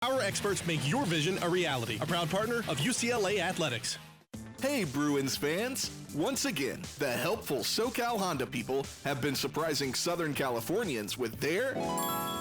Our experts make your vision a reality. A proud partner of UCLA Athletics. Hey Bruins fans! Once again, the helpful SoCal Honda people have been surprising Southern Californians with their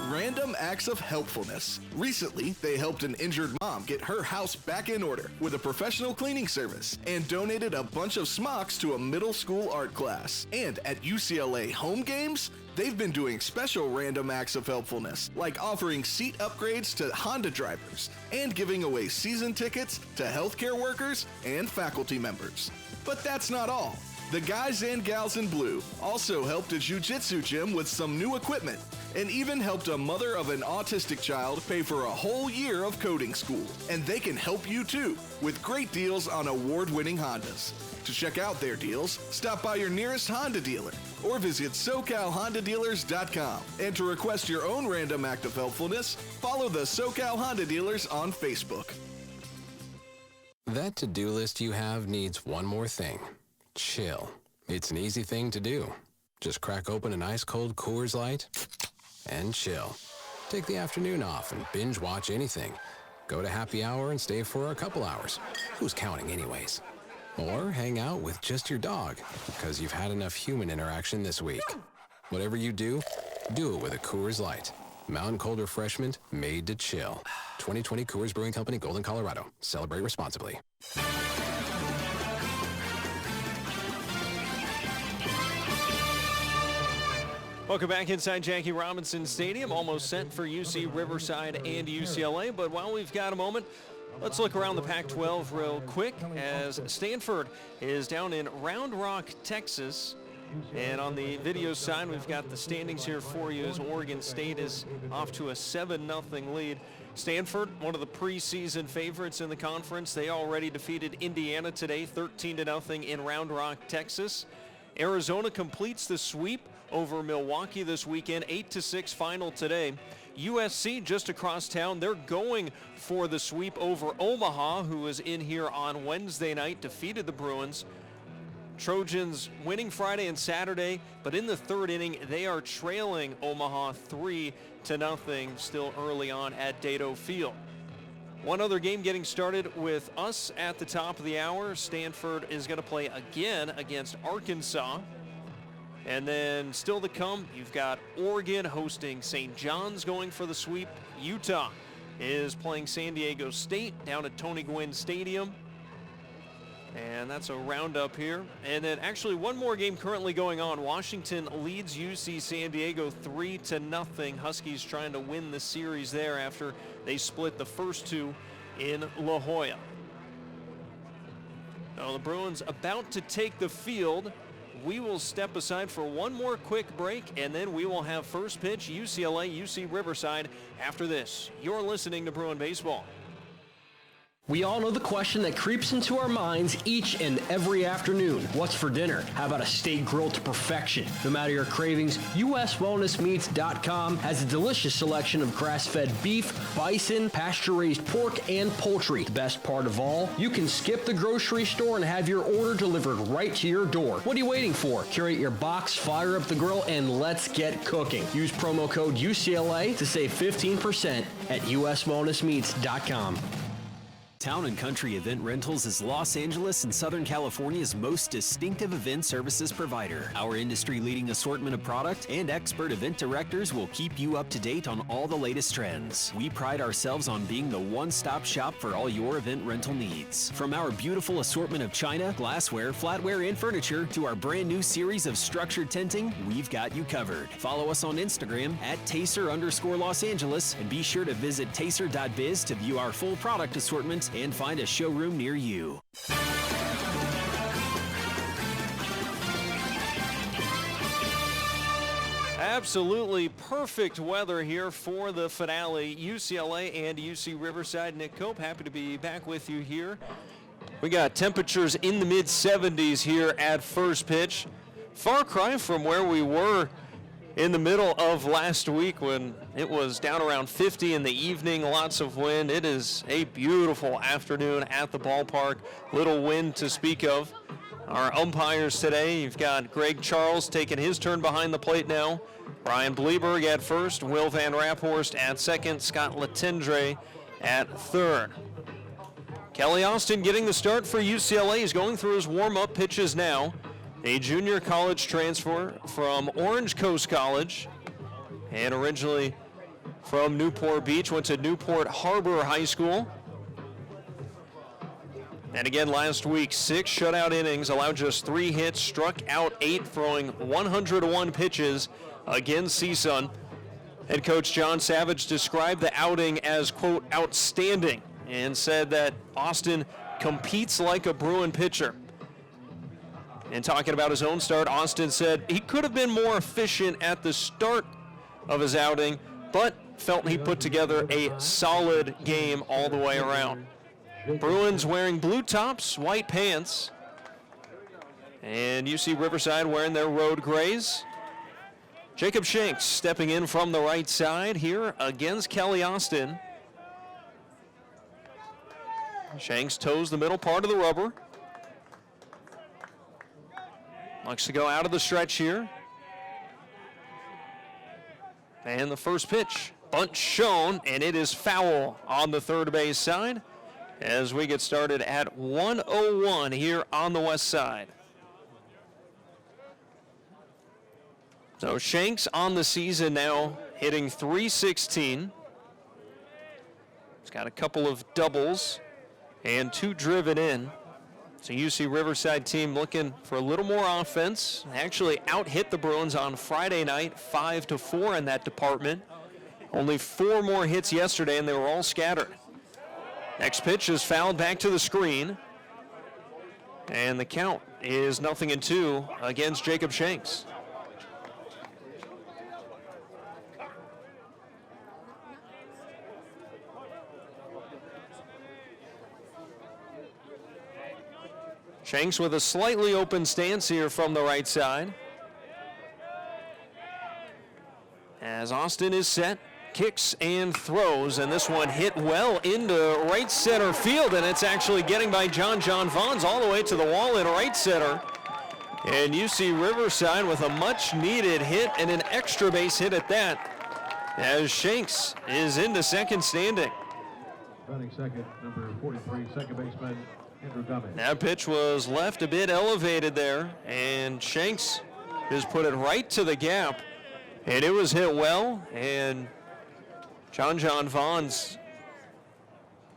random acts of helpfulness. Recently, they helped an injured mom get her house back in order with a professional cleaning service and donated a bunch of smocks to a middle school art class. And at UCLA home games, they've been doing special random acts of helpfulness, like offering seat upgrades to Honda drivers and giving away season tickets to healthcare workers and faculty members. But that's not all. The guys and gals in blue also helped a jiu-jitsu gym with some new equipment and even helped a mother of an autistic child pay for a whole year of coding school. And they can help you too with great deals on award-winning Hondas. To check out their deals, stop by your nearest Honda dealer or visit SoCalHondaDealers.com. And to request your own random act of helpfulness, follow the SoCal Honda Dealers on Facebook. That to-do list you have needs one more thing. Chill. It's an easy thing to do. Just crack open an ice-cold Coors Light and chill. Take the afternoon off and binge watch anything. Go to happy hour and stay for a couple hours. Who's counting anyways? Or hang out with just your dog, because you've had enough human interaction this week. Whatever you do it with a Coors Light. Mountain cold refreshment made to chill. 2020 Coors Brewing Company, Golden, Colorado. Celebrate responsibly. Welcome back inside Jackie Robinson Stadium. Almost set for UC Riverside and UCLA. But while we've got a moment, let's look around the Pac-12 real quick as Stanford is down in Round Rock, Texas. And on the video side, we've got the standings here for you as Oregon State is off to a 7-0 lead. Stanford, one of the preseason favorites in the conference. They already defeated Indiana today, 13-0 in Round Rock, Texas. Arizona completes the sweep over Milwaukee this weekend, 8-6 final today. USC just across town, they're going for the sweep over Omaha, who was in here on Wednesday night, defeated the Bruins. Trojans winning Friday and Saturday, but in the third inning, they are trailing Omaha 3-0, still early on at Dedeaux Field. One other game getting started with us at the top of the hour. Stanford is going to play again against Arkansas. And then still to come, you've got Oregon hosting St. John's going for the sweep. Utah is playing San Diego State down at Tony Gwynn Stadium. And that's a roundup here. And then actually one more game currently going on. Washington leads UC San Diego 3-0. Huskies trying to win the series there after they split the first two in La Jolla. Now the Bruins about to take the field. We will step aside for one more quick break, and then we will have first pitch UCLA, UC Riverside after this. You're listening to Bruin Baseball. We all know the question that creeps into our minds each and every afternoon. What's for dinner? How about a steak grilled to perfection? No matter your cravings, USWellnessMeats.com has a delicious selection of grass-fed beef, bison, pasture-raised pork, and poultry. The best part of all, you can skip the grocery store and have your order delivered right to your door. What are you waiting for? Curate your box, fire up the grill, and let's get cooking. Use promo code UCLA to save 15% at USWellnessMeats.com. Town & Country Event Rentals is Los Angeles and Southern California's most distinctive event services provider. Our industry-leading assortment of product and expert event directors will keep you up to date on all the latest trends. We pride ourselves on being the one-stop shop for all your event rental needs. From our beautiful assortment of china, glassware, flatware, and furniture to our brand new series of structured tenting, we've got you covered. Follow us on Instagram at Taser_Los Angeles and be sure to visit Taser.biz to view our full product assortment and find a showroom near you. Absolutely perfect weather here for the finale. UCLA and UC Riverside. Nick Cope, happy to be back with you here. We got temperatures in the mid-70s here at first pitch. Far cry from where we were in the middle of last week when it was down around 50 in the evening, lots of wind. It is a beautiful afternoon at the ballpark. Little wind to speak of. Our umpires today, you've got Greg Charles taking his turn behind the plate now. Brian Bleberg at first, Will Van Raphorst at second, Scott Latendre at third. Kelly Austin getting the start for UCLA. He's going through his warm-up pitches now. A junior college transfer from Orange Coast College, and originally from Newport Beach, went to Newport Harbor High School. And again last week, 6 shutout innings, allowed just 3 hits, struck out 8, throwing 101 pitches against CSUN. Head coach John Savage described the outing as, quote, outstanding, and said that Austin competes like a Bruin pitcher. And talking about his own start, Austin said he could have been more efficient at the start of his outing, but felt he put together a solid game all the way around. Bruins wearing blue tops, white pants, and UC Riverside wearing their road grays. Jacob Shanks stepping in from the right side here against Kelly Austin. Shanks toes the middle part of the rubber. Likes to go out of the stretch here. And the first pitch, bunt shown, and it is foul on the third base side as we get started at 1:01 here on the west side. So Shanks on the season now hitting .316. He's got a couple of doubles and 2 driven in. So UC Riverside team looking for a little more offense. Actually out-hit the Bruins on Friday night, 5-4 in that department. Only 4 more hits yesterday, and they were all scattered. Next pitch is fouled back to the screen. And the count is 0-2 against Jacob Shanks. Shanks with a slightly open stance here from the right side. As Austin is set, kicks and throws, and this one hit well into right center field, and it's actually getting by John Vaughns all the way to the wall in right center. And UC Riverside with a much needed hit and an extra base hit at that, as Shanks is into second standing. Batting second, number 43, second baseman Andrew Gomez. That pitch was left a bit elevated there, and Shanks just put it right to the gap, and it was hit well, and John Vaughns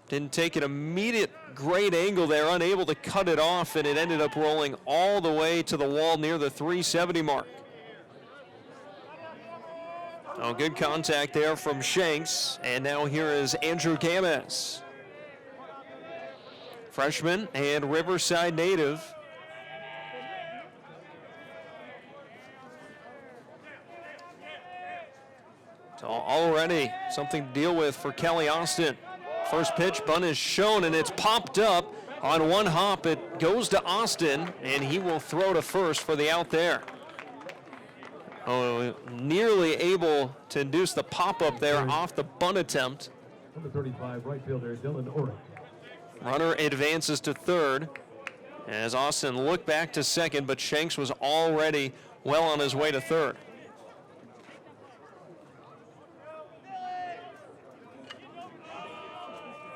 didn't take an immediate great angle there, unable to cut it off, and it ended up rolling all the way to the wall near the 370 mark. Oh, good contact there from Shanks, and now here is Andrew Gomez. Freshman and Riverside native. So already something to deal with for Kelly Austin. First pitch, bunt is shown, and it's popped up on one hop. It goes to Austin, and he will throw to first for the out there. Oh, nearly able to induce the pop-up there off the bunt attempt. Number 35, right fielder Dylan Orrick. Runner advances to third as Austin looked back to second, but Shanks was already well on his way to third.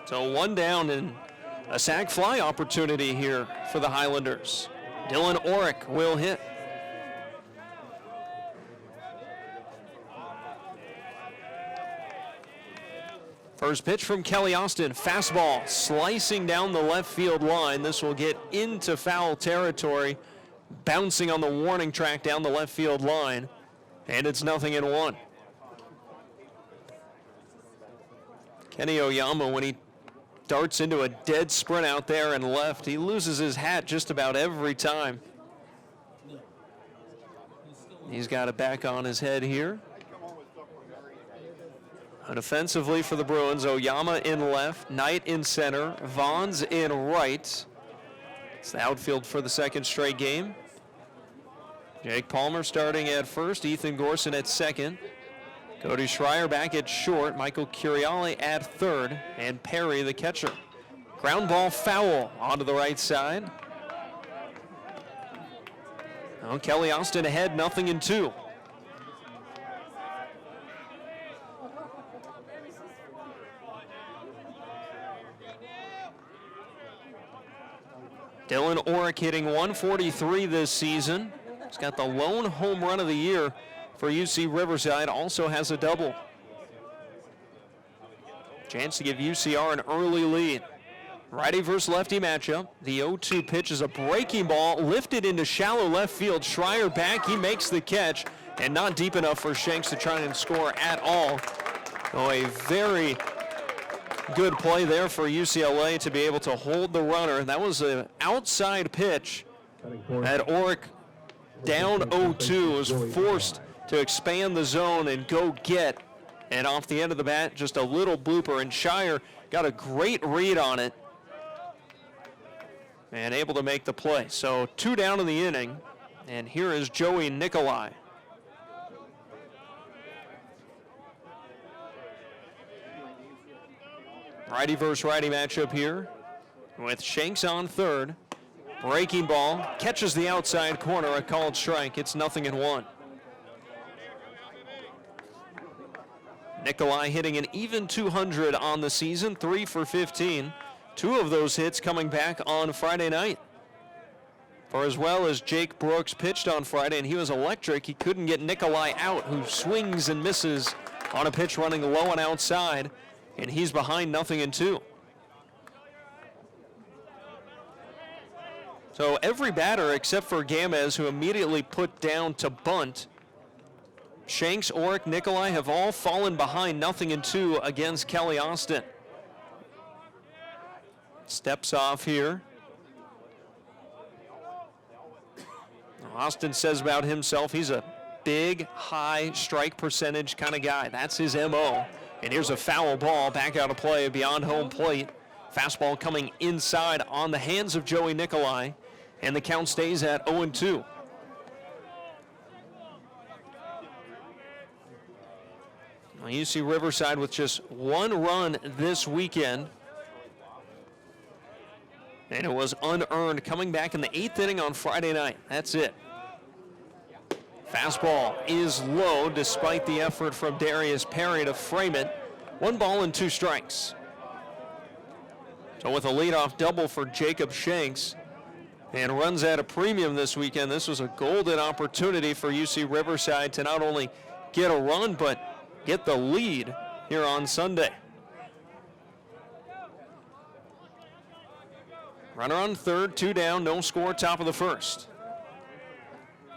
So 1 down and a sac fly opportunity here for the Highlanders. Dylan Orrick will hit. First pitch from Kelly Austin, fastball slicing down the left field line. This will get into foul territory, bouncing on the warning track down the left field line, and it's 0-1. Kenny Oyama, when he darts into a dead sprint out there and left, he loses his hat just about every time. He's got it back on his head here. And offensively for the Bruins, Oyama in left, Knight in center, Vaughns in right. It's the outfield for the second straight game. Jake Palmer starting at first, Ethan Gorson at second. Cody Schreier back at short, Michael Curiale at third, and Perry the catcher. Ground ball foul onto the right side. Well, Kelly Austin ahead, 0-2. Dylan Orrick hitting 143 this season. He's got the lone home run of the year for UC Riverside, also has a double. Chance to give UCR an early lead. Righty versus lefty matchup. The 0-2 pitch is a breaking ball, lifted into shallow left field. Schreier back, he makes the catch, and not deep enough for Shanks to try and score at all. Oh, a very good play there for UCLA to be able to hold the runner. That was an outside pitch at Orrick. Down 0-2, was forced to expand the zone and go get. And off the end of the bat, just a little blooper, and Schreier got a great read on it and able to make the play. So 2 down in the inning, and here is Joey Nikolai. Righty versus righty matchup here with Shanks on third. Breaking ball, catches the outside corner, a called strike. It's 0-1. Nikolai hitting an even 200 on the season, 3 for 15. 2 of those hits coming back on Friday night. For as well as Jake Brooks pitched on Friday, and he was electric, he couldn't get Nikolai out, who swings and misses on a pitch running low and outside, and he's behind 0-2. So every batter except for Gamez, who immediately put down to bunt, Shanks, Orrick, Nikolai have all fallen behind 0-2 against Kelly Austin. Steps off here. Austin says about himself, he's a big, high strike percentage kind of guy. That's his MO. And here's a foul ball back out of play beyond home plate. Fastball coming inside on the hands of Joey Nikolai, and the count stays at 0-2. UC Riverside with just 1 run this weekend. And it was unearned coming back in the 8th inning on Friday night. That's it. Fastball is low despite the effort from Darius Perry to frame it. 1 ball and 2 strikes. So with a leadoff double for Jacob Shanks, and runs at a premium this weekend, this was a golden opportunity for UC Riverside to not only get a run, but get the lead here on Sunday. Runner on third, 2 down, no score, top of the first.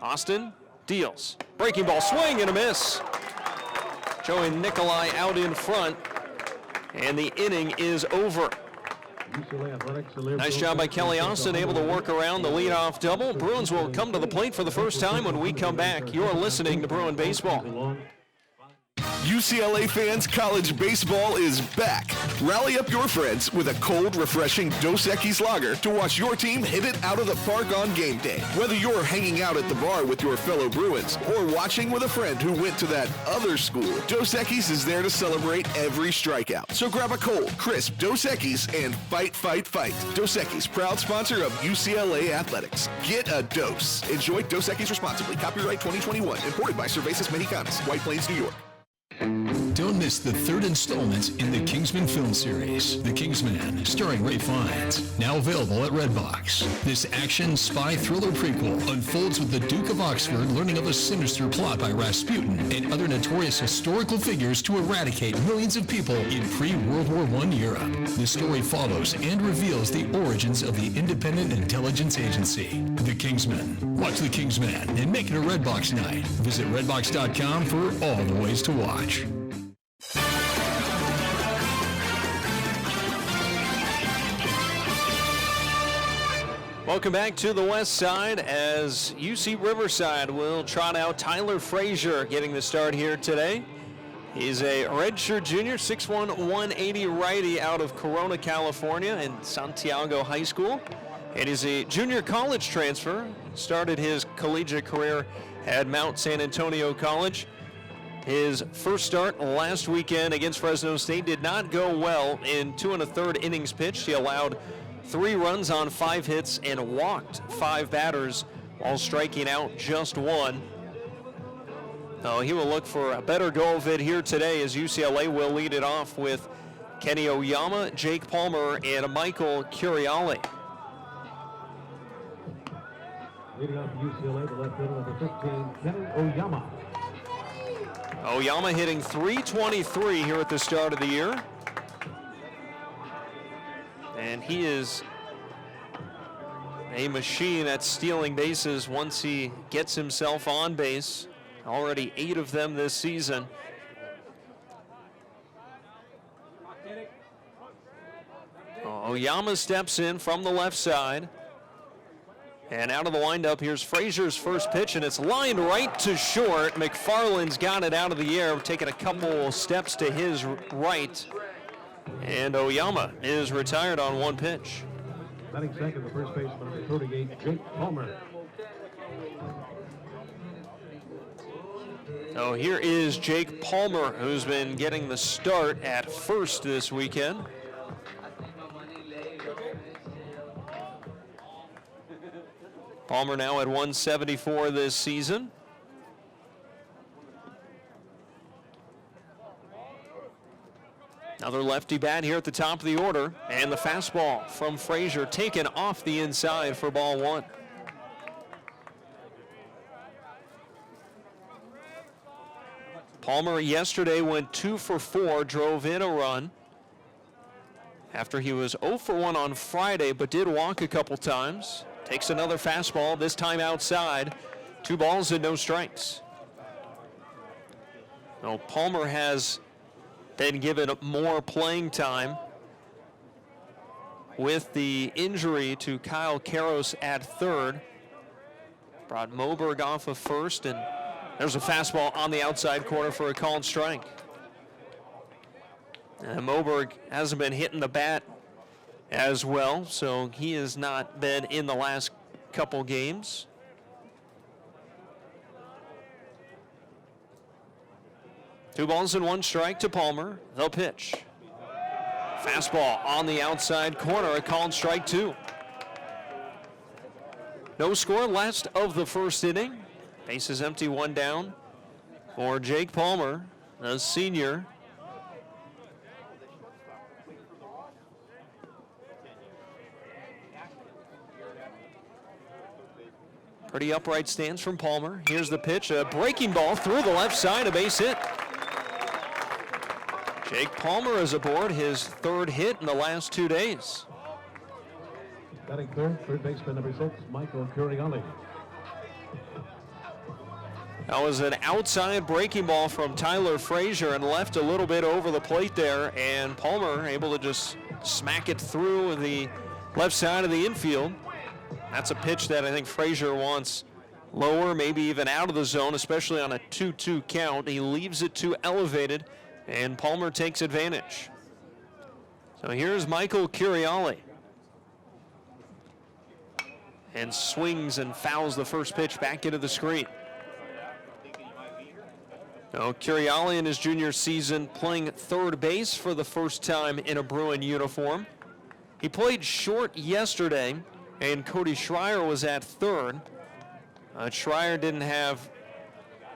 Austin deals. Breaking ball, swing and a miss. Joey Nikolai out in front, and the inning is over. Nice job by Kelly Austin, able to work around the leadoff double. Bruins will come to the plate for the first time when we come back. You're listening to Bruin Baseball. UCLA fans, college baseball is back. Rally up your friends with a cold, refreshing Dos Equis lager to watch your team hit it out of the park on game day. Whether you're hanging out at the bar with your fellow Bruins or watching with a friend who went to that other school, Dos Equis is there to celebrate every strikeout. So grab a cold, crisp Dos Equis and fight, fight, fight. Dos Equis, proud sponsor of UCLA Athletics. Get a dose. Enjoy Dos Equis responsibly. Copyright 2021. Imported by Cervezas Mexicanas, White Plains, New York. Don't miss the 3rd installment in the Kingsman film series, The Kingsman, starring Ray Fiennes. Now available at Redbox. This action spy thriller prequel unfolds with the Duke of Oxford learning of a sinister plot by Rasputin and other notorious historical figures to eradicate millions of people in pre-World War I Europe. The story follows and reveals the origins of the Independent Intelligence Agency. The Kingsman. Watch The Kingsman and make it a Redbox night. Visit redbox.com for all the ways to watch. Welcome back to the west side as UC Riverside will trot out Tyler Frazier getting the start here today. He's a redshirt junior, 6'1", 180 righty out of Corona, California in Santiago High School. And he's a junior college transfer. Started his collegiate career at Mount San Antonio College. His first start last weekend against Fresno State did not go well. In 2 1/3 innings pitched, he allowed 3 runs on 5 hits and walked 5 batters while striking out just 1. Oh, he will look for a better go of it here today as UCLA will lead it off with Kenny Oyama, Jake Palmer, and Michael Curiale. Leading off UCLA, the left fielder, number 15, Kenny Oyama. Oyama hitting .323 here at the start of the year. And he is a machine at stealing bases once he gets himself on base. Already 8 of them this season. Oyama steps in from the left side. And out of the windup, here's Frazier's first pitch, and it's lined right to short. McFarland's got it out of the air, taking a couple steps to his right. And Oyama is retired on 1 pitch. Batting second, the first baseman, number 38, Jake Palmer. So here is Jake Palmer, who's been getting the start at first this weekend. Palmer now at 174 this season. Another lefty bat here at the top of the order, and the fastball from Frazier taken off the inside for ball 1. Palmer yesterday went 2 for 4, drove in a run after he was 0 for 1 on Friday, but did walk a couple times. Takes another fastball, this time outside. 2 balls and no strikes. Now Palmer has been given more playing time with the injury to Kyle Karros at third. Brought Moberg off of first, and there's a fastball on the outside corner for a called strike. And Moberg hasn't been hitting the bat as well, so he has not been in the last couple games. Two balls and 1 strike to Palmer. The pitch. Fastball on the outside corner, a called strike 2. No score, last of the first inning. Bases empty, 1 down for Jake Palmer, the senior. Pretty upright stance from Palmer. Here's the pitch, a breaking ball through the left side, a base hit. Jake Palmer is aboard, his 3rd hit in the last 2 days. Batting third baseman, number 6, Michael Curioli. That was an outside breaking ball from Tyler Frazier and left a little bit over the plate there, and Palmer able to just smack it through the left side of the infield. That's a pitch that I think Frazier wants lower, maybe even out of the zone, especially on a 2-2 count. He leaves it too elevated, and Palmer takes advantage. So here's Michael Curioli. And swings and fouls the first pitch back into the screen. Now, Curioli in his junior season playing third base for the first time in a Bruin uniform. He played short yesterday, and Cody Schreier was at third. Schreier didn't have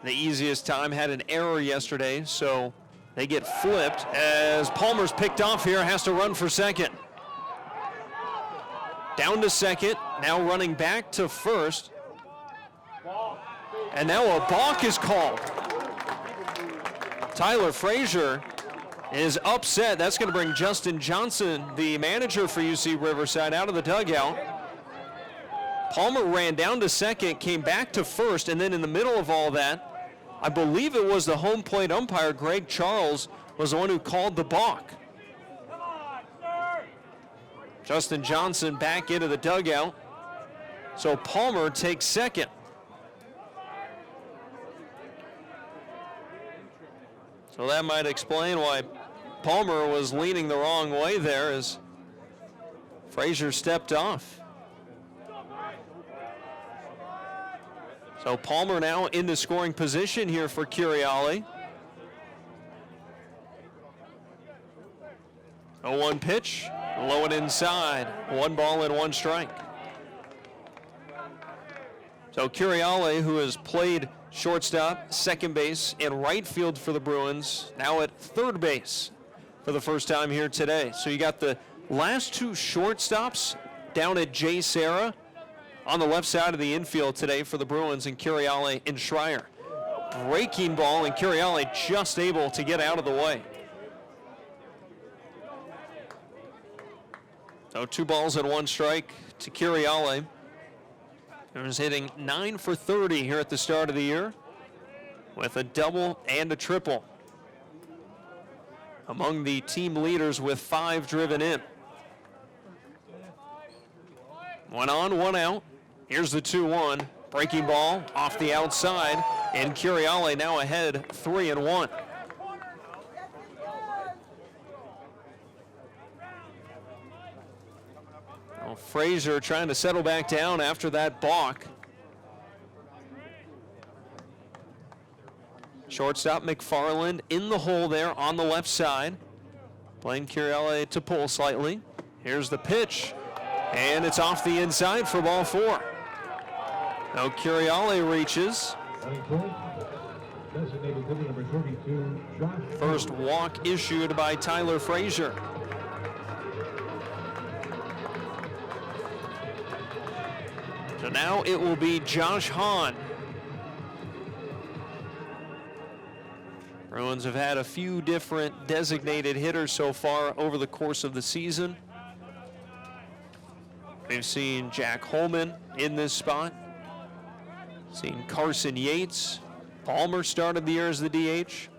the easiest time, had an error yesterday, so they get flipped as Palmer's picked off here, has to run for second. Down to second, now running back to first. And now a balk is called. Tyler Frazier is upset. That's going to bring Justin Johnson, the manager for UC Riverside, out of the dugout. Palmer ran down to second, came back to first, and then in the middle of all that, I believe it was the home plate umpire, Greg Charles, was the one who called the balk. Justin Johnson back into the dugout. So Palmer takes second. So that might explain why Palmer was leaning the wrong way there as Frazier stepped off. So Palmer now into scoring position here for Curioli. 0-1 pitch, low and inside. 1 ball and 1 strike. So Curioli, who has played shortstop, second base, and right field for the Bruins, now at third base for the first time here today. So you got the last 2 shortstops down at Jay Serra, on the left side of the infield today for the Bruins, and Curiale and Schreier. Breaking ball, and Curiale just able to get out of the way. So 2 balls and 1 strike to Curiale. He was hitting 9 for 30 here at the start of the year with a double and a triple. Among the team leaders with 5 driven in. 1 on, 1 out. Here's the 2-1. Breaking ball off the outside, and Curiale now ahead 3-1. Well, Frazier trying to settle back down after that balk. Shortstop McFarland in the hole there on the left side. Playing Curiale to pull slightly. Here's the pitch, and it's off the inside for ball 4. Now Curiale reaches. First walk issued by Tyler Frazier. So now it will be Josh Hahn. Bruins have had a few different designated hitters so far over the course of the season. We've seen Jack Holman in this spot. Seen Carson Yates. Palmer started the year as the DH.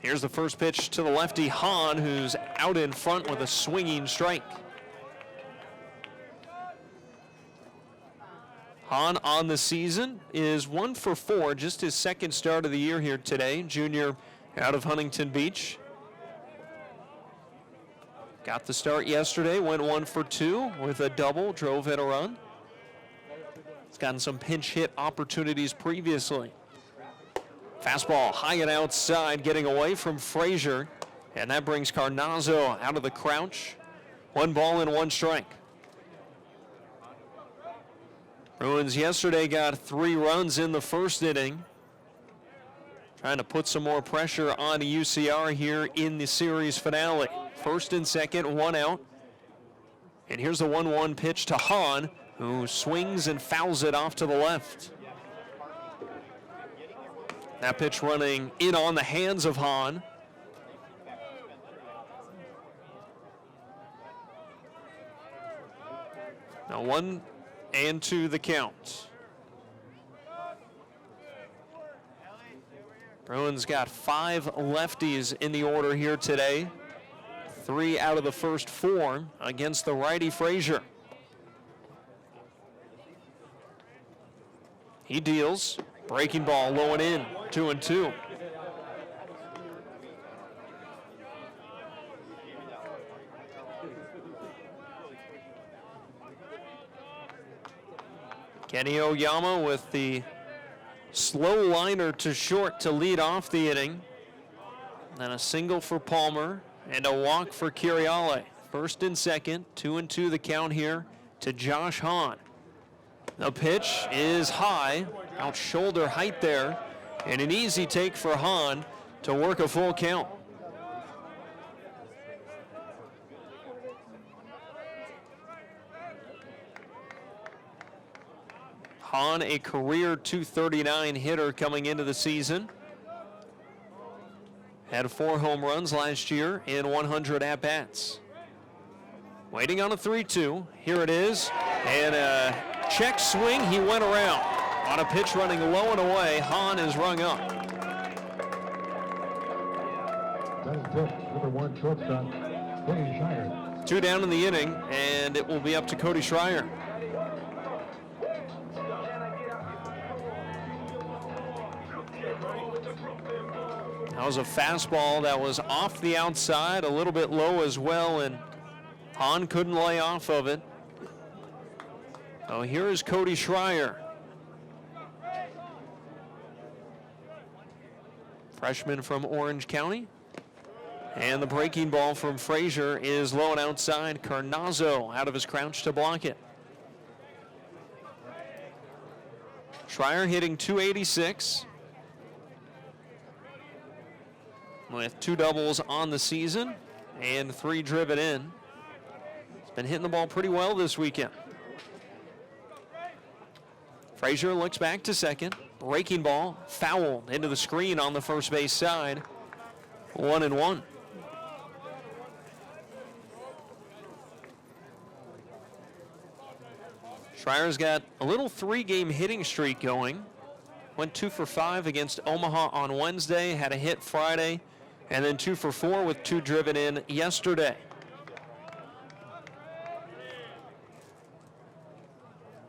Here's the first pitch to the lefty, Hahn, who's out in front with a swinging strike. Hahn on the season is 1 for 4, just his second start of the year here today. Junior out of Huntington Beach. Got the start yesterday, went 1 for 2 with a double, drove in a run. He's gotten some pinch hit opportunities previously. Fastball high and outside, getting away from Frazier, and that brings Carnazzo out of the crouch. 1 ball and 1 strike. Bruins yesterday got 3 runs in the first inning. Trying to put some more pressure on UCR here in the series finale. First and second, 1 out. And here's the 1-1 pitch to Hahn, who swings and fouls it off to the left. That pitch running in on the hands of Hahn. Now 1-2 the count. Bruins got 5 lefties in the order here today. 3 out of the first 4 against the righty Frazier. He deals. Breaking ball low and in. 2-2. Kenny Oyama with the slow liner to short to lead off the inning. Then a single for Palmer and a walk for Curiale. First and second, 2-2 the count here to Josh Hahn. The pitch is high, out shoulder height there, and an easy take for Hahn to work a full count. Hahn, a career .239 hitter coming into the season. Had 4 home runs last year in 100 at-bats. Waiting on a 3-2. Here it is. And a check swing. He went around. On a pitch running low and away, Hahn is rung up. Number 1 shortstop, Cody Schreier. 2 down in the inning, and it will be up to Cody Schreier. That was a fastball that was off the outside, a little bit low as well, and Hahn couldn't lay off of it. So here is Cody Schreier. Freshman from Orange County. And the breaking ball from Frazier is low and outside. Carnazzo out of his crouch to block it. Schreier hitting .286. With 2 doubles on the season and 3 driven in. He's been hitting the ball pretty well this weekend. Frazier looks back to second. Breaking ball, foul into the screen on the first base side. 1-1. Schreier's got a little 3-game hitting streak going. Went 2 for 5 against Omaha on Wednesday, had a hit Friday, and then 2 for 4 with 2 driven in yesterday.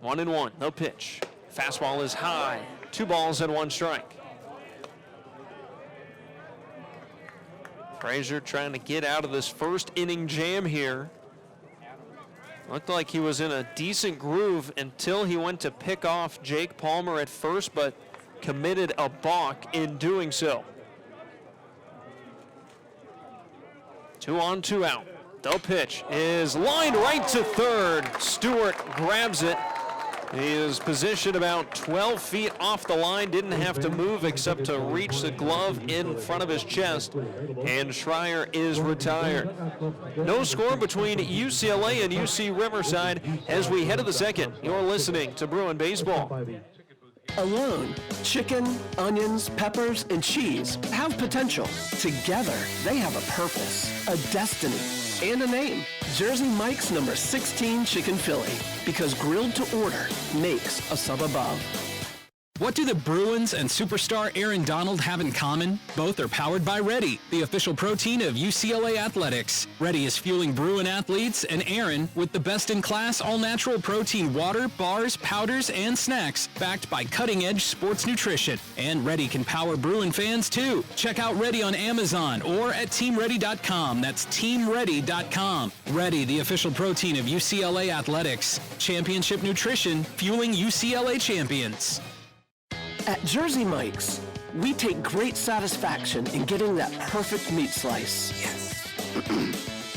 1-1, no pitch. Fastball is high. 2 balls and 1 strike. Frazier trying to get out of this first inning jam here. Looked like he was in a decent groove until he went to pick off Jake Palmer at first, but committed a balk in doing so. 2 on, 2 out. The pitch is lined right to third. Stewart grabs it. He is positioned about 12 feet off the line, didn't have to move except to reach the glove in front of his chest, and Schreier is retired. No score between UCLA and UC Riverside as we head to the second. You're listening to Bruin Baseball. Alone, chicken, onions, peppers, and cheese have potential. Together, they have a purpose, a destiny, and a name. Jersey Mike's number 16 Chicken Philly, because grilled to order makes a sub above. What do the Bruins and superstar Aaron Donald have in common? Both are powered by Ready, the official protein of UCLA Athletics. Ready is fueling Bruin athletes and Aaron with the best-in-class all-natural protein water, bars, powders, and snacks backed by cutting-edge sports nutrition. And Ready can power Bruin fans too. Check out Ready on Amazon or at teamready.com. That's teamready.com. Ready, the official protein of UCLA Athletics. Championship nutrition fueling UCLA champions. At Jersey Mike's, we take great satisfaction in getting that perfect meat slice. Yes.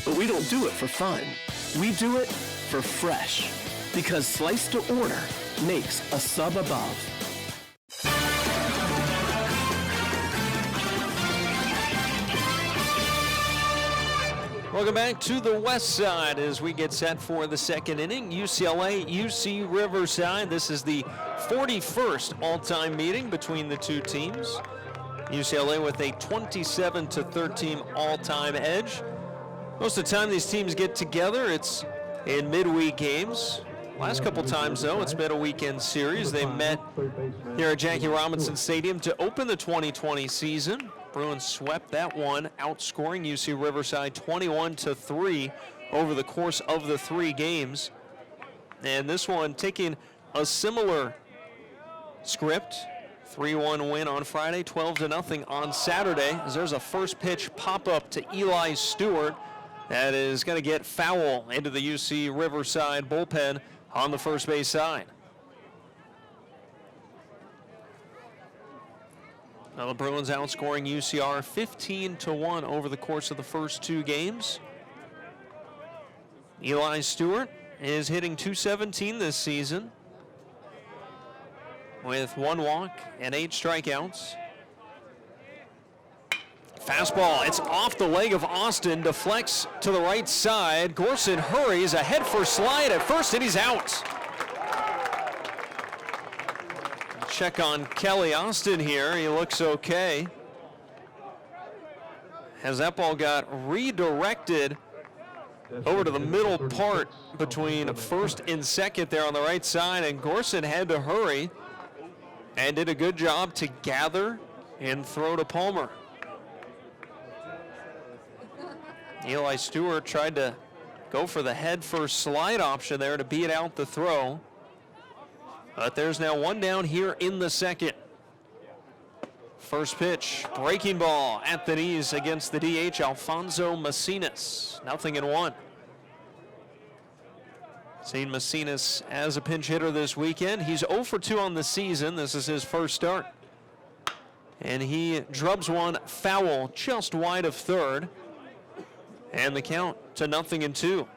But we don't do it for fun. We do it for fresh. Because slice to order makes a sub above. Welcome back to the west side as we get set for the second inning. UCLA, UC Riverside. This is the 41st all-time meeting between the two teams. UCLA with a 27-13 all-time edge. Most of the time these teams get together, it's in midweek games. Last couple times, though, it's been a weekend series. They met here at Jackie Robinson Stadium to open the 2020 season. Bruins swept that one, outscoring UC Riverside 21-3 over the course of the 3 games. And this one taking a similar script. 3-1 win on Friday, 12-0 on Saturday. As there's a first pitch pop-up to Eli Stewart that is going to get foul into the UC Riverside bullpen on the first base side. Now the Bruins outscoring UCR 15-1 over the course of the first 2 games. Eli Stewart is hitting .217 this season with 1 walk and 8 strikeouts. Fastball, it's off the leg of Austin, deflects to the right side. Gorson hurries, a head-first slide at first, and he's out. Check on Kelly Austin here. He looks okay. As that ball got redirected over to the middle part between first and second there on the right side, and Gorson had to hurry and did a good job to gather and throw to Palmer. Eli Stewart tried to go for the head-first slide option there to beat out the throw. But there's now 1 down here in the second. First pitch, breaking ball at the knees against the DH, Alfonso Macinas. 0-1. Seen Macinas as a pinch hitter this weekend. He's 0 for 2 on the season. This is his first start. And he drubs one foul just wide of third. And the count to 0-2.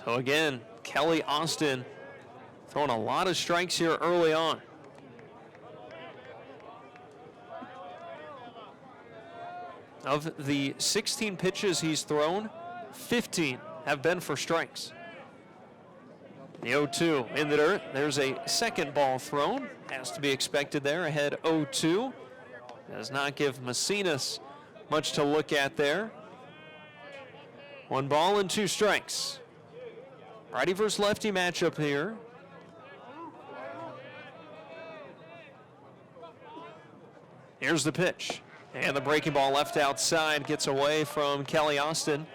So again, Kelly Austin throwing a lot of strikes here early on. Of the 16 pitches he's thrown, 15 have been for strikes. The 0-2 in the dirt. There's a second ball thrown. Has to be expected there, ahead 0-2. Does not give Macinas much to look at there. 1 ball and 2 strikes. Righty versus lefty matchup here. Here's the pitch. And the breaking ball left outside gets away from Kelly Austin.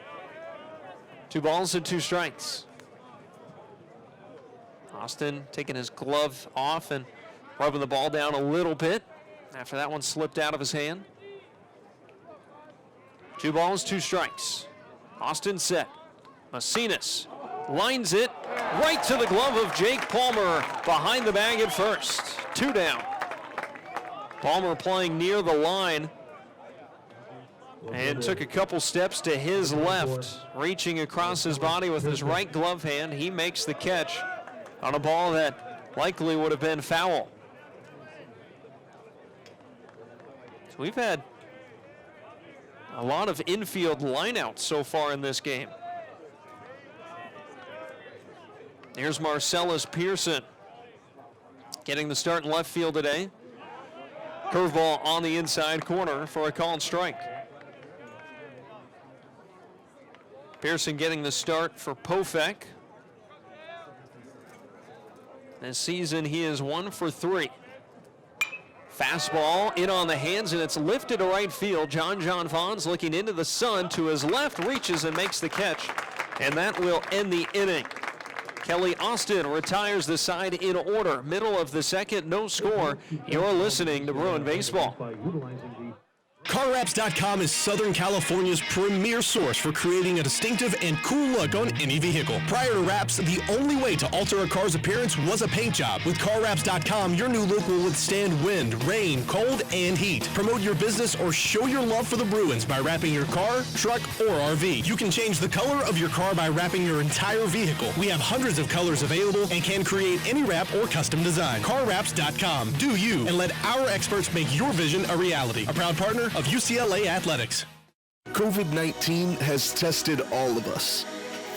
2 balls and 2 strikes. Austin taking his glove off and rubbing the ball down a little bit after that one slipped out of his hand. 2 balls, 2 strikes. Austin set. Macinas lines it right to the glove of Jake Palmer behind the bag at first. 2 down. Palmer playing near the line and took a couple steps to his left, reaching across his body with his right glove hand. He makes the catch on a ball that likely would have been foul. So we've had a lot of infield lineouts so far in this game. Here's Marcellus Pearson getting the start in left field today. Curveball on the inside corner for a called strike. Pearson getting the start for Pofek. This season he is 1 for 3. Fastball in on the hands, and it's lifted to right field. John Vons looking into the sun to his left, reaches and makes the catch, and that will end the inning. Kelly Austin retires the side in order. Middle of the second, no score. You're listening to Bruin Baseball. CarWraps.com is Southern California's premier source for creating a distinctive and cool look on any vehicle. Prior to wraps, the only way to alter a car's appearance was a paint job. With CarWraps.com, your new look will withstand wind, rain, cold, and heat. Promote your business or show your love for the Bruins by wrapping your car, truck, or RV. You can change the color of your car by wrapping your entire vehicle. We have hundreds of colors available and can create any wrap or custom design. CarWraps.com. Do you, and let our experts make your vision a reality. A proud partner of UCLA Athletics. COVID-19 has tested all of us,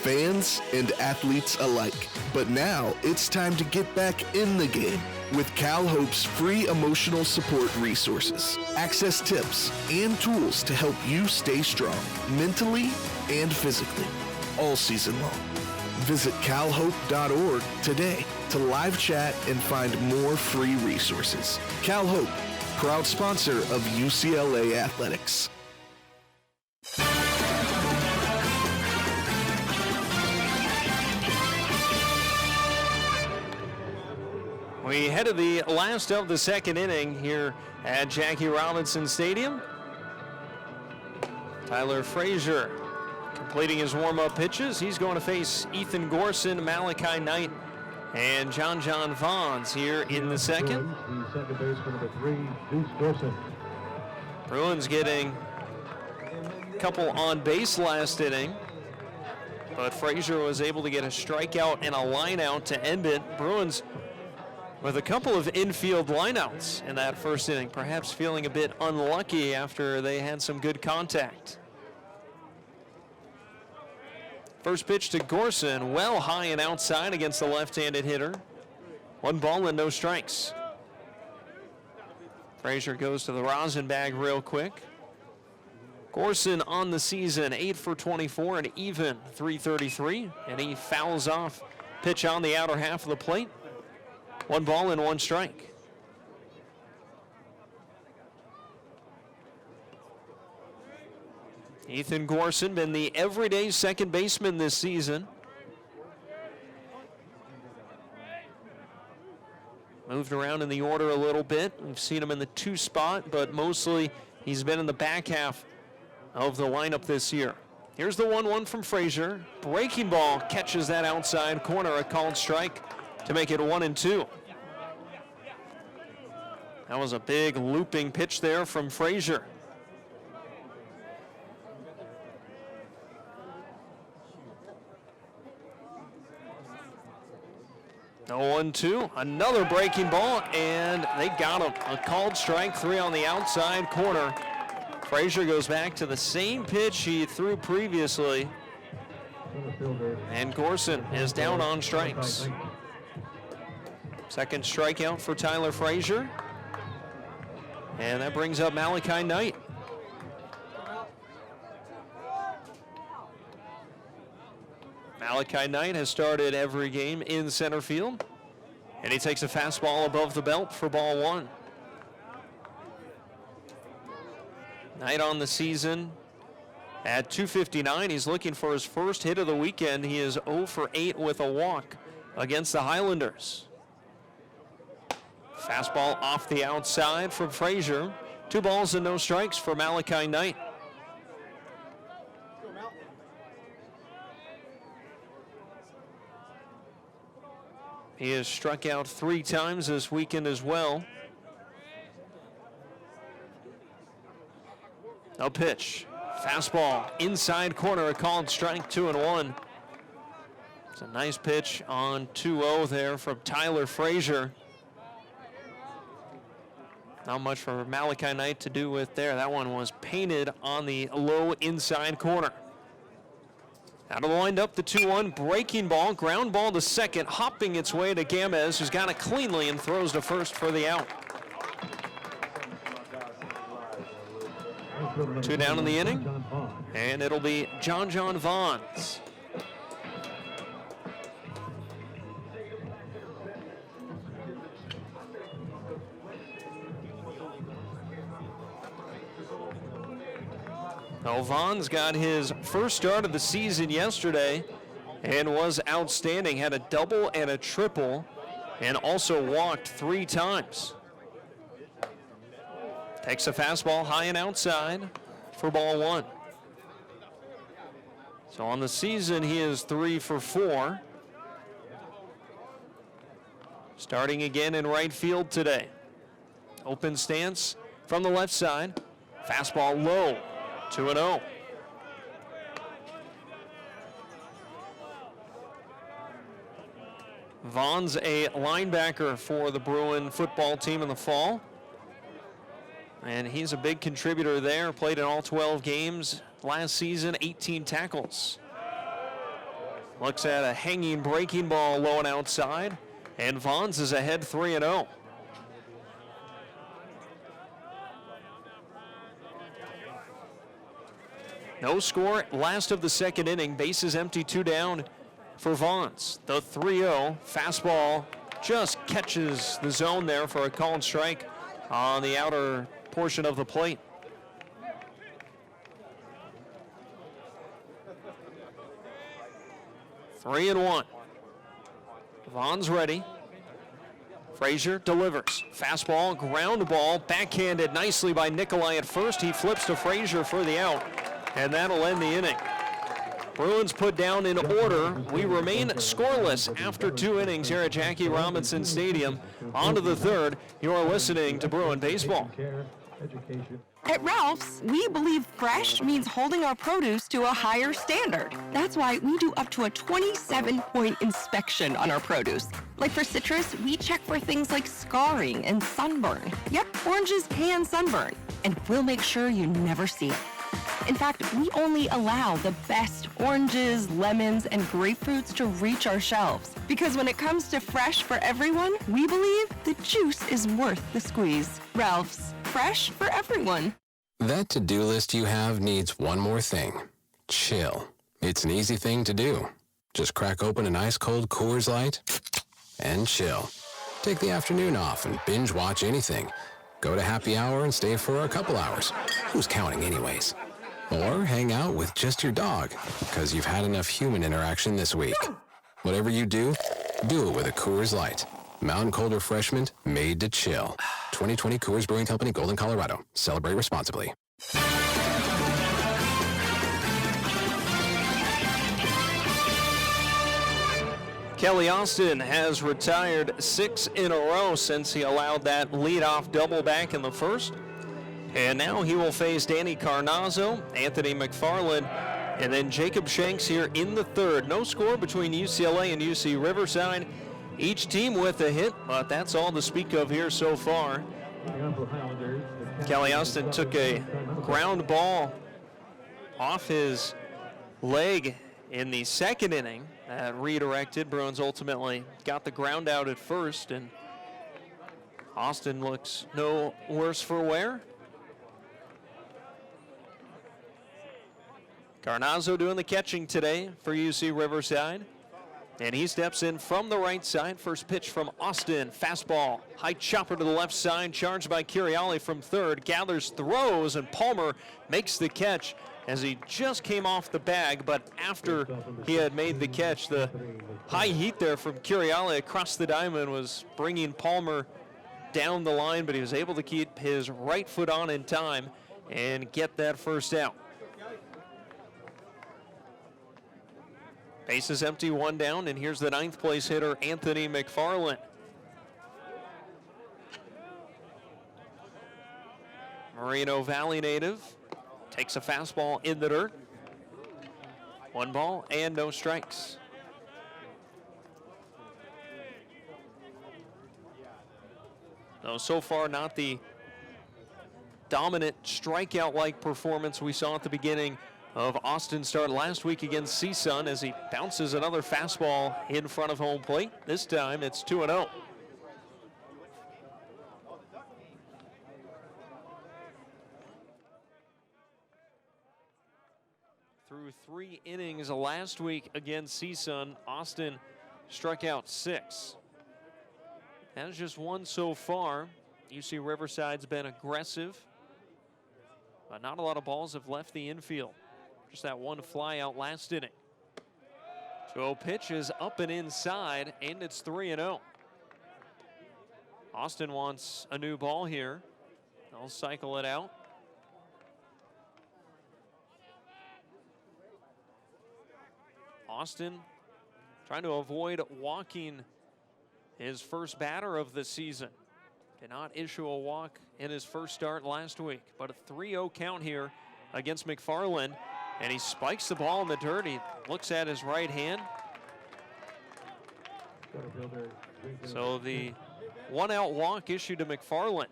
fans and athletes alike. But now it's time to get back in the game with CalHope's free emotional support resources. Access tips and tools to help you stay strong, mentally and physically, all season long. Visit calhope.org today to live chat and find more free resources. CalHope, proud sponsor of UCLA Athletics. We head to the last of the second inning here at Jackie Robinson Stadium. Tyler Frazier completing his warm-up pitches. He's going to face Ethan Gorson, Malachi Knight, and John Vons here in the second. The second baseman number 3, Deuce Gorson. Bruins getting a couple on base last inning, but Frazier was able to get a strikeout and a line out to end it. Bruins with a couple of infield lineouts in that first inning, perhaps feeling a bit unlucky after they had some good contact. First pitch to Gorson, well high and outside against the left-handed hitter. 1 ball and no strikes. Frazier goes to the rosin bag real quick. Gorson on the season, 8 for 24, an even .333, and he fouls off pitch on the outer half of the plate. 1 ball and 1 strike. Ethan Gorson been the everyday second baseman this season. Moved around in the order a little bit. We've seen him in the 2 spot, but mostly he's been in the back half of the lineup this year. Here's the 1-1 from Frazier. Breaking ball catches that outside corner, a called strike to make it 1-2. That was a big looping pitch there from Frazier. No 1-2, another breaking ball, and they got him. A called strike, 3 on the outside corner. Frazier goes back to the same pitch he threw previously. And Gorson is down on strikes. Second strikeout for Tyler Frazier. And that brings up Malachi Knight. Malachi Knight has started every game in center field. And he takes a fastball above the belt for ball one. Knight on the season at .259. He's looking for his first hit of the weekend. He is 0 for 8 with a walk against the Highlanders. Fastball off the outside from Frazier. 2 balls and no strikes for Malachi Knight. He has struck out 3 times this weekend as well. A pitch. Fastball inside corner, a called strike, 2-1. It's a nice pitch on 2-0 there from Tyler Frazier. Not much for Malachi Knight to do with there. That one was painted on the low inside corner. Out of the windup, the 2-1 breaking ball, ground ball to second, hopping its way to Gamez, who's got it cleanly and throws to first for the out. 2 down in the inning, and it'll be John Vaughns. Now, Vaughns got his first start of the season yesterday and was outstanding. Had a double and a triple and also walked 3 times. Takes a fastball high and outside for ball 1. So on the season, he is 3 for 4. Starting again in right field today. Open stance from the left side. Fastball low. 2-0. Vaughn's a linebacker for the Bruin football team in the fall. And he's a big contributor there. Played in all 12 games last season, 18 tackles. Looks at a hanging breaking ball low and outside. And Vaughn's is ahead 3-0. No score, last of the second inning. Bases empty, 2 down for Vaughns. The 3-0 fastball just catches the zone there for a called strike on the outer portion of the plate. Three and 1. Vaughn's ready. Frazier delivers. Fastball, ground ball, backhanded nicely by Nikolai at first. He flips to Frazier for the out. And that'll end the inning. Bruins put down in order. We remain scoreless after 2 innings here at Jackie Robinson Stadium. On to the third. You're listening to Bruin Baseball. At Ralph's, we believe fresh means holding our produce to a higher standard. That's why we do up to a 27-point inspection on our produce. Like for citrus, we check for things like scarring and sunburn. Yep, oranges can sunburn, and we'll make sure you never see it. In fact, we only allow the best oranges, lemons, and grapefruits to reach our shelves. Because when it comes to fresh for everyone, we believe the juice is worth the squeeze. Ralph's, fresh for everyone. That to-do list you have needs one more thing. Chill. It's an easy thing to do. Just crack open an ice-cold Coors Light and chill. Take the afternoon off and binge watch anything. Go to happy hour and stay for a couple hours. Who's counting anyways? Or hang out with just your dog, because you've had enough human interaction this week. Whatever you do it with a Coors Light. Mountain cold refreshment made to chill. 2020 Coors Brewing Company, Golden, Colorado. Celebrate responsibly. Kelly Austin has retired 6 in a row since he allowed that leadoff double back in the first. And now he will face Danny Carnazzo, Anthony McFarland, and then Jacob Shanks here in the third. No score between UCLA and UC Riverside. Each team with a hit, but that's all to speak of here so far. Kelly Austin took a ground ball off his leg in the second inning that redirected. Bruins ultimately got the ground out at first, and Austin looks no worse for wear. Garnazo doing the catching today for UC Riverside. And he steps in from the right side. First pitch from Austin. Fastball. High chopper to the left side. Charged by Curiali from third. Gathers, throws, and Palmer makes the catch as he just came off the bag. But after he had made the catch, the high heat there from Curiali across the diamond was bringing Palmer down the line. But he was able to keep his right foot on in time and get that first out. Bases empty, one down, and here's the ninth place hitter, Anthony McFarland. Moreno Valley native takes a fastball in the dirt. 1 ball and no strikes. So far not the dominant strikeout-like performance we saw at the beginning of Austin's start last week against CSUN as he bounces another fastball in front of home plate. This time it's 2-0. Through 3 innings last week against CSUN, Austin struck out 6. That's just 1 so far. UC Riverside's been aggressive, but not a lot of balls have left the infield. Just that 1 fly out last inning. 2-0 pitch is up and inside, and it's 3-0. Austin wants a new ball here. They'll cycle it out. Austin trying to avoid walking his first batter of the season. Did not issue a walk in his first start last week, but a 3-0 count here against McFarland. And he spikes the ball in the dirt. He looks at his right hand. So the 1-out walk issued to McFarland.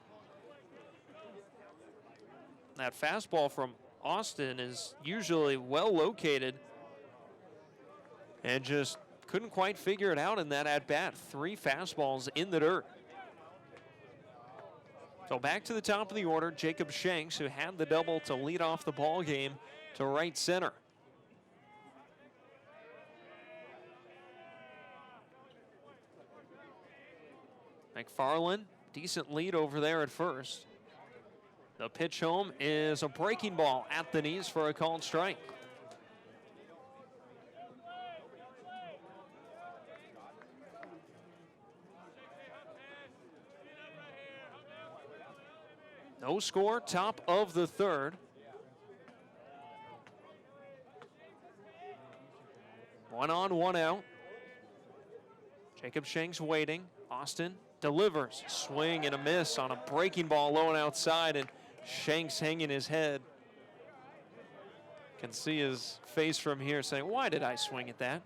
That fastball from Austin is usually well located and just couldn't quite figure it out in that at-bat. 3 fastballs in the dirt. So back to the top of the order, Jacob Shanks, who had the double to lead off the ball game, to right center. McFarland, decent lead over there at first. The pitch home is a breaking ball at the knees for a called strike. No score, top of the third. 1 on, 1 out. Jacob Shanks waiting. Austin delivers. Swing and a miss on a breaking ball low and outside, and Shanks hanging his head. Can see his face from here saying, why did I swing at that?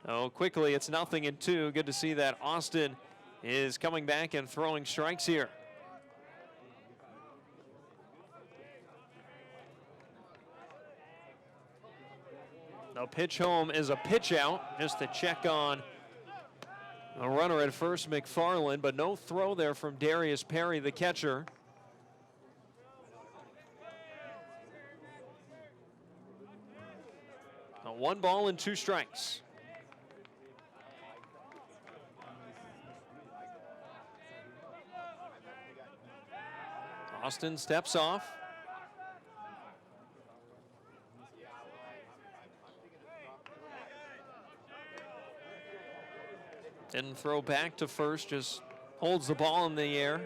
Oh, quickly, it's 0-2. Good to see that Austin is coming back and throwing strikes here. The pitch home is a pitch out, just to check on a runner at first, McFarland, but no throw there from Darius Perry, the catcher. A 1 ball and 2 strikes. Austin steps off. Didn't throw back to first, just holds the ball in the air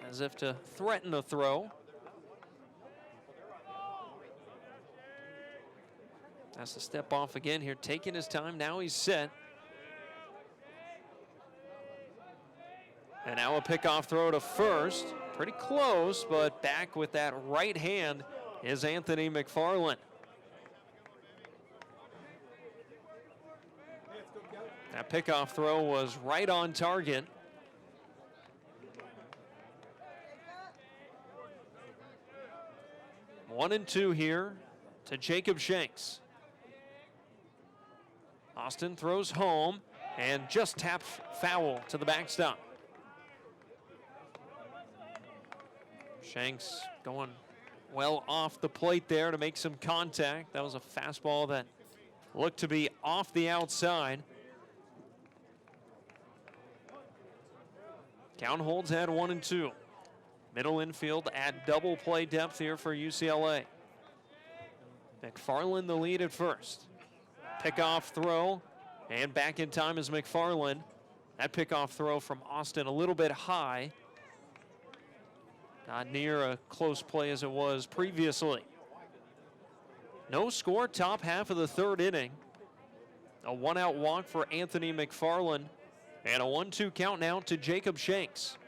as if to threaten a throw. Has to step off again here, taking his time. Now he's set. And now a pickoff throw to first. Pretty close, but back with that right hand is Anthony McFarland. That pickoff throw was right on target. One and two here to Jacob Shanks. Austin throws home and just taps foul to the backstop. Shanks going well off the plate there to make some contact. That was a fastball that looked to be off the outside. Count holds at 1-2. Middle infield at double play depth here for UCLA. McFarland the lead at first. Pickoff throw, and back in time is McFarland. That pickoff throw from Austin a little bit high. Not near a close play as it was previously. No score, top half of the third inning. A one-out walk for Anthony McFarland, and a 1-2 count now to Jacob Shanks.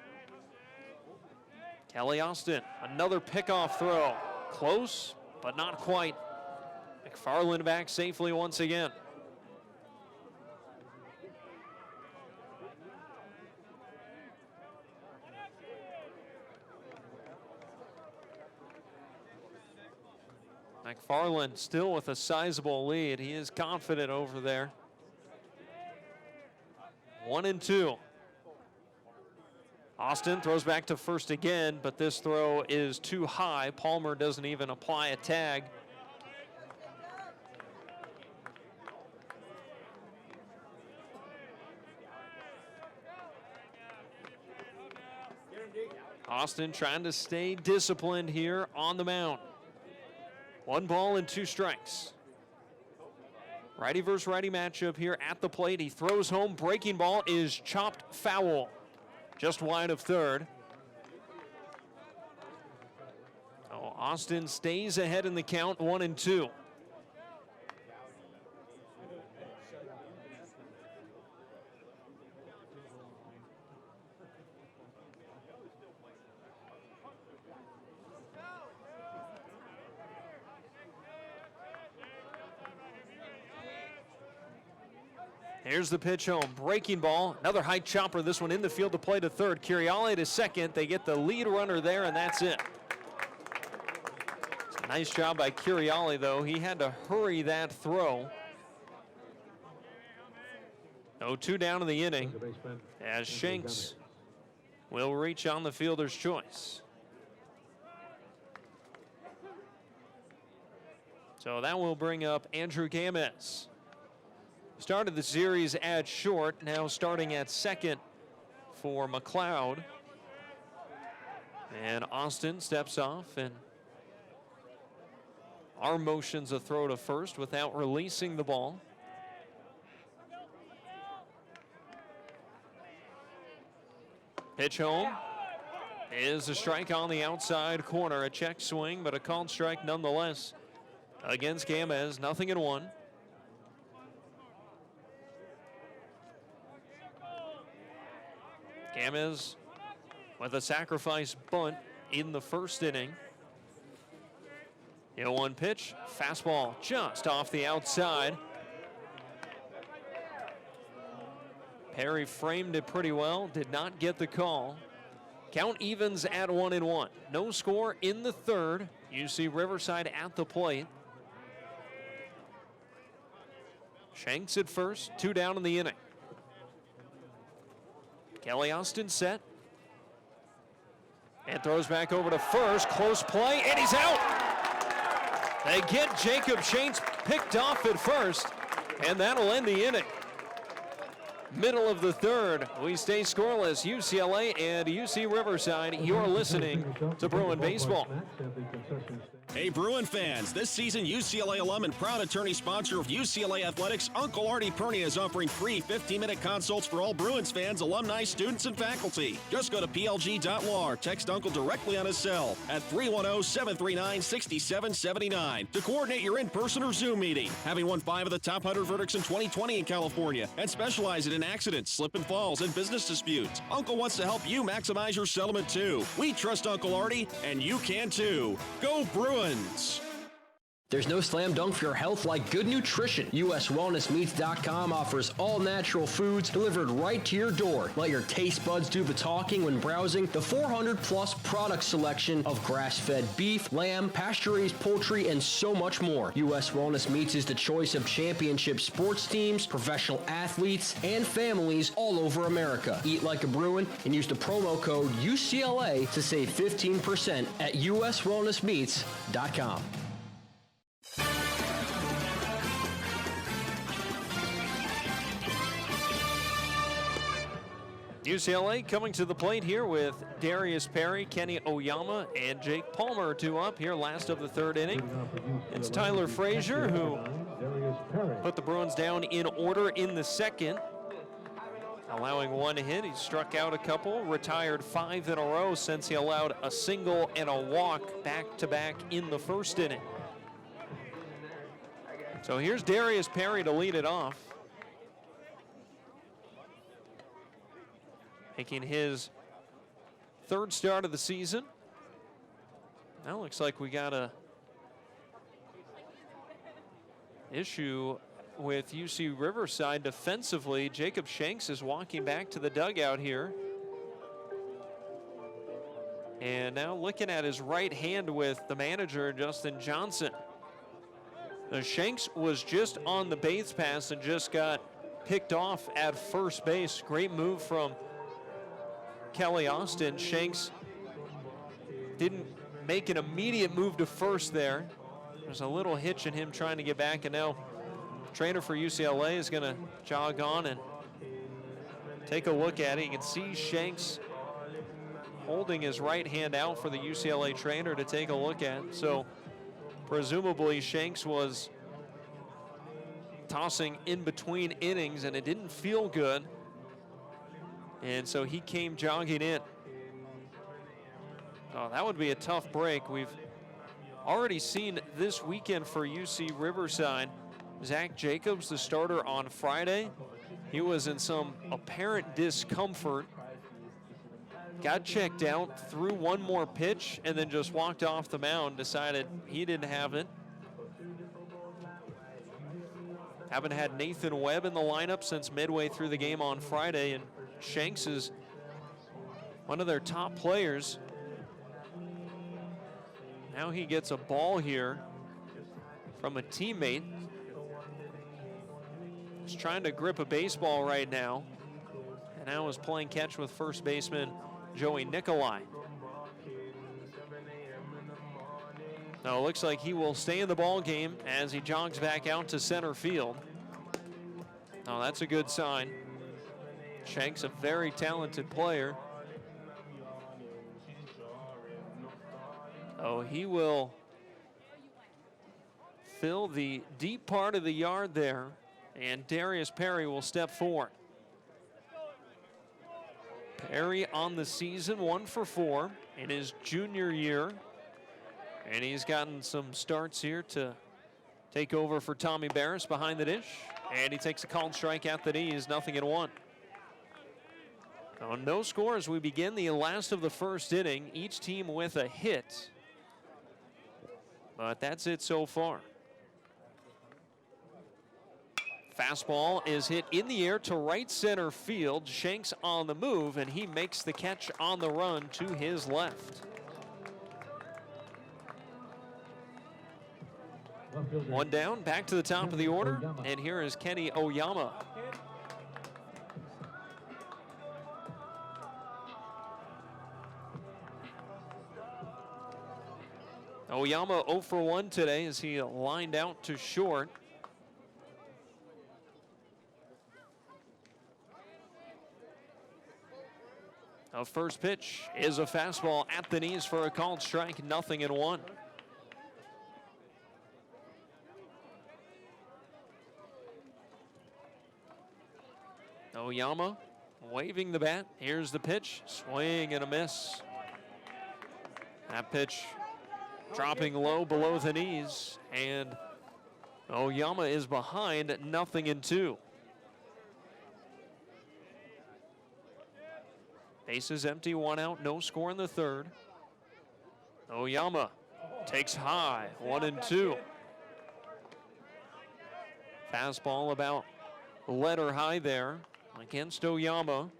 Kelly Austin, another pickoff throw. Close, but not quite. McFarland back safely once again. McFarland still with a sizable lead. He is confident over there. 1-2. Austin throws back to first again, but this throw is too high. Palmer doesn't even apply a tag. Austin trying to stay disciplined here on the mound. 1 ball and 2 strikes. Righty versus righty matchup here at the plate. He throws home. Breaking ball is chopped foul. Just wide of third. Oh, Austin stays ahead in the count, 1-2. Here's the pitch home. Breaking ball. Another high chopper. This one in the field to play to third. Curiale to second. They get the lead runner there, and that's it. It's a nice job by Curiale, though. He had to hurry that throw. 0-2 down in the inning as Shanks will reach on the fielder's choice. So that will bring up Andrew Gamez. Started the series at short, now starting at second for McLeod. And Austin steps off and our motions a throw to first without releasing the ball. Pitch home is a strike on the outside corner. A check swing, but a called strike nonetheless against Gamez. 0-1. Gamez with a sacrifice bunt in the first inning. 0-1 pitch, fastball just off the outside. Perry framed it pretty well, did not get the call. Count evens at 1-1. No score in the third. UC Riverside at the plate. Shanks at first, 2 down in the inning. Kelly Austin set. And throws back over to first. Close play, and he's out. They get Jacob Shanks picked off at first, and that'll end the inning. Middle of the third, we stay scoreless. UCLA and UC Riverside, you're listening to Bruin Baseball. Hey Bruin fans, this season UCLA alum and proud attorney sponsor of UCLA Athletics, Uncle Artie Pernia is offering free 15-minute consults for all Bruins fans, alumni, students, and faculty. Just go to plg.law or text Uncle directly on his cell at 310-739-6779 to coordinate your in-person or Zoom meeting. Having won 5 of the top 100 verdicts in 2020 in California and specializing in accidents, slip and falls, and business disputes, Uncle wants to help you maximize your settlement too. We trust Uncle Artie, and you can too. Go Bruins! There's no slam dunk for your health like good nutrition. USWellnessMeats.com offers all natural foods delivered right to your door. Let your taste buds do the talking when browsing the 400-plus product selection of grass-fed beef, lamb, pasture-raised poultry, and so much more. US Wellness Meats is the choice of championship sports teams, professional athletes, and families all over America. Eat like a Bruin and use the promo code UCLA to save 15% at USWellnessMeats.com. UCLA coming to the plate here with Darius Perry, Kenny Oyama, and Jake Palmer two up here last of the third inning. It's Tyler Frazier who put the Bruins down in order in the second, allowing one hit. He struck out a couple, retired 5 in a row since he allowed a single and a walk back-to-back in the first inning. So here's Darius Perry to lead it off, making his third start of the season. Now looks like we got a issue with UC Riverside defensively. Jacob Shanks is walking back to the dugout here. And now looking at his right hand with the manager, Justin Johnson. Now Shanks was just on the base pass and just got picked off at first base. Great move from Kelly Austin. Shanks didn't make an immediate move to first there. There's a little hitch in him trying to get back, and now trainer for UCLA is going to jog on and take a look at it. You can see Shanks holding his right hand out for the UCLA trainer to take a look at. So presumably Shanks was tossing in between innings and it didn't feel good. And so he came jogging in. Oh, that would be a tough break. We've already seen this weekend for UC Riverside, Zach Jacobs, the starter on Friday. He was in some apparent discomfort, got checked out, threw one more pitch, and then just walked off the mound, decided he didn't have it. Haven't had Nathan Webb in the lineup since midway through the game on Friday, and Shanks is one of their top players. Now he gets a ball here from a teammate. He's trying to grip a baseball right now, and now is playing catch with first baseman Joey Nicolai. Now it looks like he will stay in the ball game as he jogs back out to center field. Now that's a good sign. Shanks, a very talented player. Oh, he will fill the deep part of the yard there, and Darius Perry will step forward. Perry on the season, 1 for 4 in his junior year, and he's gotten some starts here to take over for Tommy Barris behind the dish, and he takes a called strike at the knees, 0-1. No score as we begin the last of the first inning, each team with a hit. But that's it so far. Fastball is hit in the air to right center field. Shanks on the move, and he makes the catch on the run to his left. One down, back to the top of the order, and here is Kenny Oyama. Oyama 0 for 1 today as he lined out to short. Our first pitch is a fastball at the knees for a called strike, 0-1. Oyama waving the bat. Here's the pitch, swing and a miss. That pitch dropping low below the knees, and Oyama is behind 0-2. Bases empty, 1 out, no score in the third. Oyama takes high, 1-2. Fastball about letter high there against Oyama.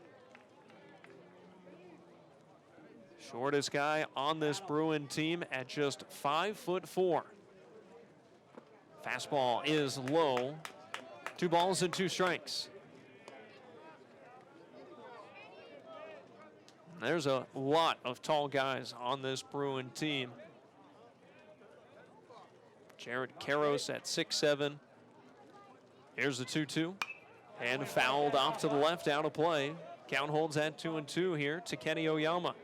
Shortest guy on this Bruin team at just 5'4". Fastball is low. 2 balls and 2 strikes. There's a lot of tall guys on this Bruin team. Jared Karros at 6'7". Here's the 2-2. And fouled off to the left, out of play. Count holds at 2-2 here to Kenny Oyama.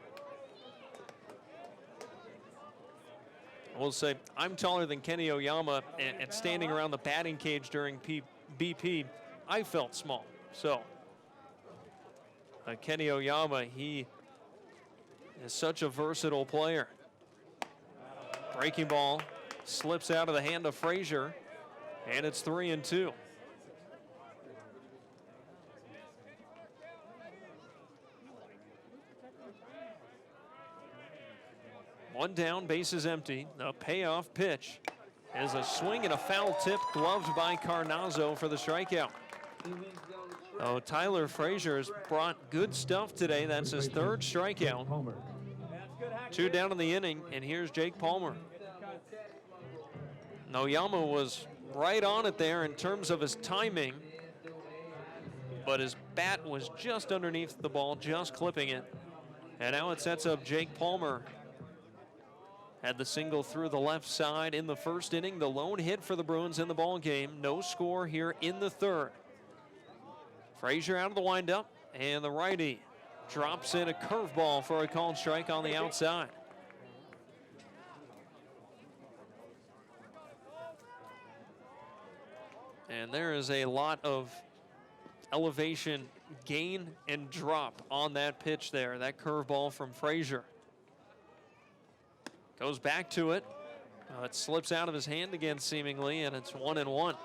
I will say, I'm taller than Kenny Oyama, and standing around the batting cage during BP, I felt small. So, Kenny Oyama, he is such a versatile player. Breaking ball slips out of the hand of Frazier, and it's 3-2. One down, bases empty. The payoff pitch is a swing and a foul tip, gloved by Carnazzo for the strikeout. Oh, Tyler Frazier has brought good stuff today. That's his 3rd strikeout. 2 down in the inning, and here's Jake Palmer. Oyama was right on it there in terms of his timing, but his bat was just underneath the ball, just clipping it. And now it sets up Jake Palmer. Had the single through the left side in the 1st inning. The lone hit for the Bruins in the ball game. No score here in the 3rd. Frazier out of the windup, and the righty drops in a curveball for a called strike on the outside. And there is a lot of elevation gain and drop on that pitch there. That curveball from Frazier. Goes back to it. It slips out of his hand again seemingly, and it's 1-1.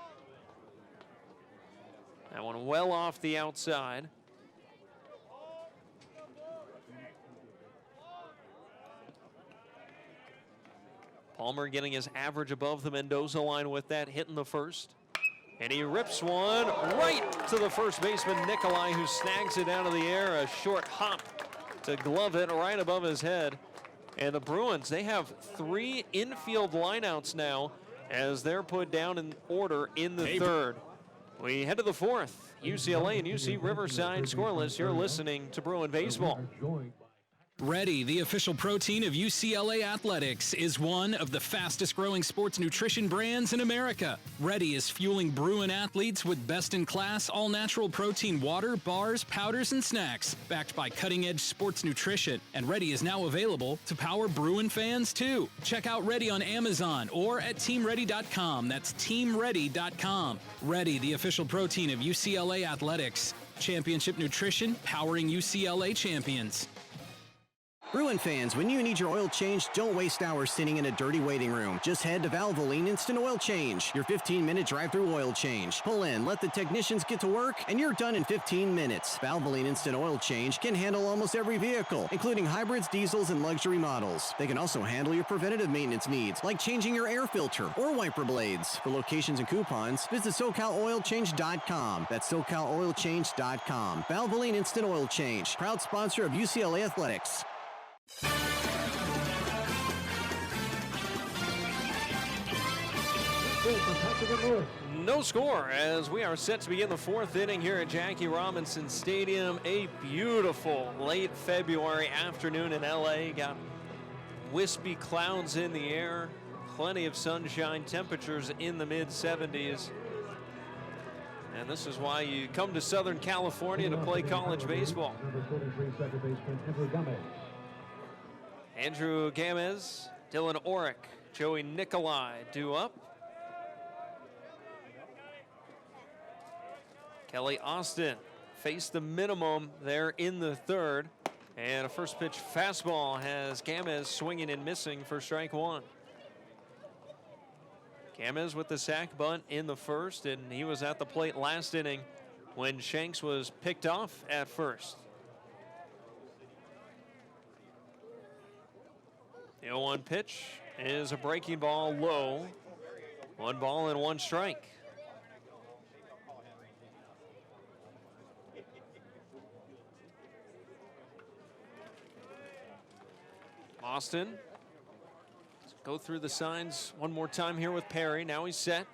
That one well off the outside. Palmer getting his average above the Mendoza line with that hit in the 1st. And he rips one right to the first baseman, Nikolai, who snags it out of the air. A short hop to glove it right above his head. And the Bruins, they have 3 infield lineouts now as they're put down in order in the 3rd. We head to the 4th. UCLA and UC Riverside scoreless. You're listening to Bruin Baseball. Ready, the official protein of UCLA Athletics, is one of the fastest growing sports nutrition brands in America. Ready is fueling Bruin athletes with best-in-class all-natural protein water, bars, powders, and snacks, backed by cutting-edge sports nutrition. And Ready is now available to power Bruin fans, too. Check out Ready on Amazon or at teamready.com. That's teamready.com. Ready, the official protein of UCLA Athletics. Championship nutrition powering UCLA champions. Bruin fans, when you need your oil changed, don't waste hours sitting in a dirty waiting room. Just head to Valvoline Instant Oil Change, your 15-minute drive-through oil change. Pull in, let the technicians get to work, and you're done in 15 minutes. Valvoline Instant Oil Change can handle almost every vehicle, including hybrids, diesels, and luxury models. They can also handle your preventative maintenance needs, like changing your air filter or wiper blades. For locations and coupons, visit SoCalOilChange.com. That's SoCalOilChange.com. Valvoline Instant Oil Change, proud sponsor of UCLA Athletics. No score as we are set to begin the 4th inning here at Jackie Robinson Stadium. A beautiful late February afternoon in LA. Got wispy clouds in the air, plenty of sunshine, temperatures in the mid-70s. And this is why you come to Southern California to play college baseball. Andrew Gamez, Dylan Orrick, Joey Nikolai due up. Kelly Austin faced the minimum there in the 3rd. And a first pitch fastball has Gamez swinging and missing for strike 1. Gamez with the sac bunt in the 1st, and he was at the plate last inning when Shanks was picked off at first. The 0-1 pitch is a breaking ball low. 1 ball and 1 strike. Austin. Let's go through the signs one more time here with Perry. Now he's set.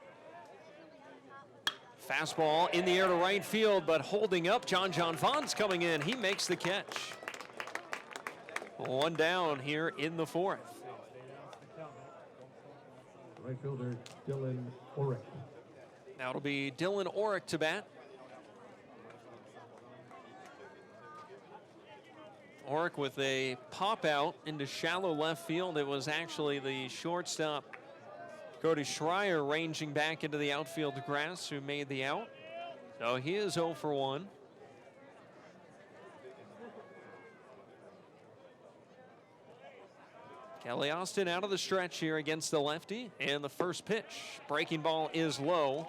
Fastball in the air to right field, but holding up. John Vaughn's coming in. He makes the catch. One down here in the fourth. Right fielder Dylan Orrick. Now it'll be Dylan Orrick to bat. Orrick with a pop out into shallow left field. It was actually the shortstop Cody Schreier ranging back into the outfield grass who made the out. So he is 0 for 1. Kelly Austin out of the stretch here against the lefty. And the first pitch. Breaking ball is low.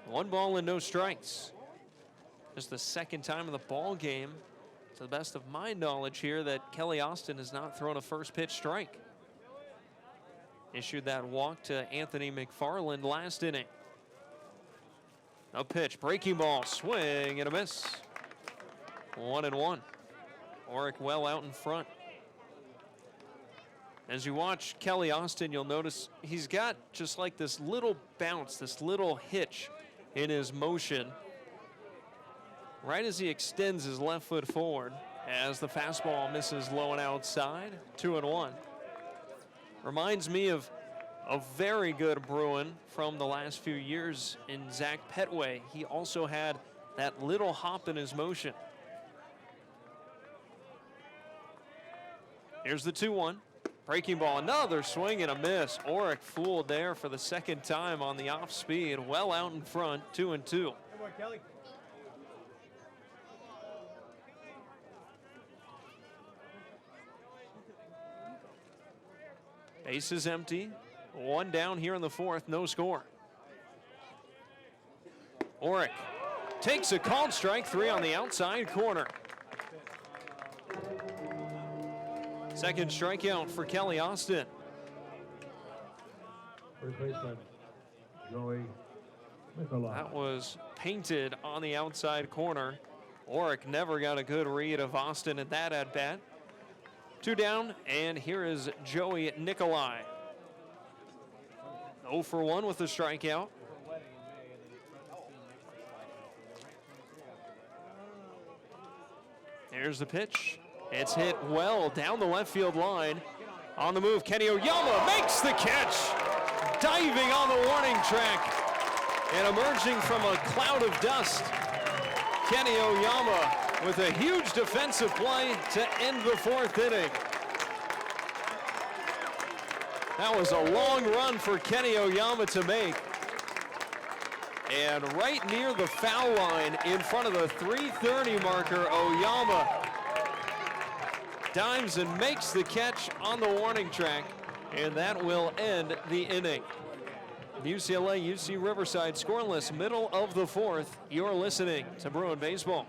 1 ball and no strikes. Just the second time in the ball game, to the best of my knowledge here, that Kelly Austin has not thrown a first pitch strike. Issued that walk to Anthony McFarland last inning. A pitch, breaking ball, swing and a miss. 1-1. Orrick well out in front. As you watch Kelly Austin, you'll notice he's got just like this little bounce, this little hitch in his motion. Right as he extends his left foot forward, as the fastball misses low and outside, 2-1. Reminds me of a very good Bruin from the last few years in Zach Petway. He also had that little hop in his motion. Here's the 2-1. Breaking ball, another swing and a miss. Orrick fooled there for the second time on the off speed. Well out in front, 2-2. Come on, Kelly. Base is empty. 1 down here in the fourth, no score. Orrick takes a called strike, 3 on the outside corner. Second strikeout for Kelly Austin. First baseman Joey Nicolai. That was painted on the outside corner. Orrick never got a good read of Austin at that at bat. 2 down, and here is Joey Nicolai. 0 for 1 with the strikeout. Here's the pitch. It's hit well down the left field line. On the move, Kenny Oyama makes the catch. Diving on the warning track and emerging from a cloud of dust. Kenny Oyama with a huge defensive play to end the fourth inning. That was a long run for Kenny Oyama to make. And right near the foul line in front of the 3:30 marker, Oyama dives and makes the catch on the warning track, and that will end the inning. UCLA, UC Riverside scoreless, middle of the fourth. You're listening to Bruin Baseball.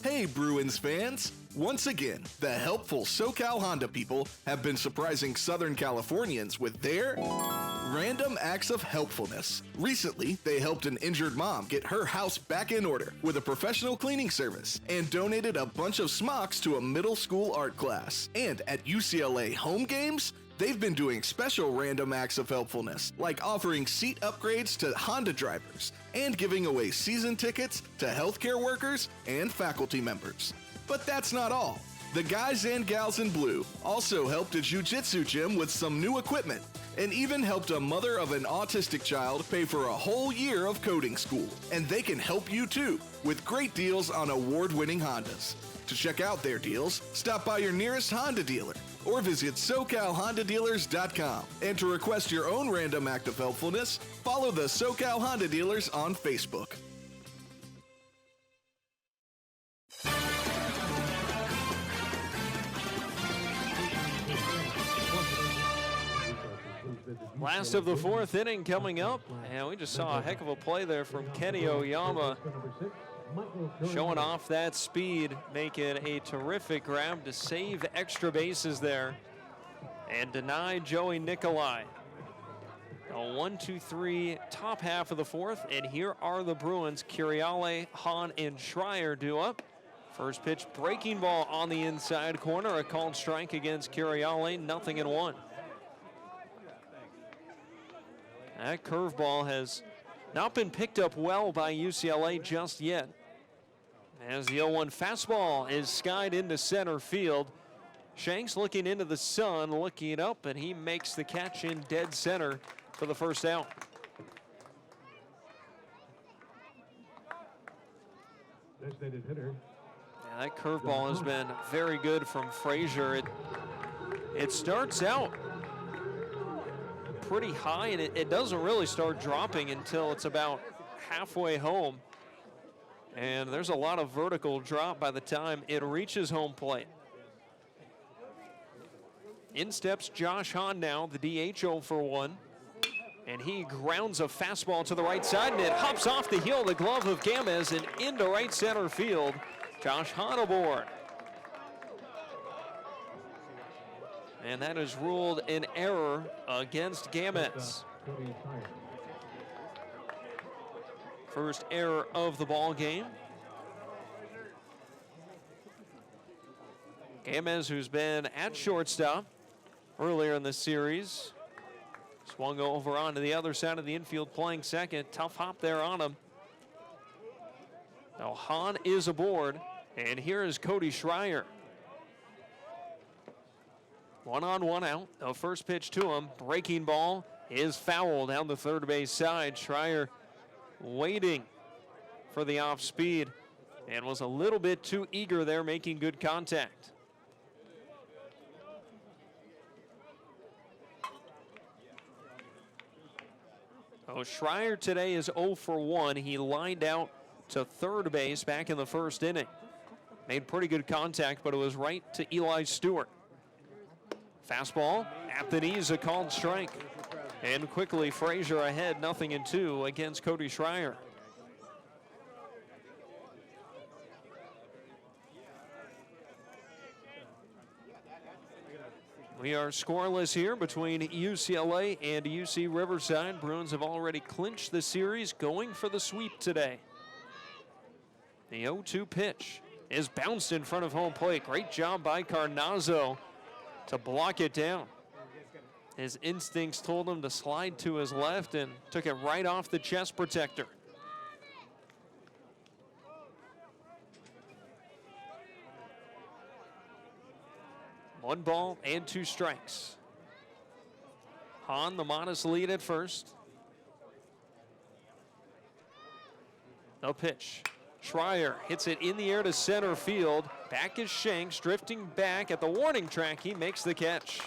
Hey Bruins fans! Once again, the helpful SoCal Honda people have been surprising Southern Californians with their random acts of helpfulness. Recently, they helped an injured mom get her house back in order with a professional cleaning service and donated a bunch of smocks to a middle school art class. And at UCLA home games, they've been doing special random acts of helpfulness, like offering seat upgrades to Honda drivers and giving away season tickets to healthcare workers and faculty members. But that's not all. The guys and gals in blue also helped a jiu-jitsu gym with some new equipment and even helped a mother of an autistic child pay for a whole year of coding school. And they can help you too with great deals on award-winning Hondas. To check out their deals, stop by your nearest Honda dealer or visit SoCalHondaDealers.com. And to request your own random act of helpfulness, follow the SoCal Honda Dealers on Facebook. Last of the fourth inning coming up, and we just saw a heck of a play there from Kenny Oyama, showing off that speed, making a terrific grab to save extra bases there and deny Joey Nicolai. A 1-2-3 top half of the fourth, and here are the Bruins. Curiale, Hahn, and Schreier due up. First pitch, breaking ball on the inside corner. A called strike against Curiale, 0-1. That curveball has not been picked up well by UCLA just yet. As the 0-1 fastball is skied into center field. Shanks looking into the sun, looking up, and he makes the catch in dead center for the first out. Designated hitter. Yeah, that curveball has been very good from Frazier. It starts out pretty high, and it doesn't really start dropping until it's about halfway home. And there's a lot of vertical drop by the time it reaches home plate. In steps Josh Hahn now, the DH 0 for 1. And he grounds a fastball to the right side, and it hops off the heel of the glove of Gamez and into right center field. Josh Hahn aboard. And that is ruled an error against Gamez. First error of the ball game. Gamez, who's been at shortstop earlier in the series, swung over onto the other side of the infield playing second. Tough hop there on him. Now Hahn is aboard, and here is Cody Schreier. 1 on, 1 out. The first pitch to him, breaking ball is foul down the third base side. Schreier waiting for the off speed and was a little bit too eager there, making good contact. Oh, Schreier today is 0 for 1. He lined out to third base back in the first inning. Made pretty good contact, but it was right to Eli Stewart. Fastball at the knees, a called strike. And quickly Frazier ahead, 0-2 against Cody Schreier. We are scoreless here between UCLA and UC Riverside. Bruins have already clinched the series, going for the sweep today. The 0-2 pitch is bounced in front of home plate. Great job by Carnazzo to block it down. His instincts told him to slide to his left and took it right off the chest protector. One ball and 2 strikes. Hahn, the modest lead at first. No pitch. Schreier hits it in the air to center field. Back is Shanks, drifting back at the warning track. He makes the catch.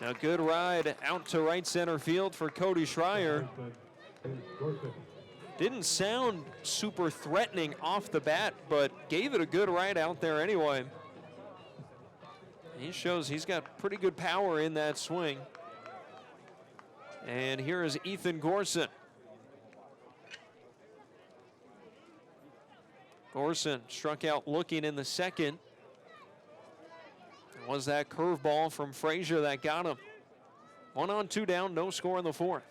A good ride out to right center field for Cody Schreier. Didn't sound super threatening off the bat, but gave it a good ride out there anyway. He shows he's got pretty good power in that swing. And here is Ethan Gorson. Gorson struck out looking in the second. It was that curveball from Frazier that got him. 1 on, 2 down, no score in the fourth.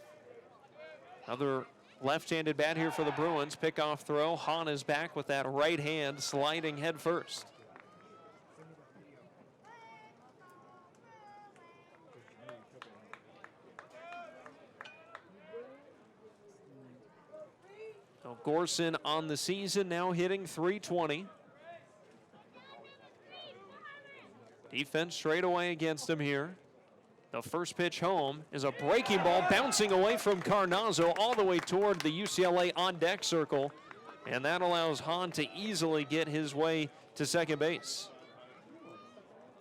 Another left-handed bat here for the Bruins. Pickoff throw. Hahn is back with that right hand, sliding head first. So Gorson on the season now hitting .320. Defense straight away against him here. The first pitch home is a breaking ball bouncing away from Carnazzo all the way toward the UCLA on-deck circle. And that allows Hahn to easily get his way to second base.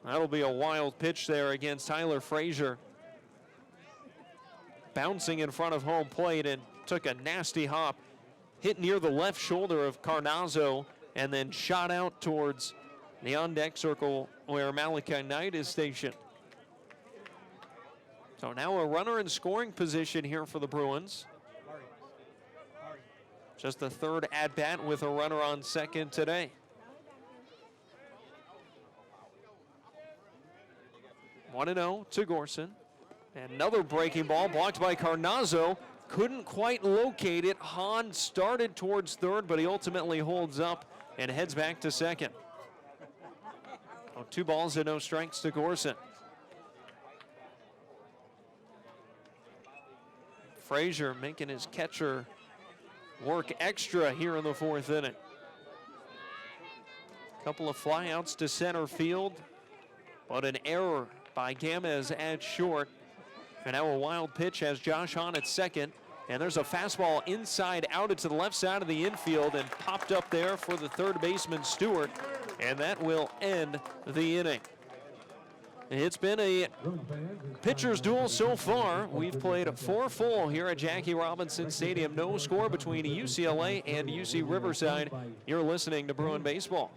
That'll be a wild pitch there against Tyler Frazier. Bouncing in front of home plate and took a nasty hop. Hit near the left shoulder of Carnazzo and then shot out towards the on-deck circle where Malachi Knight is stationed. So now a runner in scoring position here for the Bruins. Just the third at-bat with a runner on second today. 1-0 to Gorson. Another breaking ball blocked by Carnazzo. Couldn't quite locate it. Hahn started towards third, but he ultimately holds up and heads back to second. 2 balls and no strikes to Gorson. Frazier making his catcher work extra here in the 4th inning. Couple of flyouts to center field, but an error by Gamez at short. And now a wild pitch has Josh Hahn at second. And there's a fastball inside out to the left side of the infield and popped up there for the third baseman Stewart. And that will end the inning. It's been a pitcher's duel so far. We've played 4 full here at Jackie Robinson Stadium. No score between UCLA and UC Riverside. You're listening to Bruin Baseball.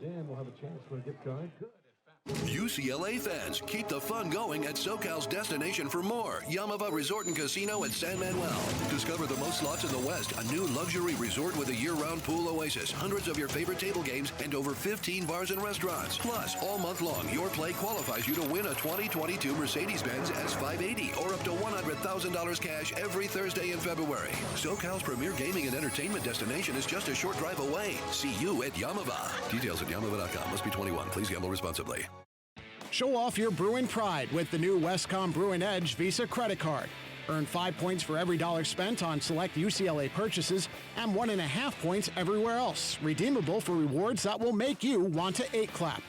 UCLA fans, keep the fun going at SoCal's destination for more. Yamava Resort and Casino at San Manuel. Discover the most slots in the West, a new luxury resort with a year-round pool oasis, hundreds of your favorite table games, and over 15 bars and restaurants. Plus, all month long, your play qualifies you to win a 2022 Mercedes-Benz S580 or up to $100,000 cash every Thursday in February. SoCal's premier gaming and entertainment destination is just a short drive away. See you at Yamava. Details at yamava.com. Must be 21. Please gamble responsibly. Show off your Bruin pride with the new Westcom Bruin Edge Visa credit card. Earn 5 points for every dollar spent on select UCLA purchases and 1.5 points everywhere else. Redeemable for rewards that will make you want to 8-clap.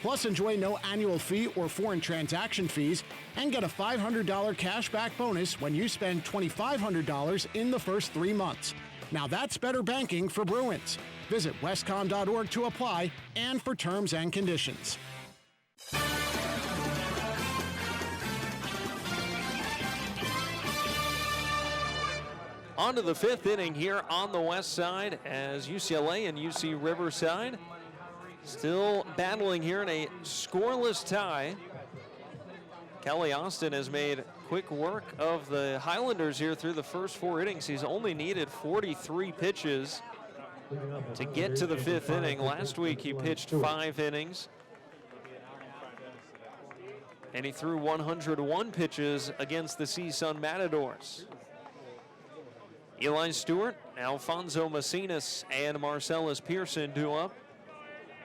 Plus, enjoy no annual fee or foreign transaction fees and get a $500 cashback bonus when you spend $2,500 in the first 3 months. Now that's better banking for Bruins. Visit westcom.org to apply and for terms and conditions. On to the 5th inning here on the west side as UCLA and UC Riverside still battling here in a scoreless tie. Kelly Austin has made quick work of the Highlanders here through the first 4 innings. He's only needed 43 pitches to get to the 5th inning. Last week he pitched 5 innings. And he threw 101 pitches against the CSUN Matadors. Eli Stewart, Alfonso Macinas, and Marcellus Pearson due up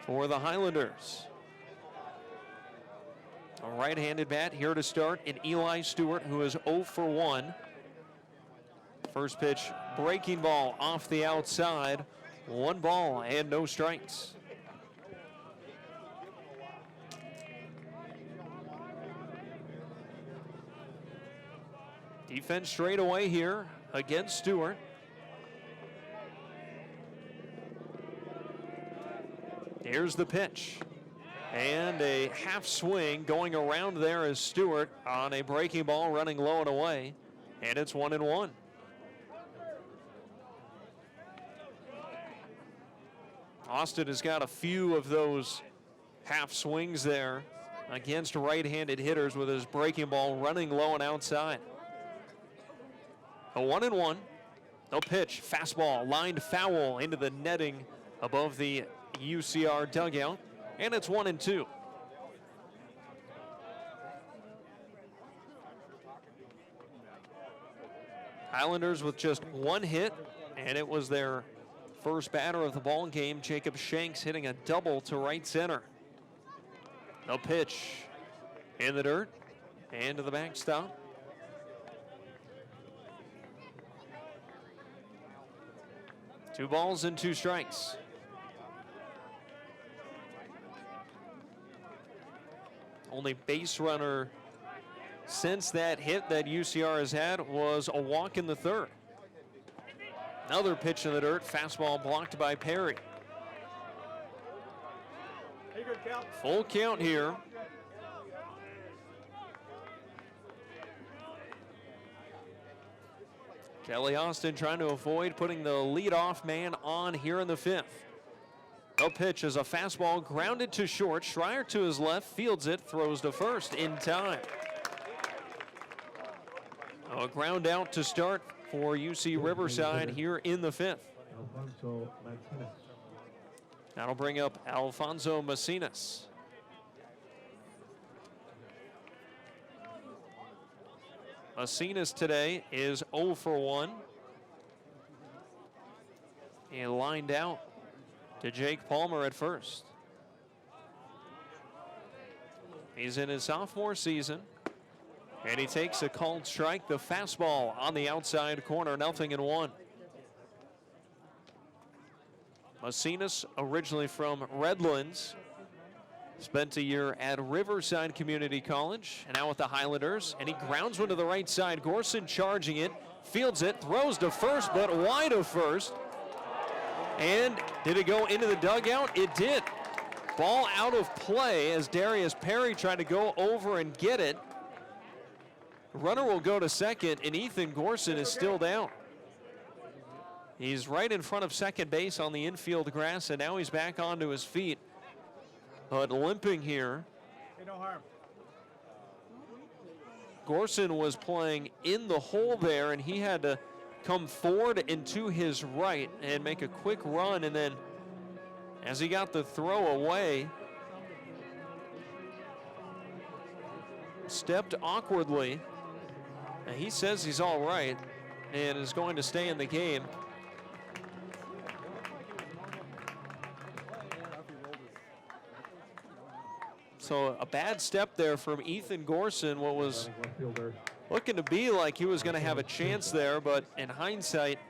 for the Highlanders. A right-handed bat here to start in Eli Stewart, who is 0 for 1. First pitch, breaking ball off the outside. 1 ball and no strikes. Defense straight away here against Stewart. Here's the pitch. And a half swing going around there is Stewart on a breaking ball running low and away. And it's 1-1. Austin has got a few of those half swings there against right-handed hitters with his breaking ball running low and outside. A 1-1. No pitch. Fastball lined foul into the netting above the UCR dugout. And it's 1-2. Highlanders with just 1 hit, and it was their first batter of the ball game. Jacob Shanks hitting a double to right center. No pitch. In the dirt and to the backstop. Two balls and 2 strikes. Only base runner since that hit that UCR has had was a walk in the 3rd. Another pitch in the dirt, fastball blocked by Perry. Full count here. Kelly Austin trying to avoid putting the leadoff man on here in the 5th. No pitch is a fastball grounded to short. Schreier to his left, fields it, throws to first in time. A ground out to start for UC Riverside here in the 5th. That'll bring up Alfonso Macinas. Macinas today is 0 for 1. And lined out to Jake Palmer at first. He's in his sophomore season. And he takes a called strike, the fastball on the outside corner, 0-1. Macinas, originally from Redlands, spent a year at Riverside Community College and now with the Highlanders. And he grounds one to the right side. Gorson charging it, fields it, throws to first, but wide of first. And did it go into the dugout? It did. Ball out of play as Darius Perry tried to go over and get it. Runner will go to second, and Ethan Gorson is still down. He's right in front of second base on the infield grass, and now he's back onto his feet. But limping here. Hey, no harm. Gorson was playing in the hole there, and he had to come forward and to his right and make a quick run, and then as he got the throw away, stepped awkwardly. And he says he's all right and is going to stay in the game. So a bad step there from Ethan Gorson, what was looking to be like he was going to have a chance there, but in hindsight,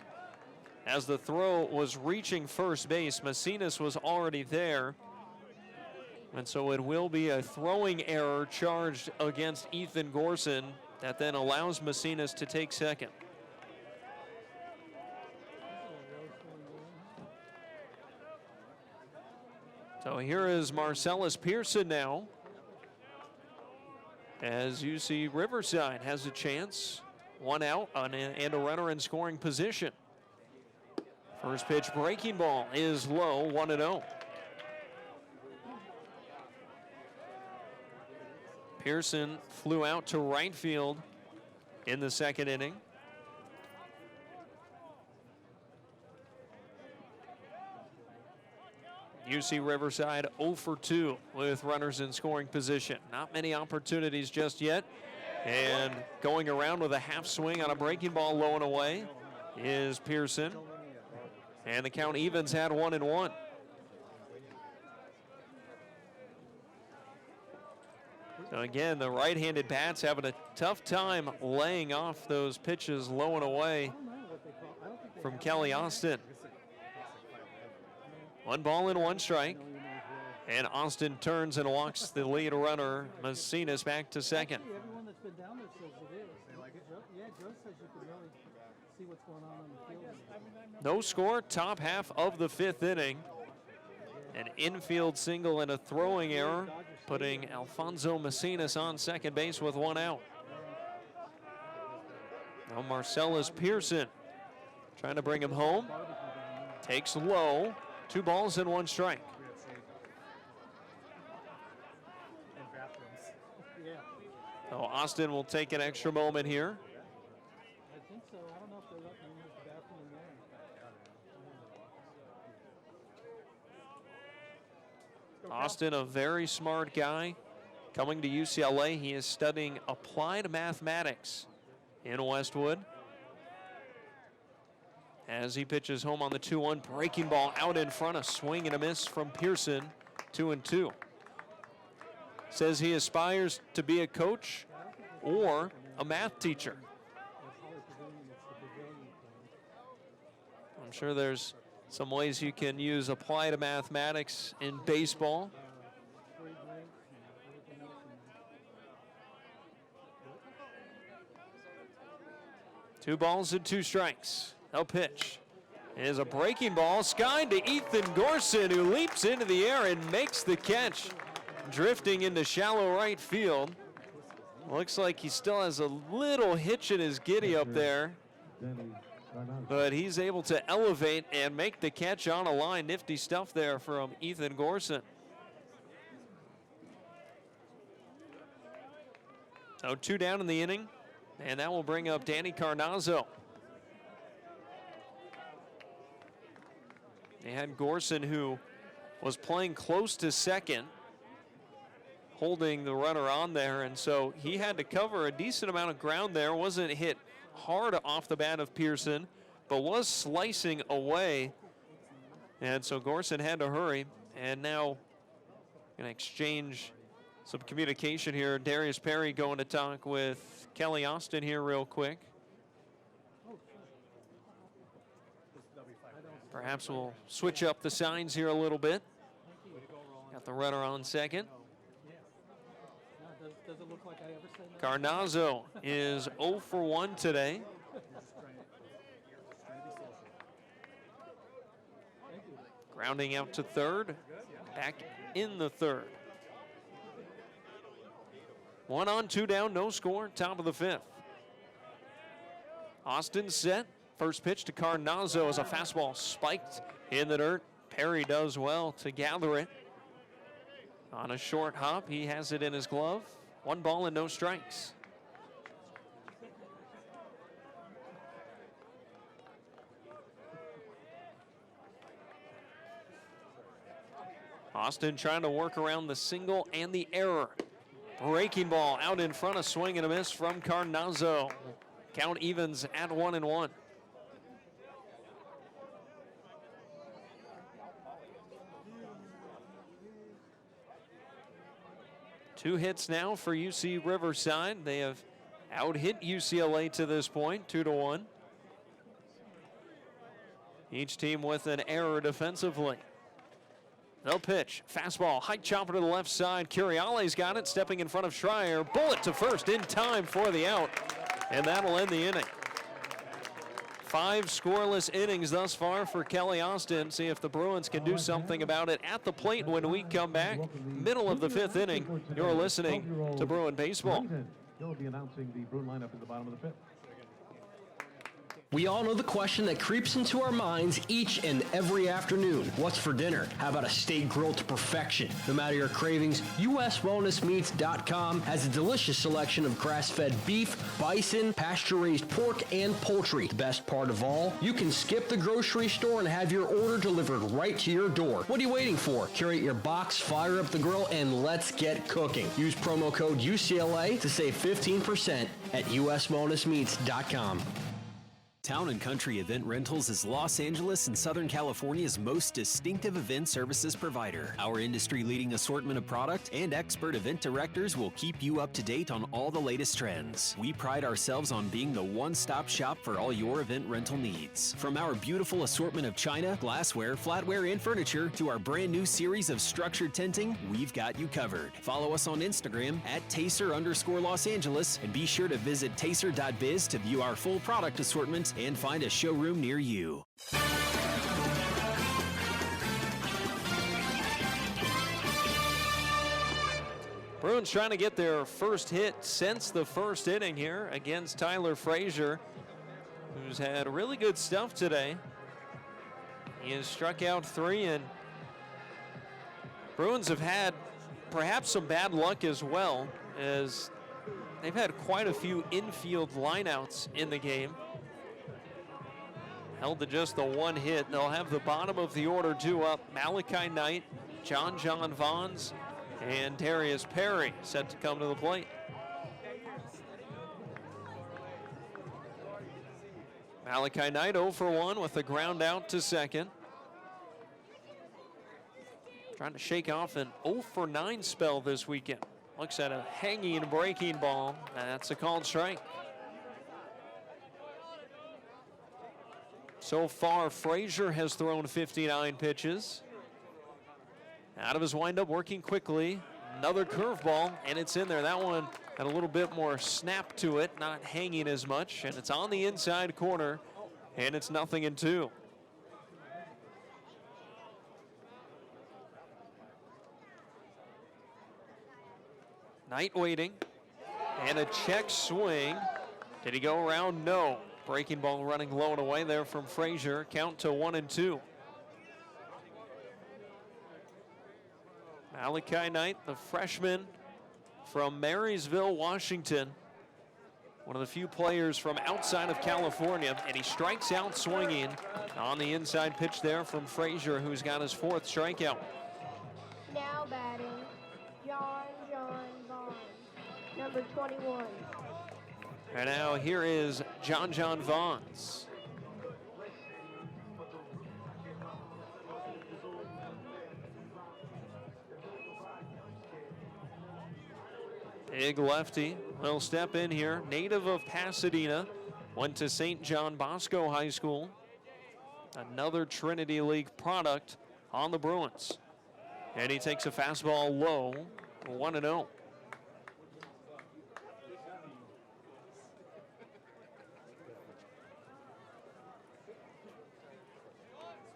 as the throw was reaching first base, Macinas was already there. And so it will be a throwing error charged against Ethan Gorson that then allows Macinas to take second. So here is Marcellus Pearson now, as UC Riverside has a chance. One out and a runner in scoring position. First pitch breaking ball is low, 1-0. Pearson flew out to right field in the second inning. UC Riverside 0 for 2 with runners in scoring position. Not many opportunities just yet. And going around with a half swing on a breaking ball low and away is Pearson. And the count evens at 1-1. So again, the right-handed bats having a tough time laying off those pitches low and away from Kelly Austin. 1 ball and 1 strike. And Austin turns and walks the lead runner, Macinas, back to second. Everyone that's been down there says it is. Yeah, Joe says you can really see what's going on the field. No score, top half of the 5th inning. An infield single and a throwing error, putting Alfonso Macinas on second base with 1 out. Now Marcellus Pearson trying to bring him home. Takes low, 2 balls and 1 strike. So Austin will take an extra moment here. I think so. I don't know if they're letting him use the bathroom in there. Austin, a very smart guy. Coming to UCLA, he is studying applied mathematics in Westwood. As he pitches home on the 2-1, breaking ball out in front, a swing and a miss from Pearson, 2-2. Says he aspires to be a coach or a math teacher. I'm sure there's some ways you can use applied mathematics in baseball. Two balls and 2 strikes. No pitch. It is a breaking ball, skied to Ethan Gorson, who leaps into the air and makes the catch, drifting into shallow right field. Looks like he still has a little hitch in his giddy up there, but he's able to elevate and make the catch on a line. Nifty stuff there from Ethan Gorson. So 2 down in the inning, and that will bring up Danny Carnazzo. They had Gorson, who was playing close to second, holding the runner on there, and so he had to cover a decent amount of ground there. Wasn't hit hard off the bat of Pearson, but was slicing away. And so Gorson had to hurry, and now going to exchange some communication here. Darius Perry going to talk with Kelly Austin here real quick. Perhaps we'll switch up the signs here a little bit. Got the runner on second. Carnazzo is 0 for 1 today. Grounding out to third, back in the third. 1 on, 2 down, no score, top of the 5th. Austin set. First pitch to Carnazzo as a fastball spiked in the dirt. Perry does well to gather it. On a short hop, he has it in his glove. 1 ball and no strikes. Austin trying to work around the single and the error. Breaking ball out in front, a swing and a miss from Carnazzo. Count evens at 1-1. Two hits now for UC Riverside. They have out-hit UCLA to this point, 2-1. Each team with an error defensively. No pitch, fastball, high chopper to the left side. Curiale's got it, stepping in front of Schreier. Bullet to first in time for the out, and that'll end the inning. 5 scoreless innings thus far for Kelly Austin. See if the Bruins can do something about it at the plate when we come back. Middle of the 5th inning, you're listening to Bruin Baseball. He'll be announcing the Bruin lineup in the bottom of the 5th. We all know the question that creeps into our minds each and every afternoon. What's for dinner? How about a steak grilled to perfection? No matter your cravings, USWellnessMeats.com has a delicious selection of grass-fed beef, bison, pasture-raised pork, and poultry. The best part of all, you can skip the grocery store and have your order delivered right to your door. What are you waiting for? Curate your box, fire up the grill, and let's get cooking. Use promo code UCLA to save 15% at USWellnessMeats.com. Town & Country Event Rentals is Los Angeles and Southern California's most distinctive event services provider. Our industry-leading assortment of product and expert event directors will keep you up to date on all the latest trends. We pride ourselves on being the one-stop shop for all your event rental needs. From our beautiful assortment of china, glassware, flatware, and furniture to our brand new series of structured tenting, we've got you covered. Follow us on Instagram at Taser_Los Angeles and be sure to visit Taser.biz to view our full product assortment and find a showroom near you. Bruins trying to get their first hit since the first inning here against Tyler Frazier, who's had really good stuff today. He has struck out 3, and Bruins have had perhaps some bad luck as well, as they've had quite a few infield lineouts in the game. Held to just the 1 hit. They'll have the bottom of the order 2 up. Malachi Knight, John Vons, and Darius Perry set to come to the plate. Malachi Knight 0 for 1 with a ground out to second. Trying to shake off an 0 for 9 spell this weekend. Looks at a hanging breaking ball. That's a called strike. So far, Frazier has thrown 59 pitches. Out of his windup, working quickly. Another curveball, and it's in there. That one had a little bit more snap to it, not hanging as much, and it's on the inside corner, and it's 0-2. Knight waiting, and a check swing. Did he go around? No. Breaking ball running low and away there from Frazier. Count to 1-2. Malachi Knight, the freshman from Marysville, Washington. One of the few players from outside of California, and he strikes out swinging on the inside pitch there from Frazier, who's got his 4th strikeout. Now batting, John number 21. And now here is John Vaughns. Big lefty will step in here. Native of Pasadena, went to St. John Bosco High School. Another Trinity League product on the Bruins. And he takes a fastball low, 1-0.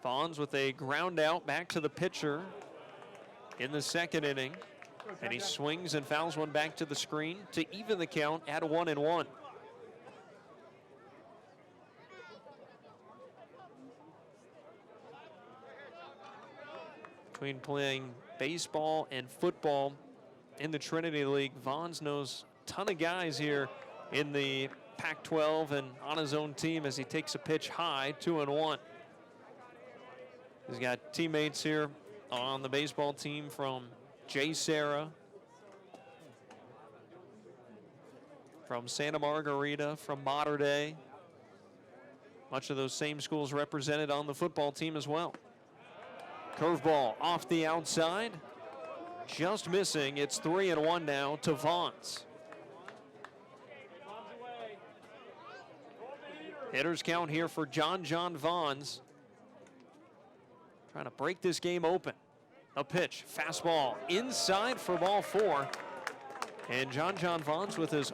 Vaughns with a ground out back to the pitcher in the second inning. And he swings and fouls one back to the screen to even the count at 1-1. Between playing baseball and football in the Trinity League, Vaughns knows a ton of guys here in the Pac-12 and on his own team as he takes a pitch high, 2-1. He's got teammates here on the baseball team from Jay Serra, from Santa Margarita, from Mater Dei. Much of those same schools represented on the football team as well. Curveball off the outside, just missing. It's 3-1 now to Vaughns. Hitters count here for John Vaughns. Trying to break this game open. A pitch, fastball inside for ball 4. And John Vaughns with his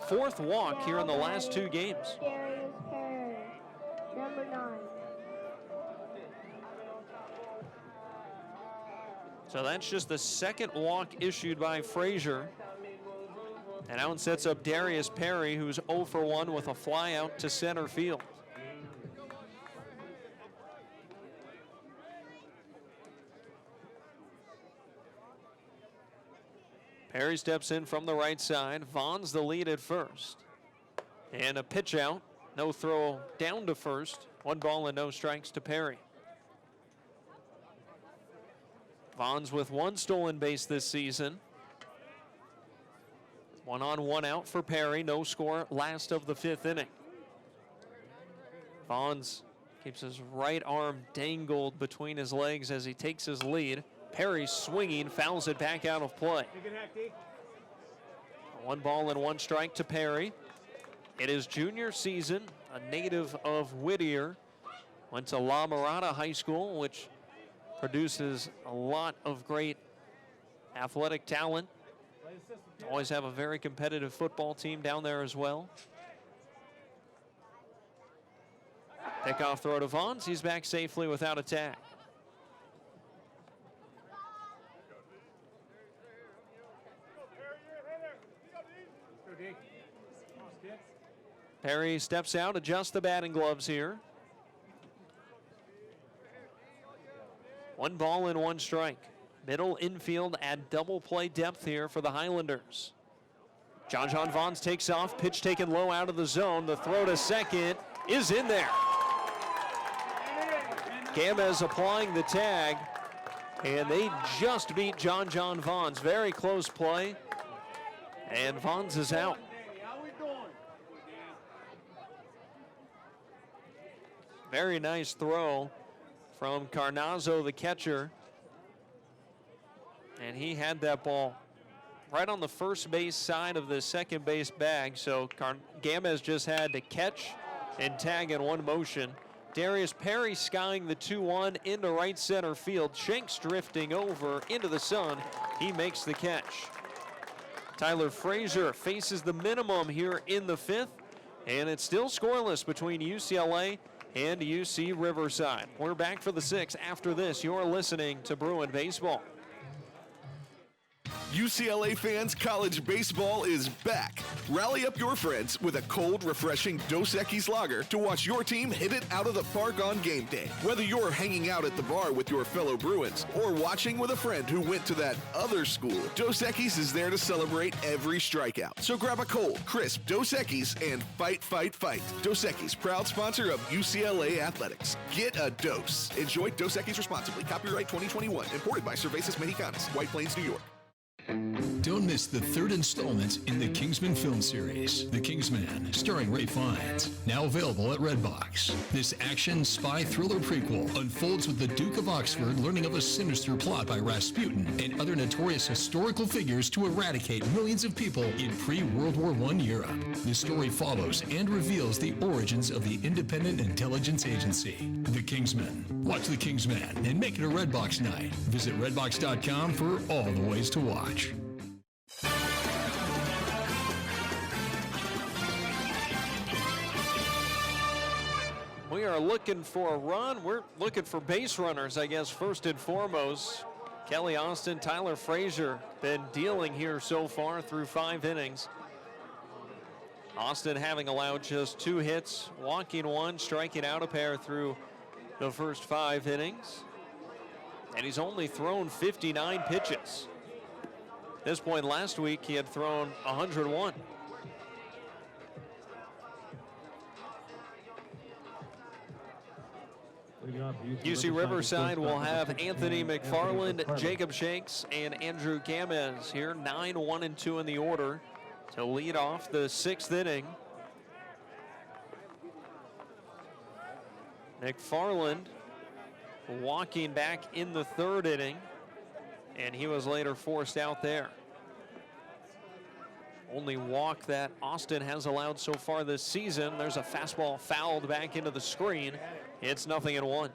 fourth walk here in the last 2 games. Number 9. So that's just the second walk issued by Frazier. And Allen sets up Darius Perry, who's 0 for 1 with a fly out to center field. Perry steps in from the right side. Vaughns the lead at first. And a pitch out. No throw down to first. 1 ball and no strikes to Perry. Vaughns with 1 stolen base this season. 1 on, 1 out for Perry. No score last of the 5th inning. Vaughns keeps his right arm dangled between his legs as he takes his lead. Perry swinging, fouls it back out of play. 1 ball and 1 strike to Perry. It is junior season, a native of Whittier. Went to La Mirada High School, which produces a lot of great athletic talent. Always have a very competitive football team down there as well. Pickoff throw to Vaughns. He's back safely without a tag. Perry steps out, adjusts the batting gloves here. 1 ball and 1 strike. Middle infield at double play depth here for the Highlanders. John Vaughns takes off, pitch taken low out of the zone. The throw to second is in there. Gamez applying the tag, and they just beat John Vaughns. Very close play, and Vaughns is out. Very nice throw from Carnazzo, the catcher. And he had that ball right on the first base side of the second base bag. So Gamez just had to catch and tag in one motion. Darius Perry skying the 2-1 into right center field. Shanks drifting over into the sun. He makes the catch. Tyler Frazier faces the minimum here in the 5th. And it's still scoreless between UCLA and UC Riverside. We're back for the 6th. After this, you're listening to Bruin Baseball. UCLA fans, college baseball is back. Rally up your friends with a cold, refreshing Dos Equis lager to watch your team hit it out of the park on game day. Whether you're hanging out at the bar with your fellow Bruins or watching with a friend who went to that other school, Dos Equis is there to celebrate every strikeout. So grab a cold, crisp Dos Equis and fight, fight, fight. Dos Equis, proud sponsor of UCLA Athletics. Get a dose. Enjoy Dos Equis responsibly. Copyright 2021. Imported by Cervezas Mexicanas, White Plains, New York. Don't miss the third installment in the Kingsman film series, The Kingsman, starring Ray Fiennes, now available at Redbox. This action spy thriller prequel unfolds with the Duke of Oxford learning of a sinister plot by Rasputin and other notorious historical figures to eradicate millions of people in pre-World War I Europe. The story follows and reveals the origins of the Independent Intelligence Agency, The Kingsman. Watch The Kingsman and make it a Redbox night. Visit redbox.com for all the ways to watch. We are looking for a run. We're looking for base runners, I guess, first and foremost. Kelly Austin, Tyler Frazier been dealing here so far through 5 innings. Austin having allowed just 2 hits, walking 1, striking out a pair through the first 5 innings. And he's only thrown 59 pitches. At this point last week, he had thrown 101. UC Riverside will have Anthony McFarland, Jacob Shanks, and Andrew Gamez here. 9, 1, and 2 in the order to lead off the 6th inning. McFarland walking back in the 3rd inning, and he was later forced out there. Only walk that Austin has allowed so far this season. There's a fastball fouled back into the screen. It's 0-1.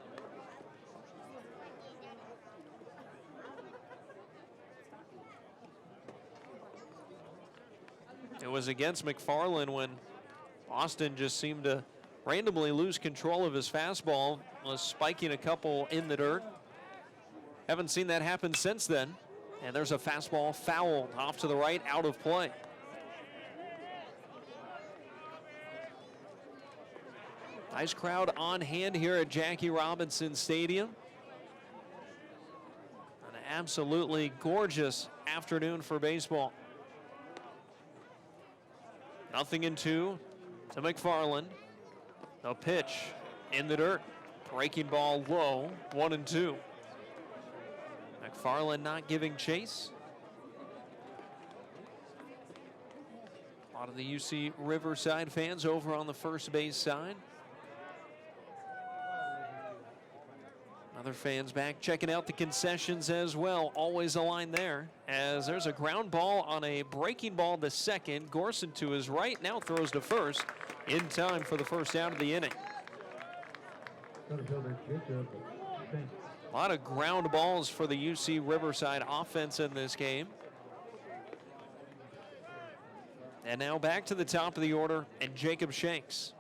It was against McFarland when Austin just seemed to randomly lose control of his fastball, was spiking a couple in the dirt. Haven't seen that happen since then. And there's a fastball fouled off to the right, out of play. Nice crowd on hand here at Jackie Robinson Stadium. An absolutely gorgeous afternoon for baseball. 0-2 to McFarland. A pitch in the dirt. Breaking ball low, 1-2. McFarland not giving chase. A lot of the UC Riverside fans over on the first base side. Other fans back checking out the concessions as well. Always a line there, as there's a ground ball on a breaking ball to second. Gorson to his right, now throws to first in time for the first out of the inning. A lot of ground balls for the UC Riverside offense in this game. And now back to the top of the order, and Jacob Shanks.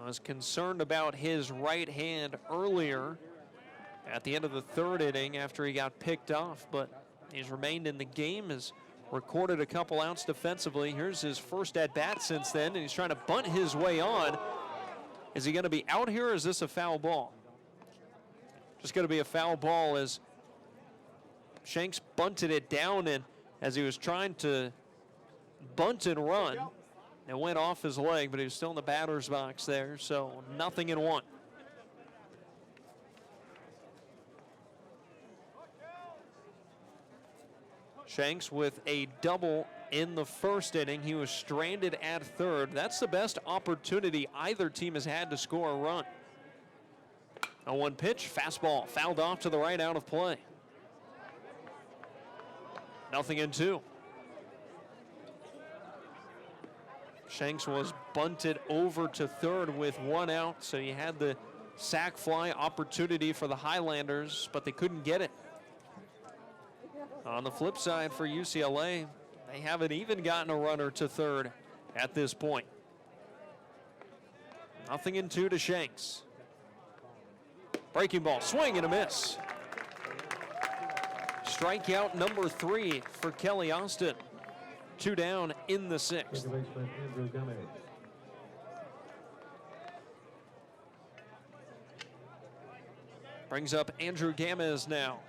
I was concerned about his right hand earlier at the end of the 3rd inning after he got picked off, but he's remained in the game, has recorded a couple outs defensively. Here's his first at bat since then, and he's trying to bunt his way on. Is he going to be out here, or is this a foul ball? Just going to be a foul ball as Shanks bunted it down, and as he was trying to bunt and run, it went off his leg, but he was still in the batter's box there, so 0-1. Shanks with a double in the 1st inning. He was stranded at 3rd. That's the best opportunity either team has had to score a run. A 1 pitch, fastball, fouled off to the right, out of play. 0-2. Shanks was bunted over to 3rd with 1 out, so you had the sac fly opportunity for the Highlanders, but they couldn't get it. On the flip side for UCLA, they haven't even gotten a runner to 3rd at this point. 0-2 to Shanks. Breaking ball, swing and a miss. Strikeout number 3 for Kelly Austin. 2 down in the 6th. Brings up Andrew Gamez now.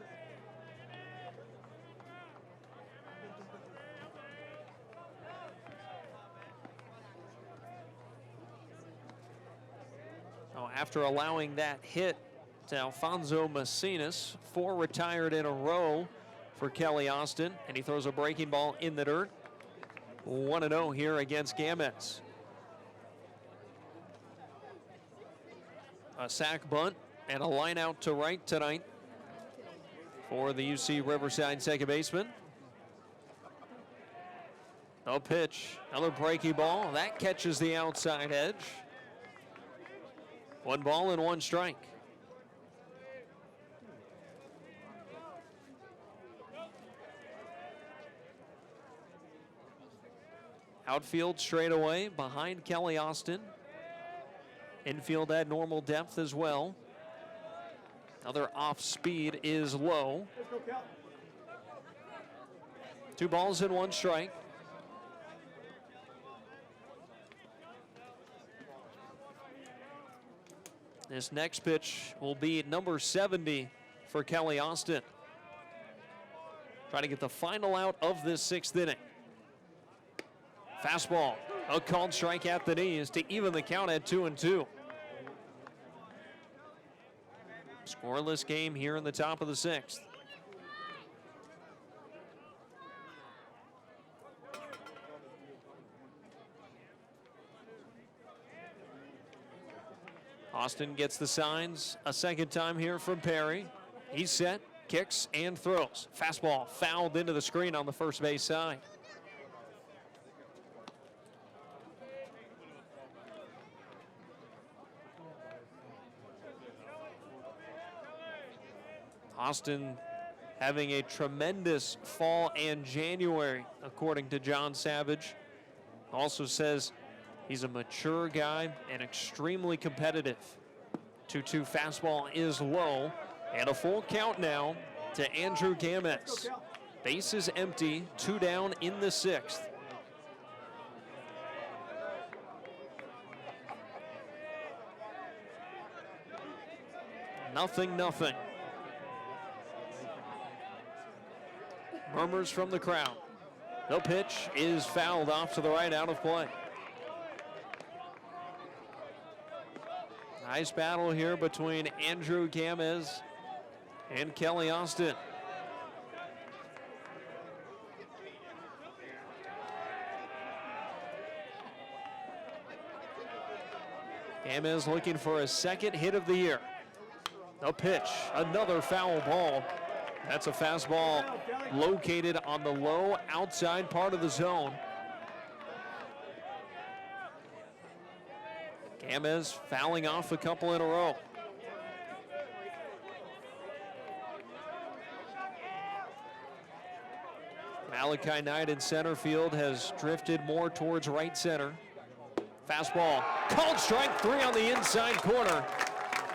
After allowing that hit to Alfonso Macinas. 4 retired in a row for Kelly Austin, and he throws a breaking ball in the dirt. 1-0 here against Gamez. A sac bunt and a line out to right tonight for the UC Riverside second baseman. No pitch, another breaking ball. That catches the outside edge. 1 ball and 1 strike. Outfield straight away behind Kelly Austin. Infield at normal depth as well. Another off speed is low. 2 balls and 1 strike. This next pitch will be number 70 for Kelly Austin. Trying to get the final out of this 6th inning. Fastball, a called strike at the knees to even the count at 2-2. Scoreless game here in the top of the 6th. Austin gets the signs a second time here from Perry. He's set, kicks, and throws. Fastball fouled into the screen on the first base side. Austin having a tremendous fall and January, according to John Savage. Also says he's a mature guy and extremely competitive. 2-2 fastball is low, and a full count now to Andrew Gamez. Bases empty, 2 down in the 6th. Nothing. Murmurs from the crowd. No pitch is fouled off to the right, out of play. Nice battle here between Andrew Gamez and Kelly Austin. Gamez looking for a 2nd hit of the year. No pitch, another foul ball. That's a fastball located on the low outside part of the zone. Gamez fouling off a couple in a row. Malachi Knight in center field has drifted more towards right center. Fastball, called strike 3 on the inside corner.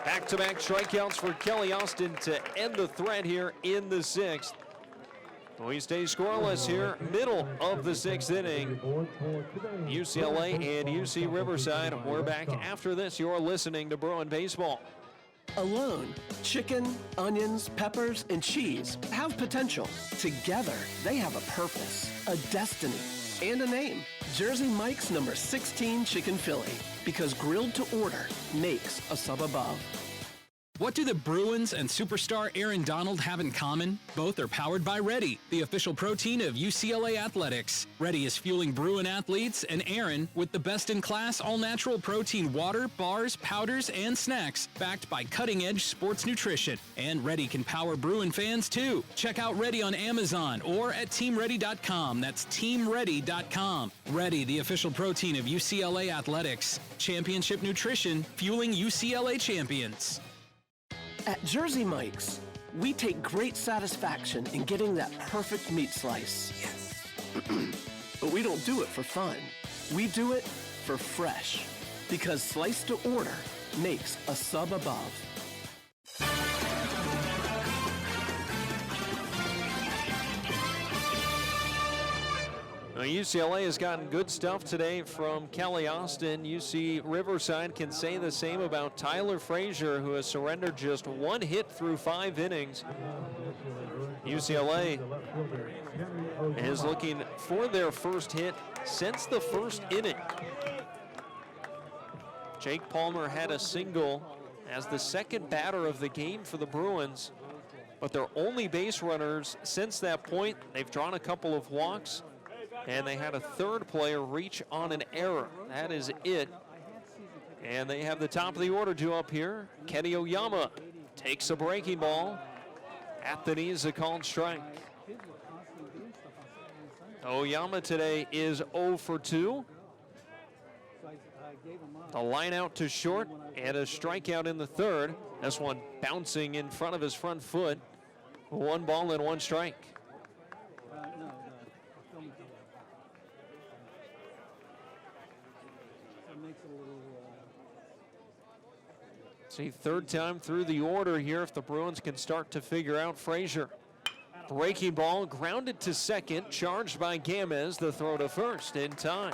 Back-to-back strikeouts for Kelly Austin to end the threat here in the 6th. We stay scoreless here, middle of the 6th inning. UCLA and UC Riverside. We're back after this. You're listening to Bruin Baseball. Alone, chicken, onions, peppers, and cheese have potential. Together, they have a purpose, a destiny, and a name. Jersey Mike's number 16 Chicken Philly, because grilled to order makes a sub above. What do the Bruins and superstar Aaron Donald have in common? Both are powered by Ready, the official protein of UCLA athletics. Ready is fueling Bruin athletes and Aaron with the best-in-class all-natural protein water, bars, powders, and snacks backed by cutting-edge sports nutrition. And Ready can power Bruin fans too. Check out Ready on Amazon or at teamready.com. That's teamready.com. Ready, the official protein of UCLA athletics. Championship nutrition fueling UCLA champions. At Jersey Mike's, we take great satisfaction in getting that perfect meat slice. Yes. But we don't do it for fun. We do it for fresh. Because slice to order makes a sub above. Well, UCLA has gotten good stuff today from Kelly Austin. UC Riverside can say the same about Tyler Frazier, who has surrendered just 1 hit through 5 innings. UCLA is looking for their first hit since the 1st inning. Jake Palmer had a single as the second batter of the game for the Bruins, but they're only base runners since that point. They've drawn a couple of walks, and they had a third player reach on an error. That is it. And they have the top of the order due up here. Kenny Oyama takes a breaking ball. At the knees, a called strike. Oyama today is 0 for 2. A line out to short and a strikeout in the third. This one bouncing in front of his front foot. 1 ball and 1 strike. See, third time through the order here if the Bruins can start to figure out Frazier. Breaking ball, grounded to second, charged by Gamez. The throw to first in time.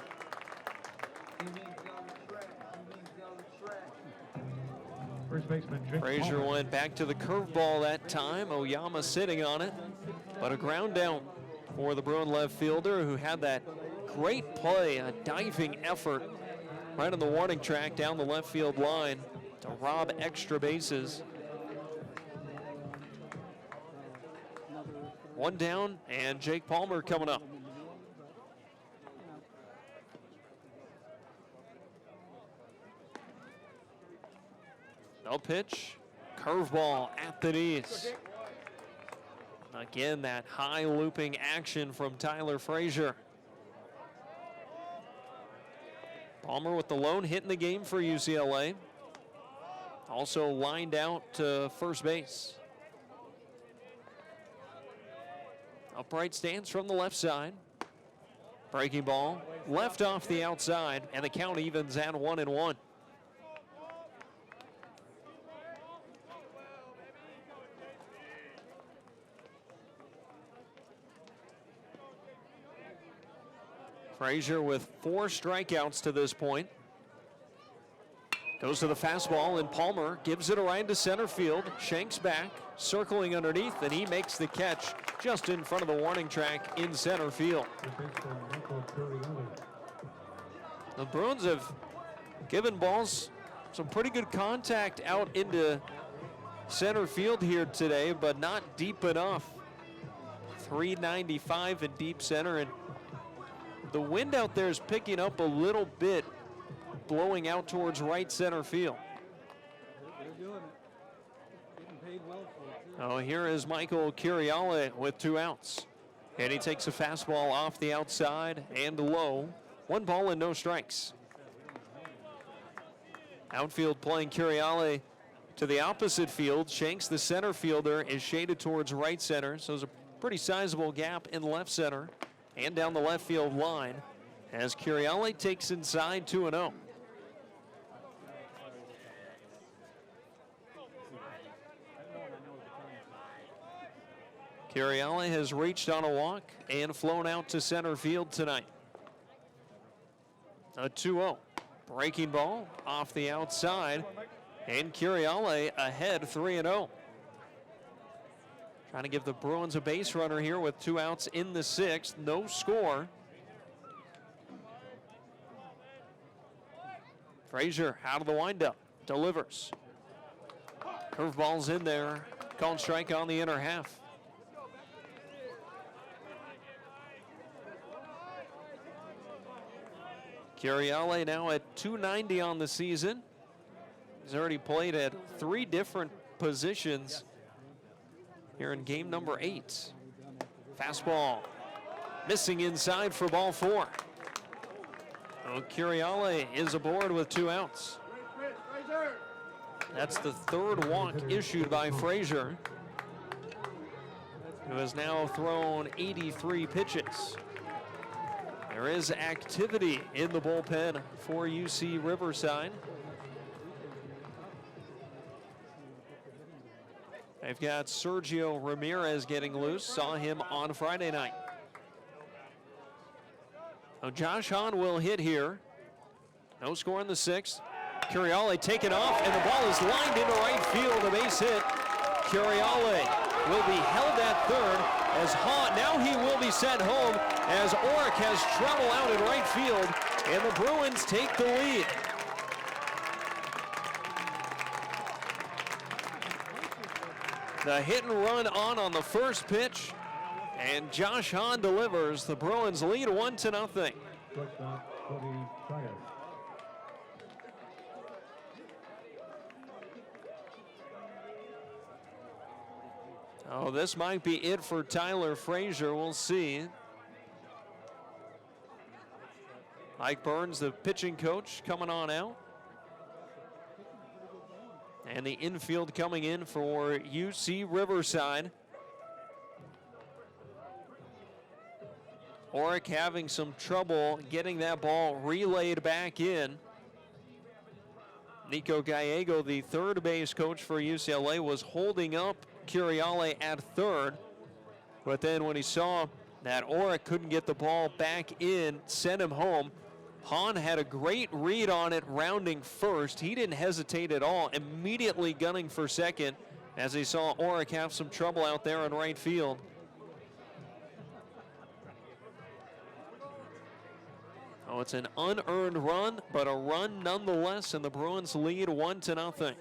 First baseman Frazier went back to the curveball that time. Oyama sitting on it, but a ground out for the Bruin left fielder who had that great play, a diving effort right on the warning track down the left field line to rob extra bases. 1 down, and Jake Palmer coming up. No pitch, curveball at the knees. Again, that high looping action from Tyler Frazier. Palmer with the lone hit in the game for UCLA. Also lined out to first base. Upright stance from the left side. Breaking ball, left off the outside, and the count evens at 1-1. Frazier with 4 strikeouts to this point. Goes to the fastball, and Palmer gives it a ride to center field. Shanks back, circling underneath, and he makes the catch just in front of the warning track in center field. The Bruins have given balls some pretty good contact out into center field here today, but not deep enough. 395 in deep center, and the wind out there is picking up a little bit, blowing out towards right center field. They're doing it. Getting paid well for it, too. Oh, here is Michael Curiale with 2 outs. And he takes a fastball off the outside and low. 1 ball and no strikes. Outfield playing Curiale to the opposite field. Shanks, the center fielder, is shaded towards right center, so there's a pretty sizable gap in left center and down the left field line as Curiale takes inside 2-0. Curiale has reached on a walk and flown out to center field tonight. A 2-0. Breaking ball off the outside, and Curiale ahead 3-0. Trying to give the Bruins a base runner here with 2 outs in the 6th. No score. Frazier out of the windup. Delivers. Curveball's in there. Called strike on the inner half. Curiale now at 290 on the season. He's already played at 3 different positions here in game number 8. Fastball missing inside for ball 4. Oh, Curiale is aboard with 2 outs. That's the 3rd walk issued by Frazier, who has now thrown 83 pitches. There is activity in the bullpen for UC Riverside. They've got Sergio Ramirez getting loose. Saw him on Friday night. Now Josh Hahn will hit here. No score in the 6th. Curiale taken off, and the ball is lined into right field. A base hit. Curiale will be held at third as Hahn, now he will be sent home as Orrick has trouble out in right field, and the Bruins take the lead. The hit and run on the first pitch, and Josh Hahn delivers. The Bruins lead 1-0. Oh, this might be it for Tyler Frazier. We'll see. Mike Burns, the pitching coach, coming on out. And the infield coming in for UC Riverside. Oric having some trouble getting that ball relayed back in. Nico Gallego, the third base coach for UCLA, was holding up Curiale at third. But then when he saw that Oric couldn't get the ball back in, sent him home. Hahn had a great read on it, rounding first. He didn't hesitate at all, immediately gunning for second as he saw Oric have some trouble out there in right field. Oh, it's an unearned run, but a run nonetheless, and the Bruins lead 1-0.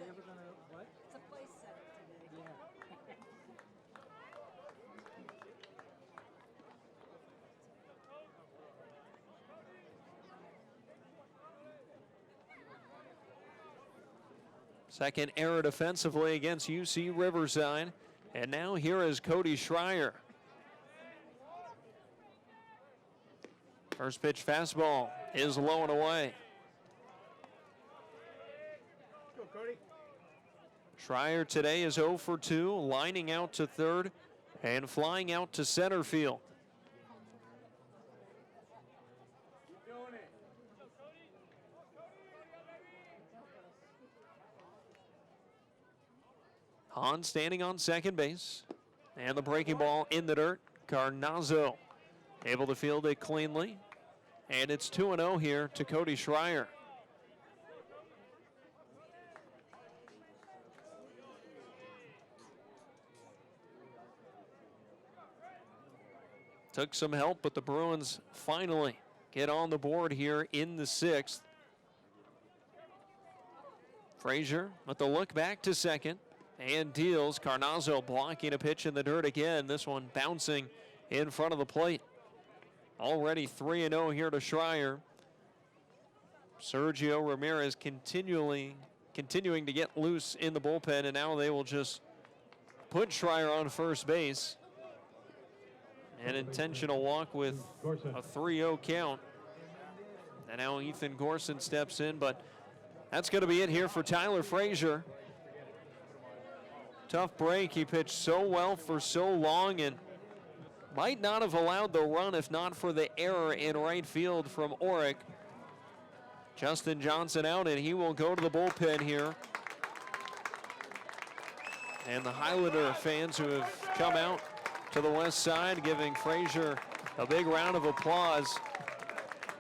Second error defensively against UC Riverside. And now here is Cody Schreier. First pitch fastball is low and away. Go, Cody. Schreier today is 0 for 2, lining out to third and flying out to center field. Hahn standing on second base. And the breaking ball in the dirt. Carnazzo able to field it cleanly. And it's 2-0 here to Cody Schreier. Took some help, but the Bruins finally get on the board here in the sixth. Frazier with the look back to second. And deals. Carnazzo blocking a pitch in the dirt again. This one bouncing in front of the plate. Already 3-0 here to Schreier. Sergio Ramirez continuing to get loose in the bullpen, and now they will just put Schreier on first base. An intentional walk with a 3-0 count. And now Ethan Gorson steps in, but that's going to be it here for Tyler Frazier. Tough break. He pitched so well for so long and might not have allowed the run if not for the error in right field from Oric. Justin Johnson out, and he will go to the bullpen here. And the Highlander fans who have come out to the west side giving Frazier a big round of applause.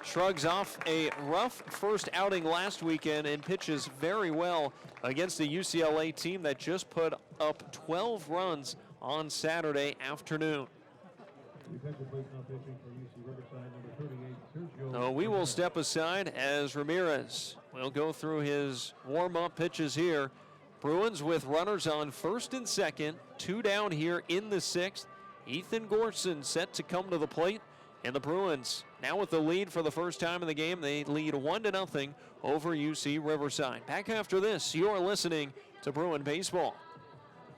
Shrugs off a rough first outing last weekend and pitches very well against the UCLA team that just put up 12 runs on Saturday afternoon. So we will step aside as Ramirez will go through his warm-up pitches here. Bruins with runners on first and second, 2 down here in the sixth. Ethan Gorson set to come to the plate. And the Bruins now with the lead for the first time in the game. They lead 1-0 over UC Riverside. Back after this, you're listening to Bruin Baseball.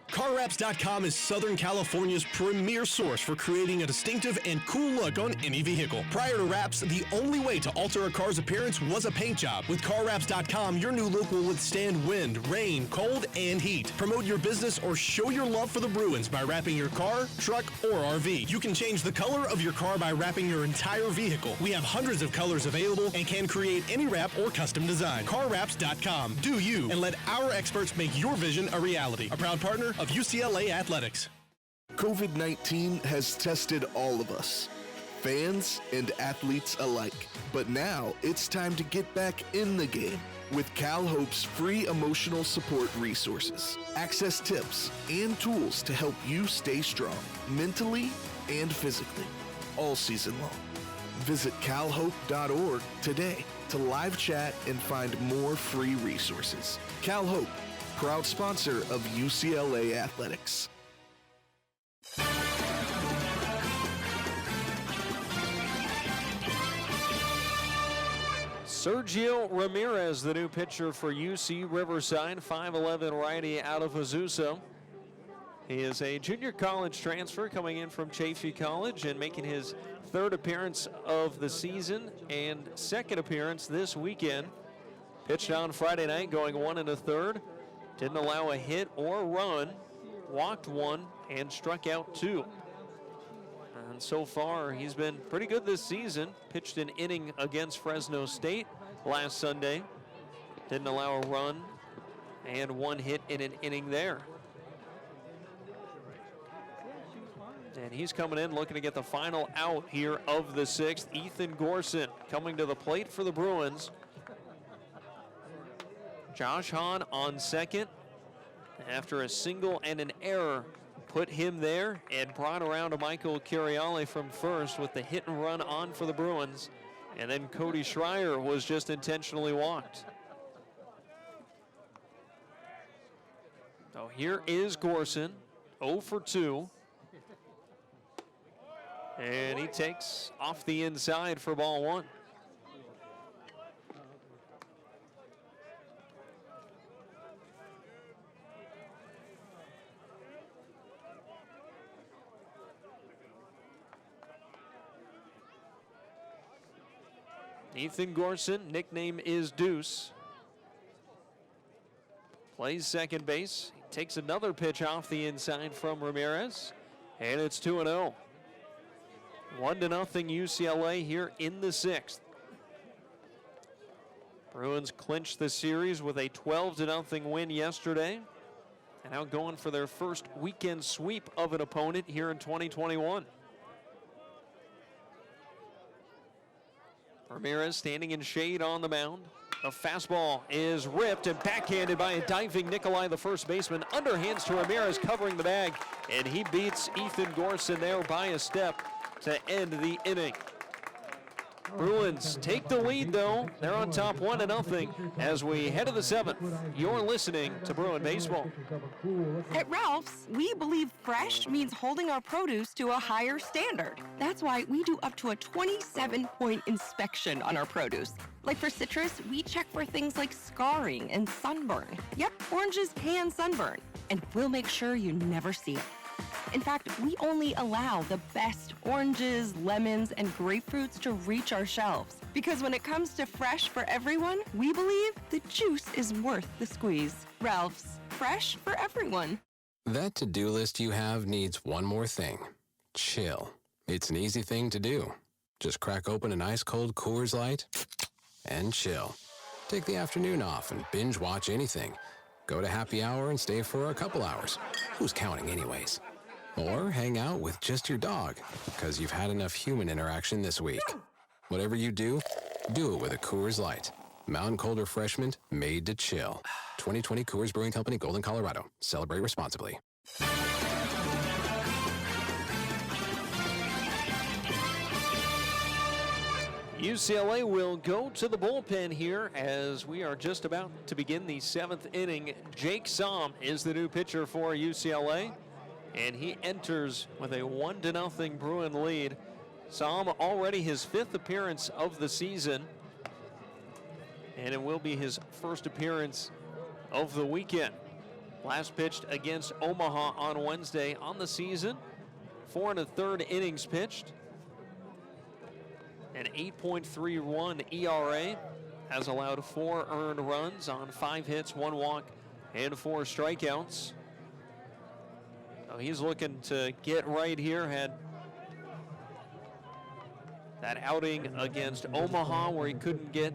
CarWraps.com is Southern California's premier source for creating a distinctive and cool look on any vehicle. Prior to wraps, the only way to alter a car's appearance was a paint job. With CarWraps.com, your new look will withstand wind, rain, cold, and heat. Promote your business or show your love for the Bruins by wrapping your car, truck, or RV. You can change the color of your car by wrapping your entire vehicle. We have hundreds of colors available and can create any wrap or custom design. CarWraps.com. Do you, and let our experts make your vision a reality. A proud partner of UCLA Athletics. COVID-19 has tested all of us, fans and athletes alike. But now it's time to get back in the game with CalHope's free emotional support resources. Access tips and tools to help you stay strong, mentally and physically, all season long. Visit calhope.org today to live chat and find more free resources. CalHope, proud sponsor of UCLA Athletics. Sergio Ramirez, the new pitcher for UC Riverside, 5'11" righty out of Azusa. He is a junior college transfer coming in from Chaffey College and making his third appearance of the season and second appearance this weekend. Pitched on Friday night, going 1 1/3. Didn't allow a hit or run, walked 1, and struck out 2. And so far, he's been pretty good this season. Pitched an inning against Fresno State last Sunday. Didn't allow a run and 1 hit in an inning there. And he's coming in looking to get the final out here of the 6th. Ethan Gorson coming to the plate for the Bruins. Josh Hahn on second. After a single and an error, put him there and brought around to Michael Curiale from first with the hit and run on for the Bruins. And then Cody Schreier was just intentionally walked. So here is Gorson, 0 for 2. And he takes off the inside for ball 1. Ethan Gorson, nickname is Deuce. Plays second base. He takes another pitch off the inside from Ramirez. And it's 2-0. 1-0 UCLA here in the 6th. Bruins clinched the series with a 12-0 win yesterday. And now going for their first weekend sweep of an opponent here in 2021. Ramirez standing in shade on the mound. A fastball is ripped and backhanded by a diving Nikolai, the first baseman. Underhands to Ramirez, covering the bag. And he beats Ethan Gorson there by a step to end the inning. Bruins take the lead, though. They're on top 1-0 as we head to the 7th. You're listening to Bruin Baseball. At Ralph's, we believe fresh means holding our produce to a higher standard. That's why we do up to a 27-point inspection on our produce. Like for citrus, we check for things like scarring and sunburn. Yep, oranges can sunburn, and we'll make sure you never see it. In fact, we only allow the best oranges, lemons, and grapefruits to reach our shelves. Because when it comes to fresh for everyone, we believe the juice is worth the squeeze. Ralph's, fresh for everyone. That to-do list you have needs one more thing. Chill. It's an easy thing to do. Just crack open an ice-cold Coors Light and chill. Take the afternoon off and binge watch anything. Go to happy hour and stay for a couple hours. Who's counting anyways? Or hang out with just your dog, because you've had enough human interaction this week. Whatever you do it with a Coors Light. Mountain Cold Refreshment made to chill. 2020 Coors Brewing Company, Golden, Colorado. Celebrate responsibly. UCLA will go to the bullpen here as we are just about to begin the 7th inning. Jake Somm is the new pitcher for UCLA, and he enters with a 1-0 Bruin lead. Somm already his 5th appearance of the season, and it will be his first appearance of the weekend. Last pitched against Omaha on Wednesday on the season. 4 1/3 innings pitched. An 8.31 ERA, has allowed 4 earned runs on 5 hits, 1 walk, and 4 strikeouts. So he's looking to get right here. Had that outing against Omaha where he couldn't get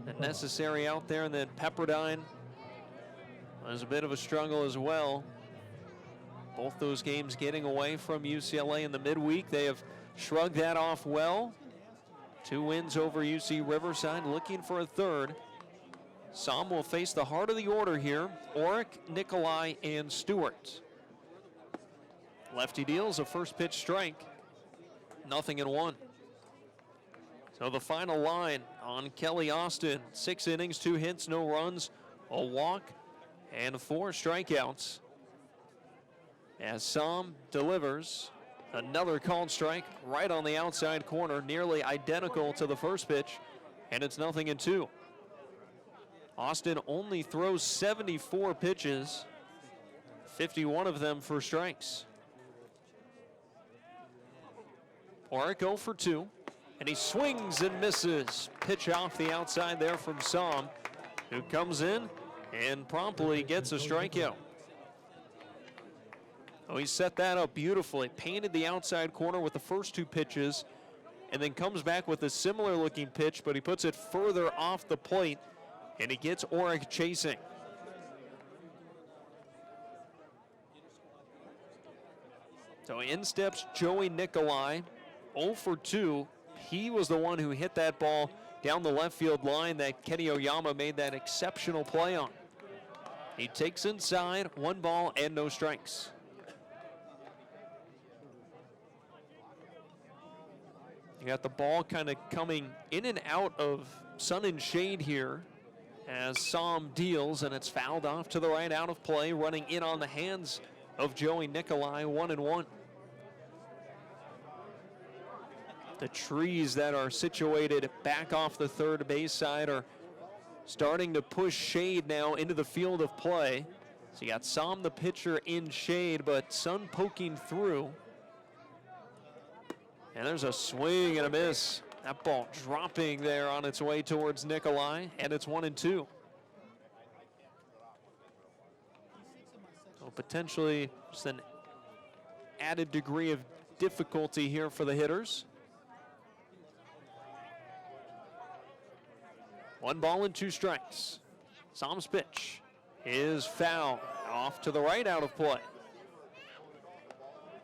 the necessary out there, and then Pepperdine was a bit of a struggle as well. Both those games getting away from UCLA in the midweek. They have shrugged that off well. 2 wins over UC Riverside, looking for a third. Somm will face the heart of the order here. Oric, Nikolai, and Stewart. Lefty deals a first pitch strike. 0-1. So the final line on Kelly Austin. 6 innings, 2 hits, no runs, a walk, and 4 strikeouts. As Somm delivers another called strike right on the outside corner, nearly identical to the first pitch. and it's 0-2. Austin only throws 74 pitches, 51 of them for strikes. Oric 0 for 2, and he swings and misses. Pitch off the outside there from Som, who comes in and promptly gets a strikeout. Oh, he set that up beautifully. Painted the outside corner with the first 2 pitches, and then comes back with a similar looking pitch, but he puts it further off the plate, and he gets Oric chasing. So in steps Joey Nikolai, 0 for 2. He was the one who hit that ball down the left field line that Kenny Oyama made that exceptional play on. He takes inside, 1 ball and no strikes. You got the ball kind of coming in and out of sun and shade here as Som deals, and it's fouled off to the right, out of play, running in on the hands of Joey Nikolai, 1-1. The trees that are situated back off the third base side are starting to push shade now into the field of play. So you got Som, the pitcher, in shade, but sun poking through. And there's a swing and a miss. That ball dropping there on its way towards Nikolai, and it's 1-2. So potentially just an added degree of difficulty here for the hitters. 1 ball and 2 strikes. Som's pitch is foul, off to the right, out of play.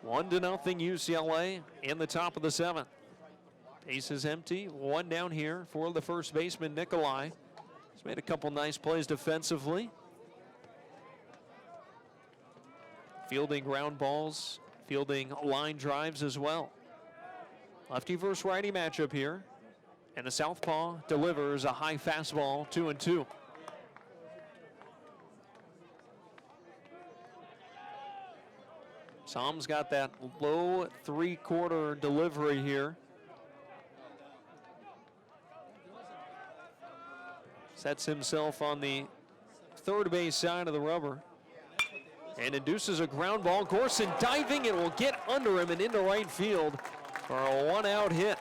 1-0 UCLA in the top of the 7th. Base is empty, 1 down here for the first baseman, Nikolai. He's made a couple nice plays defensively. Fielding ground balls, fielding line drives as well. Lefty versus righty matchup here. And the southpaw delivers a high fastball, 2-2. Som's got that low 3/4 delivery here. Sets himself on the third base side of the rubber and induces a ground ball. Gorson diving, it will get under him and into right field for a 1-out hit.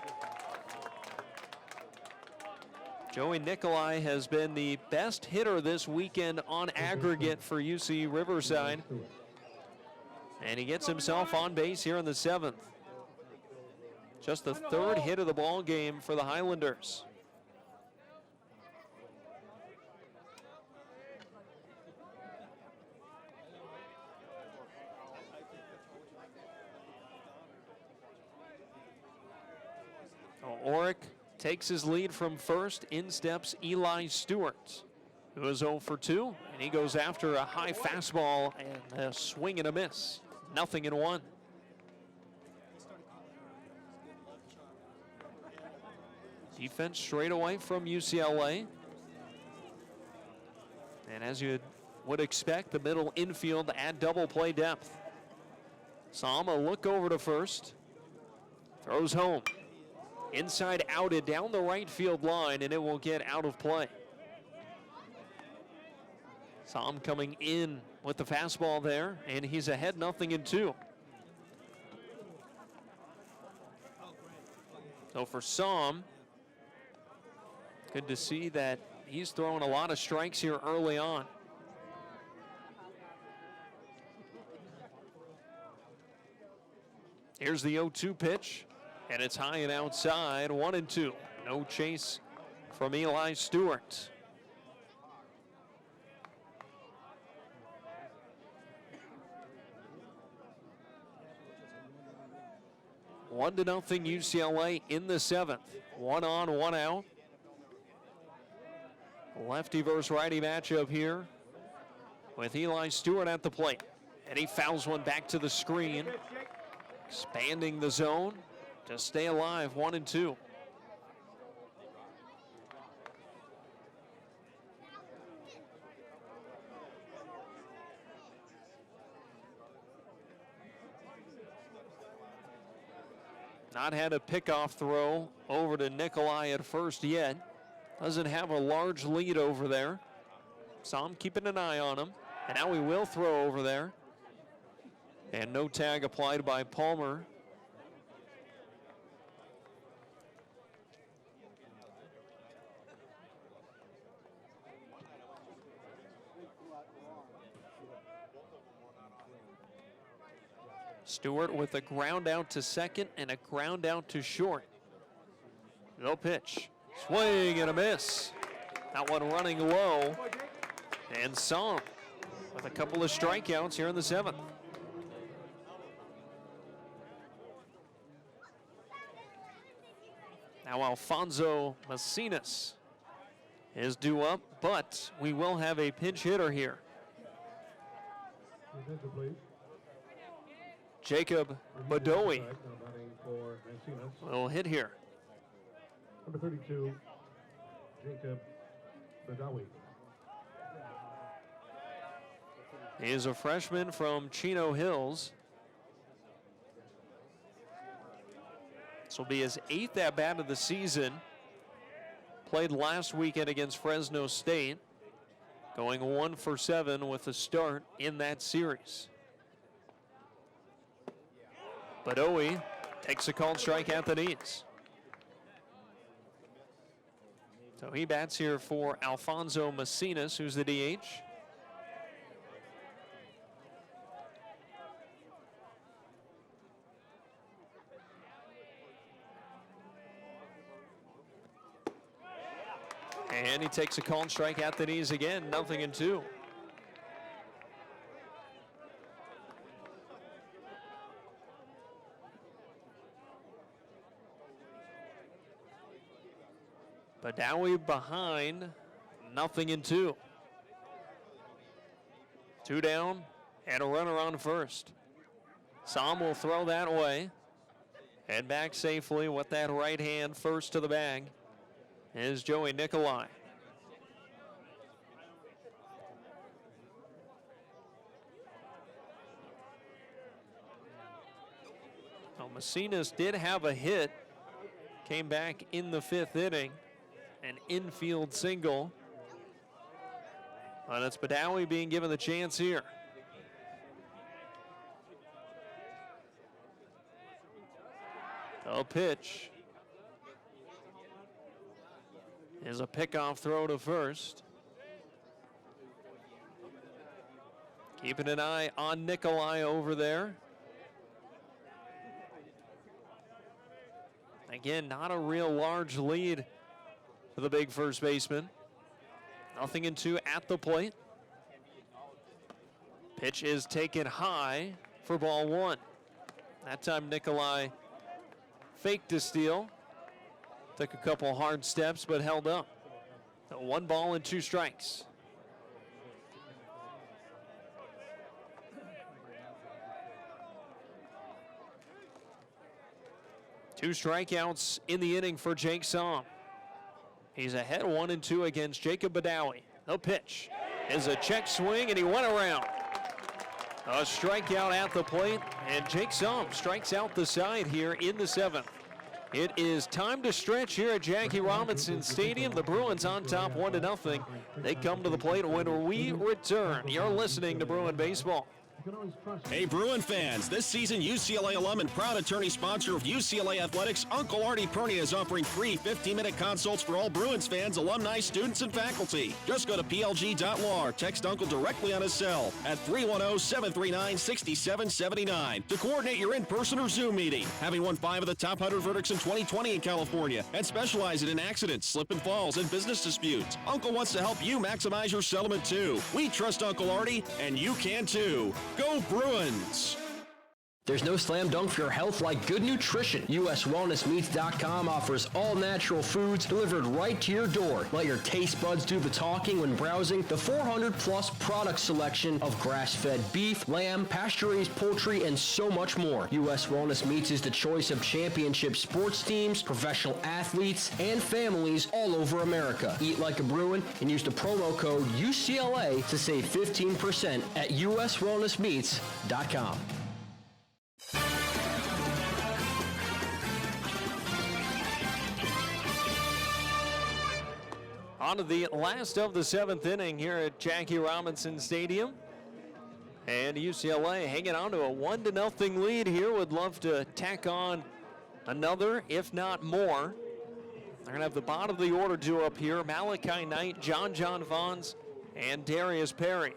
Joey Nikolai has been the best hitter this weekend on aggregate for UC Riverside. And he gets himself on base here in the 7th. Just the 3rd hit of the ball game for the Highlanders. Oric takes his lead from first. In steps Eli Stewart, who is 0 for 2, and he goes after a high fastball and a swing and a miss. 0-1. Defense straight away from UCLA. And as you would expect, the middle infield at double play depth. Som a look over to first. Throws home. Inside outed down the right field line, and it will get out of play. Som coming in with the fastball there, and he's ahead 0-2. So for Som, good to see that he's throwing a lot of strikes here early on. Here's the 0-2 pitch, and it's high and outside, 1-2. No chase from Eli Stewart. One to nothing UCLA in the 7th. 1 on, 1 out. Lefty versus righty matchup here with Eli Stewart at the plate. And he fouls one back to the screen. Expanding the zone to stay alive, 1-2. Not had a pickoff throw over to Nikolai at first yet. doesn't have a large lead over there. Som keeping an eye on him. And now he will throw over there. And no tag applied by Palmer. Stewart with a ground out to second and a ground out to short. No pitch. Swing and a miss. That one running low. And Som with a couple of strikeouts here in the 7th. Now Alfonso Macinas is due up, but we will have a pinch hitter here. Jacob Bedoe will hit here. Number 32, Jacob Bedoe. He is a freshman from Chino Hills. This will be his 8th at-bat of the season. Played last weekend against Fresno State, going 1 for 7 with a start in that series. Bedoe takes a called strike at the knees. So he bats here for Alfonso Macinas, who's the DH. And he takes a called strike at the knees again, 0-2. Bedoe behind, 0-2. 2 down and a runner on first. Som will throw that way. Head back safely with that right hand first to the bag is Joey Nicolai. Well, Macinas did have a hit, came back in the 5th inning, an infield single. But it's Bedoe being given the chance here. A pitch is a pickoff throw to first. Keeping an eye on Nicolai over there. Again, not a real large lead for the big first baseman. 0-2 at the plate. Pitch is taken high for ball 1. That time Nicolai faked a steal. Took a couple hard steps, but held up. So 1 ball and 2 strikes. Two strikeouts in the inning for Jake Som. He's ahead 1-2 against Jacob Bedoe. The pitch is a check swing, and he went around. A strikeout at the plate, and Jake Som strikes out the side here in the 7th. It is time to stretch here at Jackie Robinson Stadium. The Bruins on top 1-0. They come to the plate when we return. You're listening to Bruin Baseball. Hey Bruin fans, this season UCLA alum and proud attorney sponsor of UCLA Athletics, Uncle Artie Pernia is offering free 15-minute consults for all Bruins fans, alumni, students, and faculty. Just go to plg.law or text Uncle directly on his cell at 310-739-6779 to coordinate your in-person or Zoom meeting. Having won 5 of the top 100 verdicts in 2020 in California and specializing in accidents, slip and falls, and business disputes, Uncle wants to help you maximize your settlement too. We trust Uncle Artie, and you can too. Go Bruins! There's no slam dunk for your health like good nutrition. USWellnessMeats.com offers all natural foods delivered right to your door. Let your taste buds do the talking when browsing the 400-plus product selection of grass-fed beef, lamb, pasture-raised poultry, and so much more. US Wellness Meats is the choice of championship sports teams, professional athletes, and families all over America. Eat like a Bruin and use the promo code UCLA to save 15% at USWellnessMeats.com. On to the last of the 7th inning here at Jackie Robinson Stadium. And UCLA hanging on to a 1-0 lead here. Would love to tack on another, if not more. They're going to have the bottom of the order due up here. Malachi Knight, John Vons, and Darius Perry.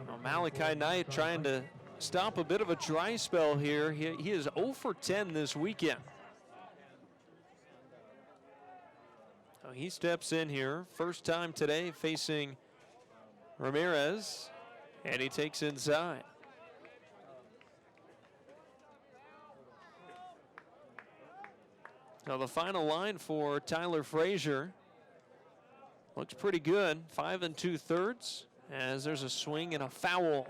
Well, Malachi Knight trying to stop a bit of a dry spell here. He is 0 for 10 this weekend. So he steps in here, first time today facing Ramirez, and he takes inside. Now the final line for Tyler Frazier looks pretty good, 5 2/3, as there's a swing and a foul.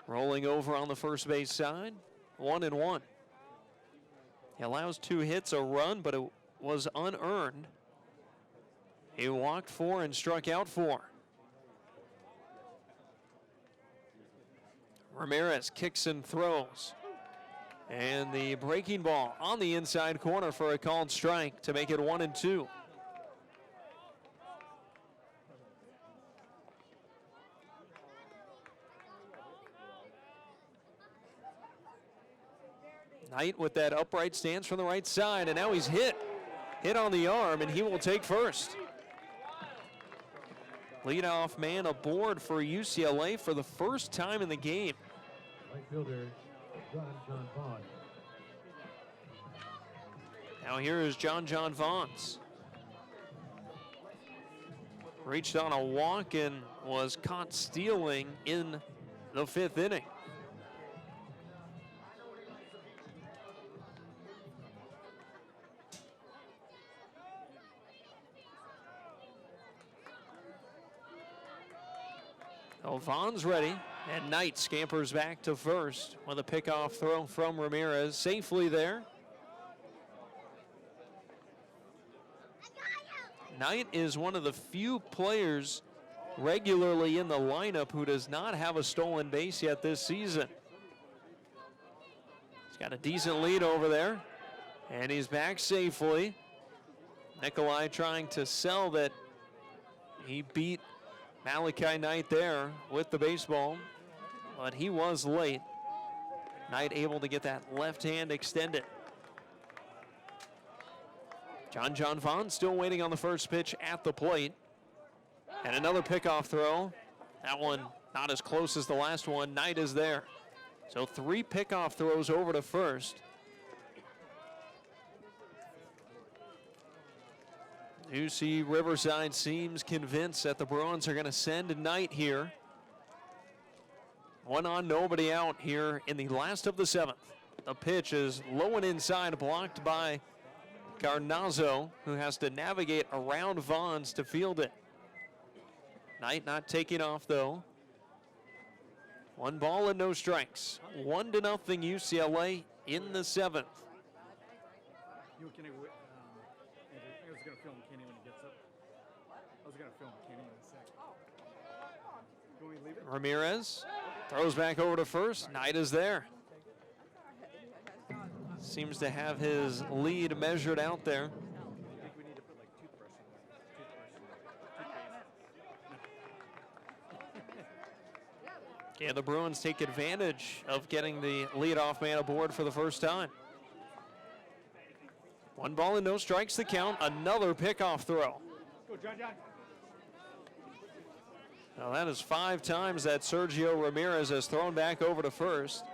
Rolling over on the first base side, 1-1. He allows 2 hits, a run, but it was unearned. He walked 4 and struck out 4. Ramirez kicks and throws. And the breaking ball on the inside corner for a called strike to make it 1-2. Knight with that upright stance from the right side, and now he's hit on the arm, and he will take first. Leadoff man aboard for UCLA for the first time in the game. Right fielder, John Vaughn. Now here is John Vons. Reached on a walk and was caught stealing in the 5th inning. Oh, Vaughn's ready, and Knight scampers back to first with a pickoff throw from Ramirez. Safely there. Knight is one of the few players regularly in the lineup who does not have a stolen base yet this season. He's got a decent lead over there, and he's back safely. Nikolai trying to sell that he beat Malachi Knight there with the baseball, but he was late. Knight able to get that left hand extended. John Vaughn still waiting on the first pitch at the plate. And another pickoff throw. That one not as close as the last one. Knight is there. So 3 pickoff throws over to first. UC Riverside seems convinced that the Bruins are going to send Knight here. 1 on, nobody out here in the last of the 7th. The pitch is low and inside, blocked by Garnazo, who has to navigate around Vons to field it. Knight not taking off, though. 1 ball and no strikes. 1-0 UCLA in the 7th. I was going to film Kenny when he gets up. I was going to film Kenny in a second. Can we leave it? Ramirez throws back over to first. Knight is there. Seems to have his lead measured out there. I think we need to put like toothbrush in there. Yeah, the Bruins take advantage of getting the leadoff man aboard for the first time. 1 ball and no strikes the count. Another pickoff throw. Go, John. Now that is 5 times that Sergio Ramirez has thrown back over to first.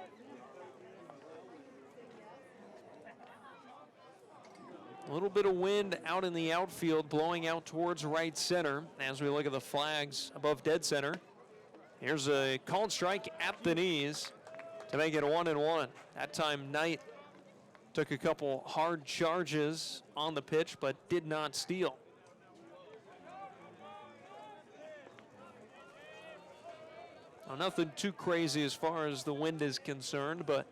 A little bit of wind out in the outfield, blowing out towards right center as we look at the flags above dead center. Here's a called strike at the knees to make it 1-1. That time Knight took a couple hard charges on the pitch, but did not steal. Well, nothing too crazy as far as the wind is concerned, but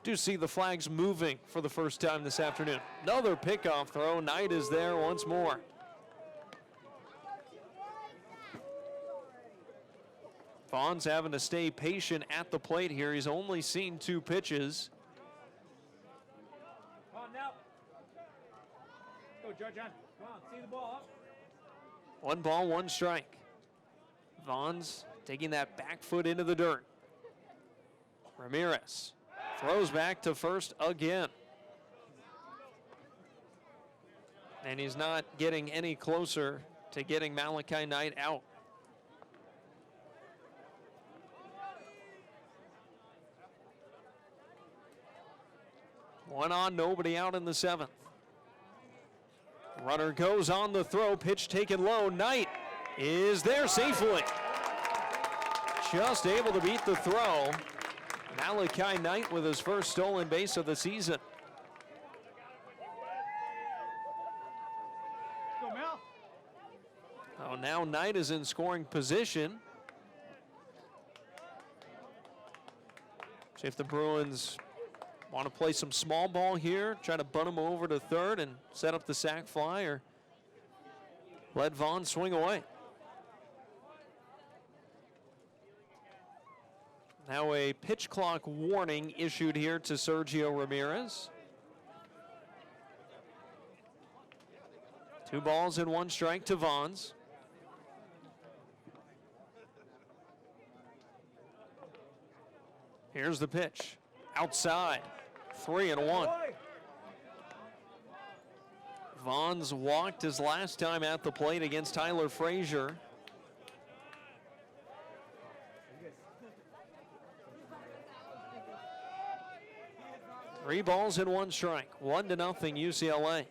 do see the flags moving for the first time this afternoon. Another pickoff throw. Knight is there once more. Vaughn's having to stay patient at the plate here. He's only seen 2 pitches. Judge on. Come on, see the ball up. 1 ball, 1 strike. Vaughn's taking that back foot into the dirt. Ramirez throws back to first again. And he's not getting any closer to getting Malachi Knight out. One on, nobody out in the 7th. Runner goes on the throw, pitch taken low. Knight is there safely. Just able to beat the throw. Malachi Knight with his first stolen base of the season. Go, Mel. Oh, now Knight is in scoring position. See if the Bruins want to play some small ball here, try to bunt him over to third and set up the sac fly, or let Vaughn swing away. Now a pitch clock warning issued here to Sergio Ramirez. 2 balls and 1 strike to Vaughn's. Here's the pitch. Outside. 3-1. Vaughn's walked his last time at the plate against Tyler Frazier. Three balls and 1 strike. 1-0 UCLA.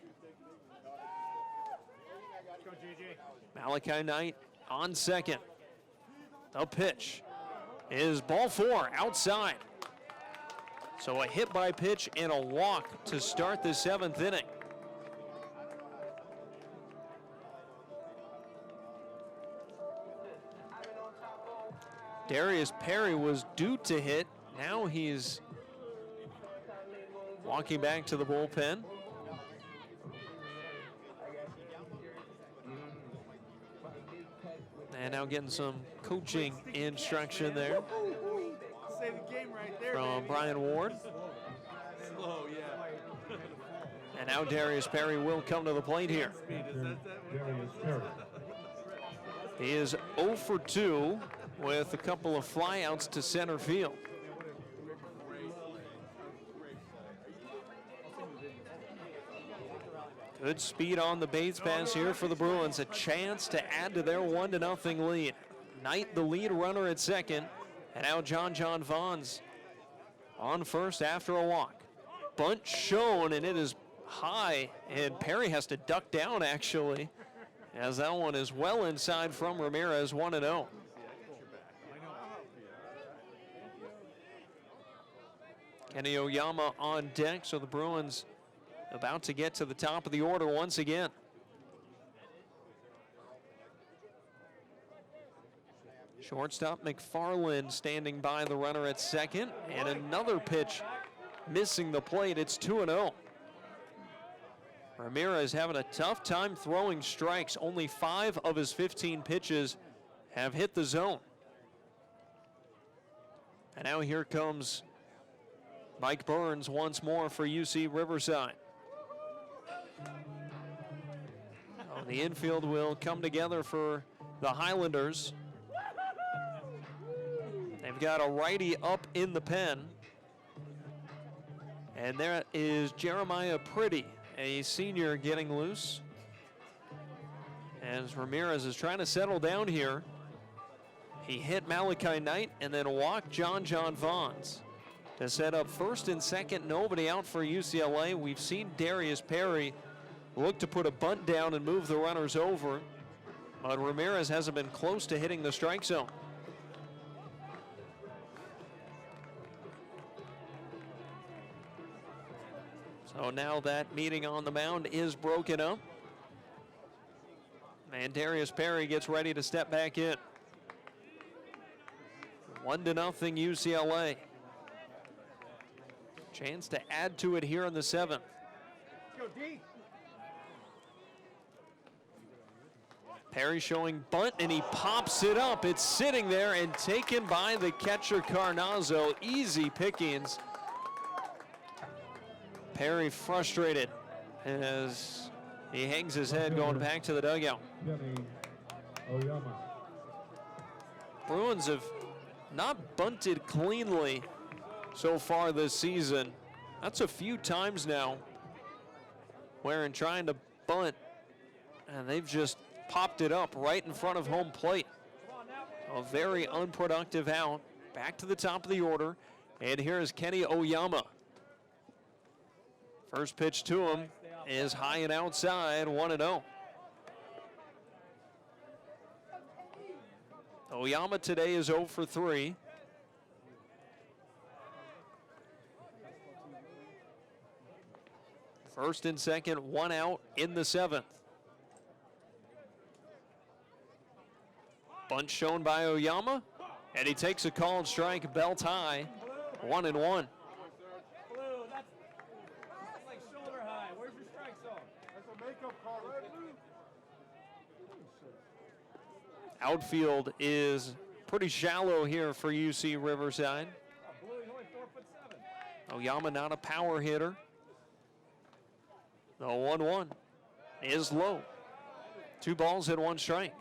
Malachi Knight on second. The pitch is ball 4 outside. So a hit by pitch and a walk to start the 7th inning. Darius Perry was due to hit. Now he's walking back to the bullpen. And now getting some coaching instruction there from Brian Ward. Slow, yeah. And now Darius Perry will come to the plate here. He is 0 for 2 with a couple of flyouts to center field. Good speed on the base pass here for the Bruins. A chance to add to their 1-0 lead. Knight, the lead runner at second. And now John Vaughn's on first after a walk. Bunt shown, and it is high. And Perry has to duck down, actually, as that one is well inside from Ramirez, 1-0. Kenny Oyama on deck, so the Bruins about to get to the top of the order once again. Shortstop McFarland standing by the runner at second, and another pitch missing the plate. It's 2-0. Ramirez having a tough time throwing strikes. Only 5 of his 15 pitches have hit the zone. And now here comes Mike Burns once more for UC Riverside. The infield will come together for the Highlanders. They've got a righty up in the pen. And there is Jeremiah Pretty, a senior, getting loose. As Ramirez is trying to settle down here. He hit Malachi Knight and then walked John Vaughn's to set up first and second. Nobody out for UCLA. We've seen Darius Perry look to put a bunt down and move the runners over, but Ramirez hasn't been close to hitting the strike zone. So now that meeting on the mound is broken up, and Darius Perry gets ready to step back in. 1-0 UCLA. Chance to add to it here in the 7th. Go D. Perry showing bunt, and he pops it up. It's sitting there and taken by the catcher Carnazzo. Easy pickings. Perry frustrated as He hangs his head going back to the dugout. Bruins have not bunted cleanly so far this season. That's a few times now where in trying to bunt, and they've just popped it up right in front of home plate. A very unproductive out. Back to the top of the order, and here is Kenny Oyama. First pitch to him is high and outside, 1-0. Oyama today is 0 for 3. First and second, 1 out in the 7th. Bunt shown by Oyama, and he takes a called strike, belt high, 1-1. Outfield is pretty shallow here for UC Riverside. Oyama not a power hitter. The 1-1 is low. 2 balls and 1 strike.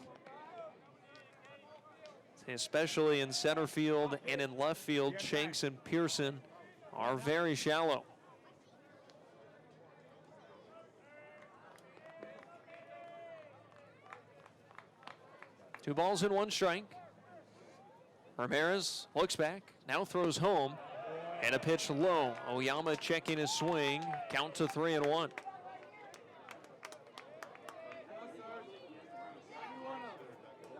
Especially in center field and in left field, Shanks and Pearson are very shallow. Two balls and 1 strike. Ramirez looks back, now throws home, and a pitch low. Oyama checking his swing, count to 3-1.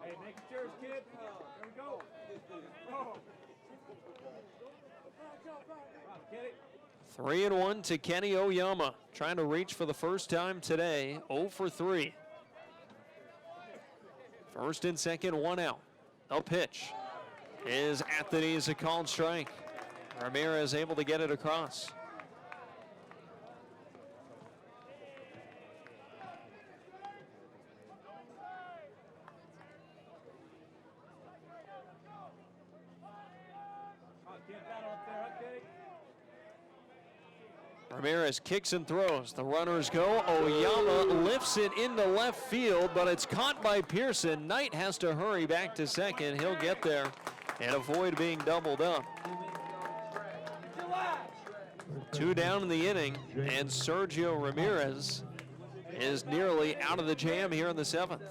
Hey, make it yours, kid. There we go. 3-1 to Kenny Oyama, trying to reach for the first time today, 0 for 3. First and second, 1 out. The pitch is at the knees, a called strike. Ramirez able to get it across. Ramirez kicks and throws. The runners go. Oyama lifts it into left field, but it's caught by Pearson. Knight has to hurry back to second. He'll get there and avoid being doubled up. 2 down in the inning, and Sergio Ramirez is nearly out of the jam here in the 7th.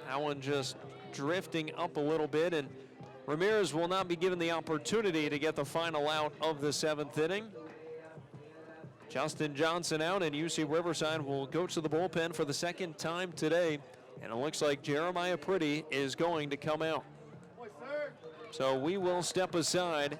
That one just drifting up a little bit, and Ramirez will not be given the opportunity to get the final out of the 7th inning. Justin Johnson out, and UC Riverside will go to the bullpen for the second time today. And it looks like Jeremiah Pretty is going to come out. So we will step aside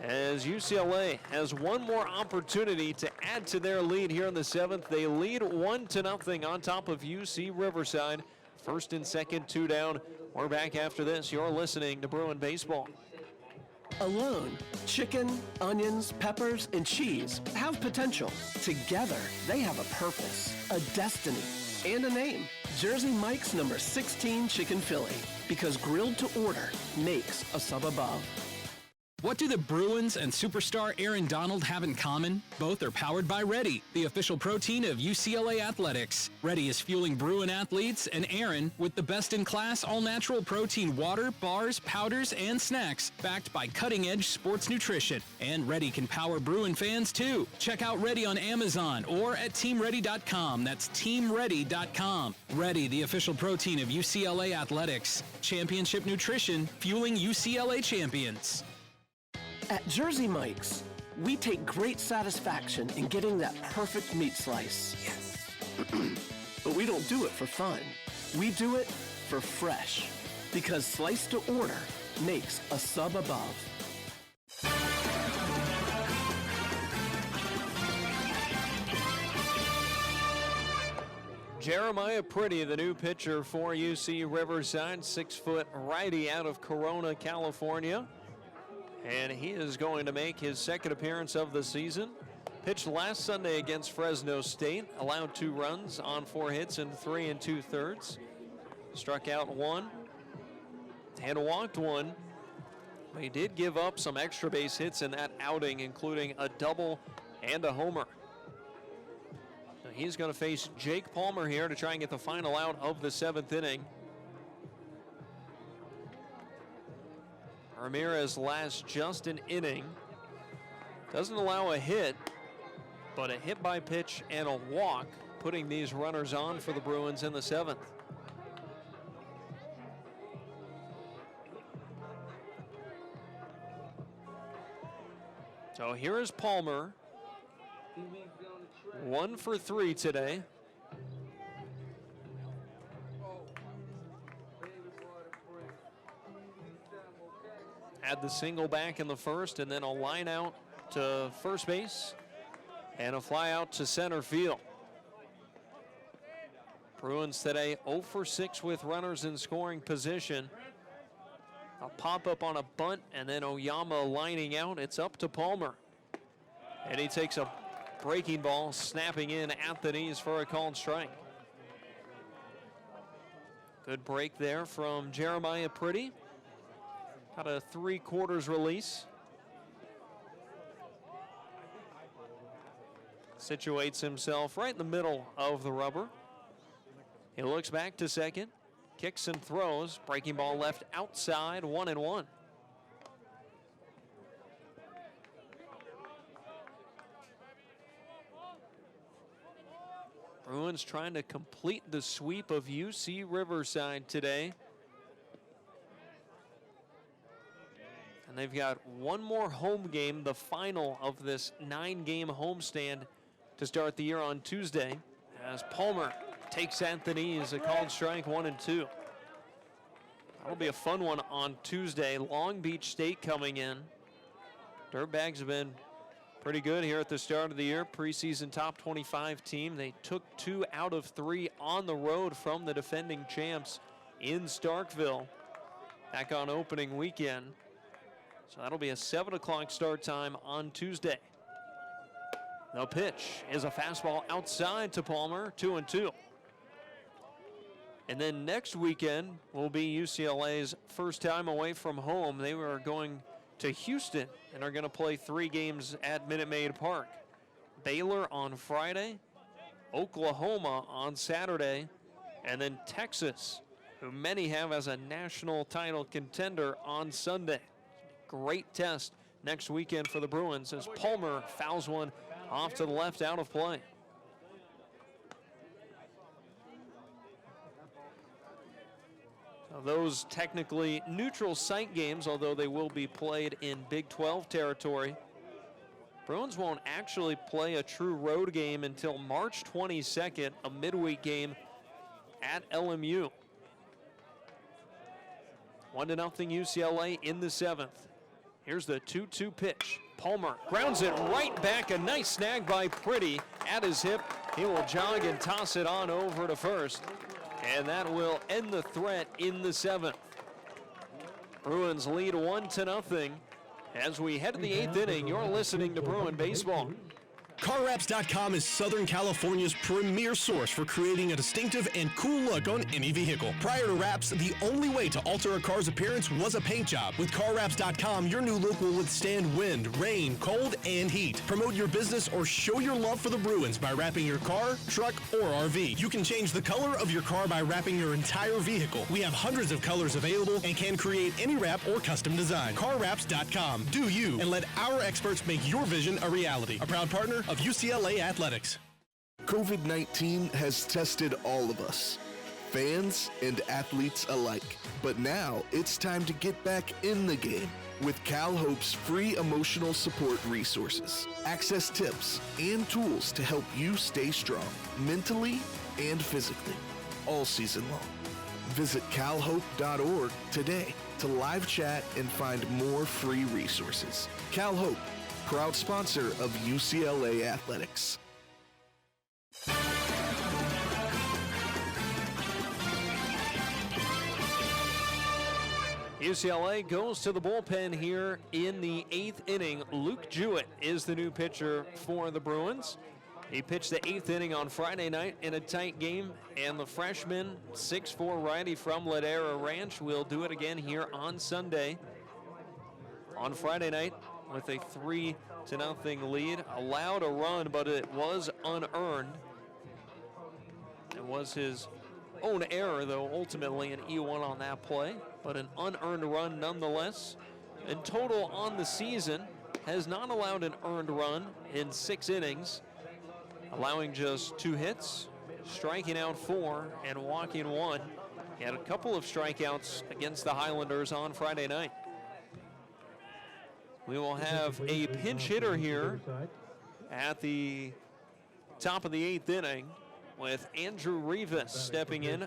as UCLA has one more opportunity to add to their lead here in the 7th. They lead 1-0 on top of UC Riverside. First and second, 2 down. We're back after this. You're listening to Bruin Baseball. Alone, chicken, onions, peppers, and cheese have potential. Together, they have a purpose, a destiny, and a name. Jersey Mike's number 16 Chicken Philly, because grilled to order makes a sub above. What do the Bruins and superstar Aaron Donald have in common? Both are powered by Ready, the official protein of UCLA athletics. Ready is fueling Bruin athletes, and Aaron with the best-in-class all-natural protein water, bars, powders, and snacks backed by cutting-edge sports nutrition. And Ready can power Bruin fans too. Check out Ready on Amazon or at teamready.com. That's teamready.com. Ready, the official protein of UCLA athletics. Championship nutrition, fueling UCLA champions. At Jersey Mike's, we take great satisfaction in getting that perfect meat slice. Yes. But we don't do it for fun. We do it for fresh. Because slice to order makes a sub above. Jeremiah Pretty, the new pitcher for UC Riverside, 6-foot righty out of Corona, California. And he is going to make his second appearance of the season. Pitched last Sunday against Fresno State, allowed 2 runs on 4 hits and 3 2/3. Struck out 1 and walked 1. They did give up some extra base hits in that outing, including a double and a homer. So he's going to face Jake Palmer here to try and get the final out of the 7th inning. Ramirez lasts just an inning. Doesn't allow a hit, but a hit by pitch and a walk, putting these runners on for the Bruins in the 7th. So here is Palmer. 1 for 3 today. Had the single back in the first, and then a line out to first base and a fly out to center field. Bruins today 0 for 6 with runners in scoring position. A pop-up on a bunt, and then Oyama lining out. It's up to Palmer. And he takes a breaking ball, snapping in at the knees for a called strike. Good break there from Jeremiah Pretty. Got a 3/4 release. Situates himself right in the middle of the rubber. He looks back to second. Kicks and throws. Breaking ball left outside, 1-1. Bruins trying to complete the sweep of UC Riverside today. And they've got one more home game, the final of this 9-game homestand to start the year on Tuesday, as Palmer takes Anthony's a called strike, 1-2. That'll be a fun one on Tuesday. Long Beach State coming in. Dirtbags have been pretty good here at the start of the year. Preseason top 25 team. They took 2 out of 3 on the road from the defending champs in Starkville back on opening weekend. So that'll be a 7 o'clock start time on Tuesday. The pitch is a fastball outside to Palmer, 2-2. And then next weekend will be UCLA's first time away from home. They were going to Houston and are going to play 3 games at Minute Maid Park. Baylor on Friday, Oklahoma on Saturday, and then Texas, who many have as a national title contender, on Sunday. Great test next weekend for the Bruins as Palmer fouls one off to the left out of play. Those technically neutral site games, although they will be played in Big 12 territory. Bruins won't actually play a true road game until March 22nd, a midweek game at LMU. 1-0 UCLA in the 7th. Here's the 2-2 pitch. Palmer grounds it right back. A nice snag by Pretty at his hip. He will jog and toss it on over to first. And that will end the threat in the 7th. Bruins lead 1-0. As we head to the 8th inning, you're listening to Bruin Baseball. CarWraps.com is Southern California's premier source for creating a distinctive and cool look on any vehicle. Prior to wraps, the only way to alter a car's appearance was a paint job. With CarWraps.com, your new look will withstand wind, rain, cold, and heat. Promote your business or show your love for the Bruins by wrapping your car, truck, or RV. You can change the color of your car by wrapping your entire vehicle. We have hundreds of colors available and can create any wrap or custom design. CarWraps.com. Do you, and let our experts make your vision a reality. A proud partner of UCLA Athletics. COVID-19 has tested all of us, fans and athletes alike. But now it's time to get back in the game with Cal Hope's free emotional support resources. Access tips and tools to help you stay strong, mentally and physically, all season long. Visit calhope.org today to live chat and find more free resources. Cal Hope, proud sponsor of UCLA Athletics. UCLA goes to the bullpen here in the 8th inning. Luke Jewett is the new pitcher for the Bruins. He pitched the 8th inning on Friday night in a tight game, and the freshman 6'4" righty from Ladera Ranch will do it again here on Sunday. on Friday night with a 3-0 lead. Allowed a run, but it was unearned. It was his own error, though, ultimately an E1 on that play, but an unearned run nonetheless. In total on the season, has not allowed an earned run in 6 innings, allowing just 2 hits, striking out 4 and walking 1. He had a couple of strikeouts against the Highlanders on Friday night. We will have a pinch hitter here at the top of the 8th inning with Andrew Rivas stepping in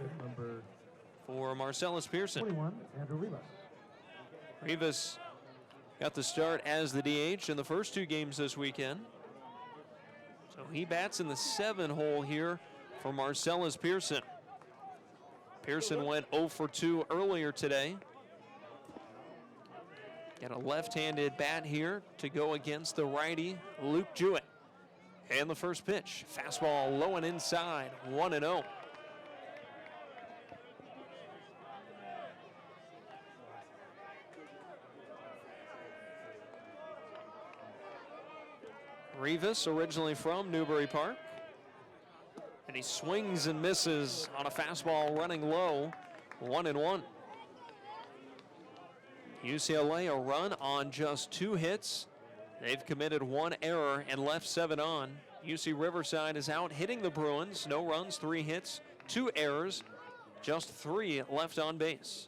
for Marcellus Pearson. 21, Andrew Rivas. Rivas got the start as the DH in the first 2 games this weekend. So he bats in the 7 hole here for Marcellus Pearson. Pearson went 0 for 2 earlier today. Got a left-handed bat here to go against the righty Luke Jewett. And the first pitch, fastball low and inside, 1-0. Rivas, originally from Newbury Park. And he swings and misses on a fastball running low, 1-1. UCLA a run on just 2 hits. They've committed 1 error and left 7 on. UC Riverside is out hitting the Bruins. No runs, 3 hits, 2 errors, just 3 left on base.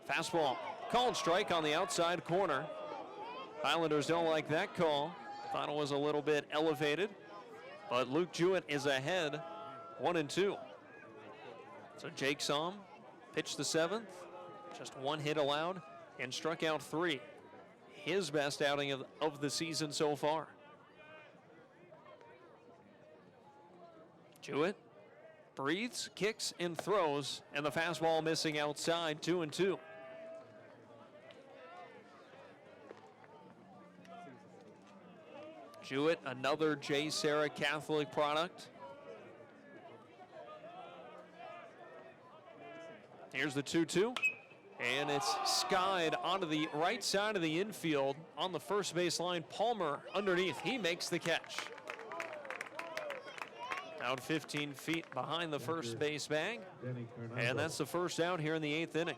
Fastball, called strike on the outside corner. Highlanders don't like that call. Thought it was a little bit elevated, but Luke Jewett is ahead, 1-2. So Jake Somm pitched the 7th, just 1 hit allowed, and struck out 3. His best outing of the season so far. Jewett breathes, kicks, and throws, and the fastball missing outside, 2-2. Jewett, another J. Sarah Catholic product. Here's the 2-2. And it's skied onto the right side of the infield on the first base line. Palmer underneath. He makes the catch. Out 15 feet behind the first base bag. And that's the first out here in the 8th inning.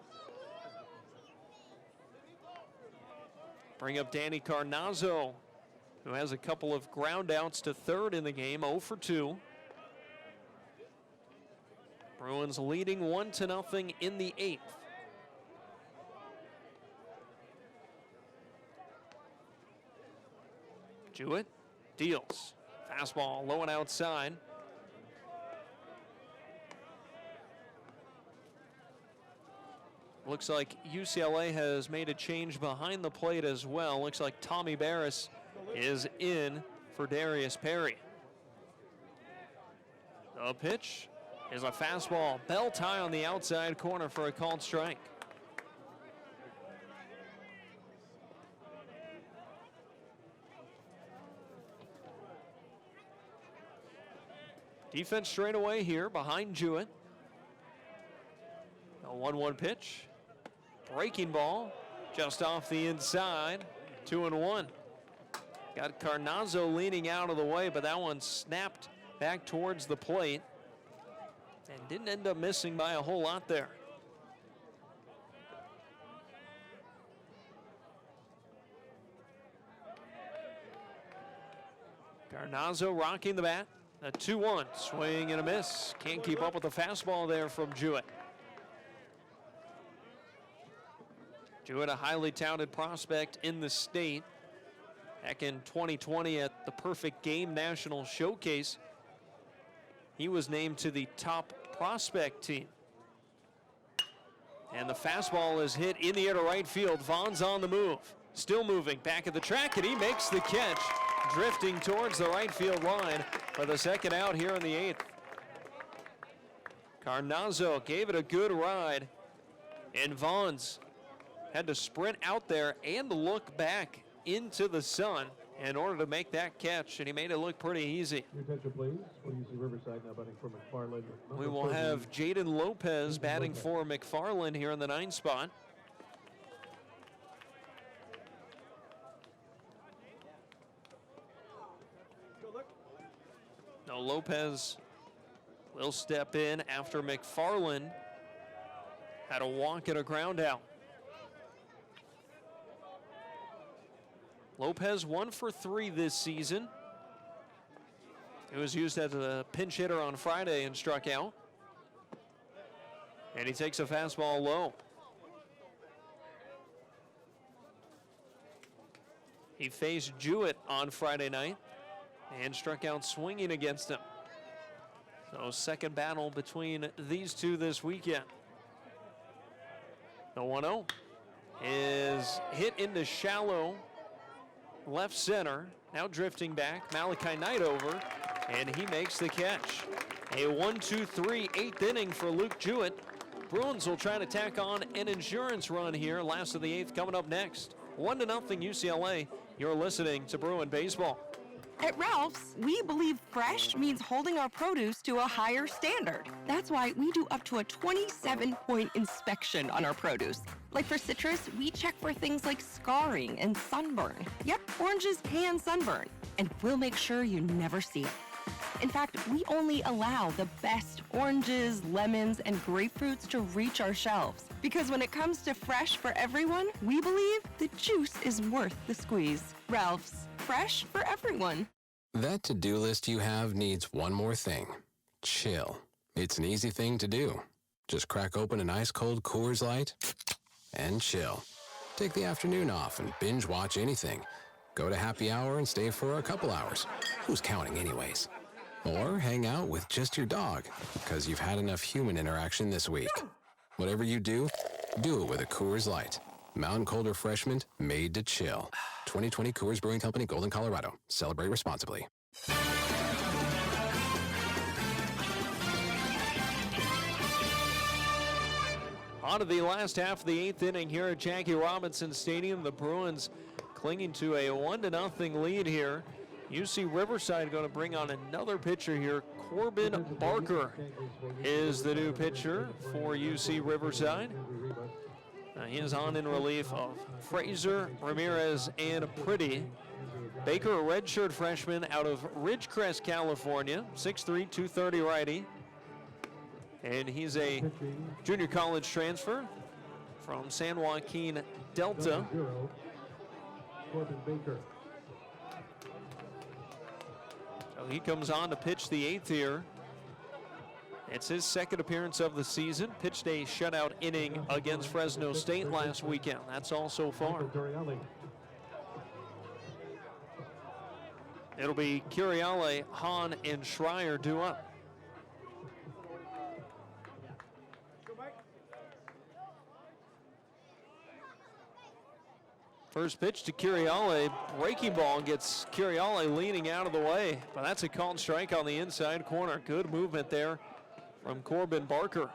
Bring up Danny Carnazzo, who has a couple of ground outs to third in the game, 0 for 2. Bruins leading 1-0 in the 8th. Jewett deals. Fastball low and outside. Looks like UCLA has made a change behind the plate as well. Looks like Tommy Barris is in for Darius Perry. The pitch is a fastball, belt high on the outside corner for a called strike. Defense straight away here behind Jewett. A 1-1 pitch. Breaking ball just off the inside. 2-1. Got Carnazzo leaning out of the way, but that one snapped back towards the plate and didn't end up missing by a whole lot there. Carnazzo rocking the bat. A 2-1, swing and a miss. Can't keep up with the fastball there from Jewett. Jewett, a highly touted prospect in the state. Back in 2020 at the Perfect Game National Showcase, he was named to the top prospect team. And the fastball is hit in the air to right field. Vaughn's on the move. Still moving back at the track, and he makes the catch, drifting towards the right field line for the second out here in the 8th. Carnazzo gave it a good ride, and Vaughn's had to sprint out there and look back into the sun in order to make that catch, and he made it look pretty easy. Your attention, please. For UC Riverside now batting for McFarland. We will have Jaden Lopez batting for McFarland here in the 9th spot. Now Lopez will step in after McFarland had a walk and a ground out. Lopez 1 for 3 this season. He was used as a pinch hitter on Friday and struck out. And he takes a fastball low. He faced Jewett on Friday night and struck out swinging against him. So second battle between these two this weekend. The 1-0 is hit into shallow left center. Now drifting back, Malachi Knight over, and he makes the catch. A 1-2-3 eighth inning for Luke Jewett. Bruins will try to tack on an insurance run here. Last of the eighth coming up next. 1-0 UCLA. You're listening to Bruin Baseball. At Ralph's, we believe fresh means holding our produce to a higher standard. That's why we do up to a 27-point inspection on our produce. Like for citrus, we check for things like scarring and sunburn. Yep, oranges can sunburn, and we'll make sure you never see it. In fact, we only allow the best oranges, lemons, and grapefruits to reach our shelves. Because when it comes to fresh for everyone, we believe the juice is worth the squeeze. Ralph's, fresh for everyone. That to-do list you have needs one more thing. Chill. It's an easy thing to do. Just crack open an ice-cold Coors Light and chill. Take the afternoon off and binge watch anything. Go to happy hour and stay for a couple hours. Who's counting anyways? Or hang out with just your dog, because you've had enough human interaction this week. Whatever you do it with a Coors Light. Mountain Cold Refreshment made to chill. 2020 Coors Brewing Company, Golden, Colorado. Celebrate responsibly. On to the last half of the eighth inning here at Jackie Robinson Stadium. The Bruins clinging to a 1-0 lead here. UC Riverside going to bring on another pitcher here. Corbin Barker is the new pitcher for UC Riverside. He is on in relief of Fraser, Ramirez, and Pretty. Baker, a redshirt freshman out of Ridgecrest, California, 6'3", 230 righty. And he's a junior college transfer from San Joaquin Delta. Corbin Baker. So he comes on to pitch the eighth here. It's his second appearance of the season. Pitched a shutout inning against Fresno State last weekend. That's all so far. It'll be Curiale, Hahn, and Schreier due up. First pitch to Curiale, breaking ball gets Curiale leaning out of the way, but that's a called strike on the inside corner. Good movement there from Corbin Barker.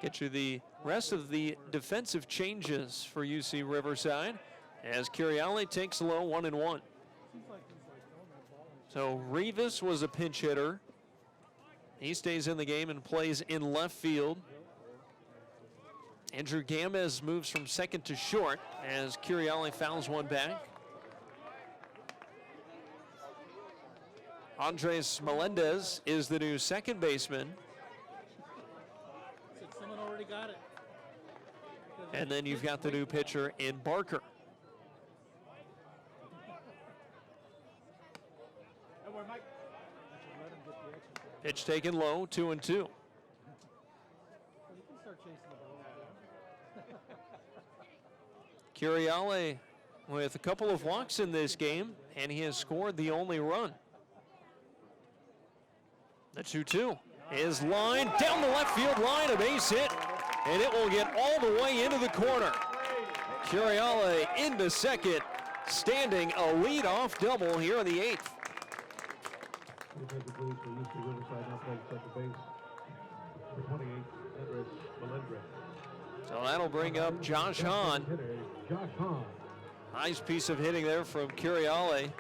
Get you the rest of the defensive changes for UC Riverside as Curiale takes low 1-1. So Rivas was a pinch hitter. He stays in the game and plays in left field. Andrew Gamez moves from second to short as Curiale fouls one back. Andres Melendez is the new second baseman. Someone already got it. And then you've got the new pitcher in Barker. Pitch taken low, 2-2. Curiale with a couple of walks in this game, and he has scored the only run. The 2-2 is lined down the left field line, a base hit, and it will get all the way into the corner. Curiale into second, standing a leadoff double here in the eighth. So that'll bring up Josh Hahn. Nice piece of hitting there from Curiale.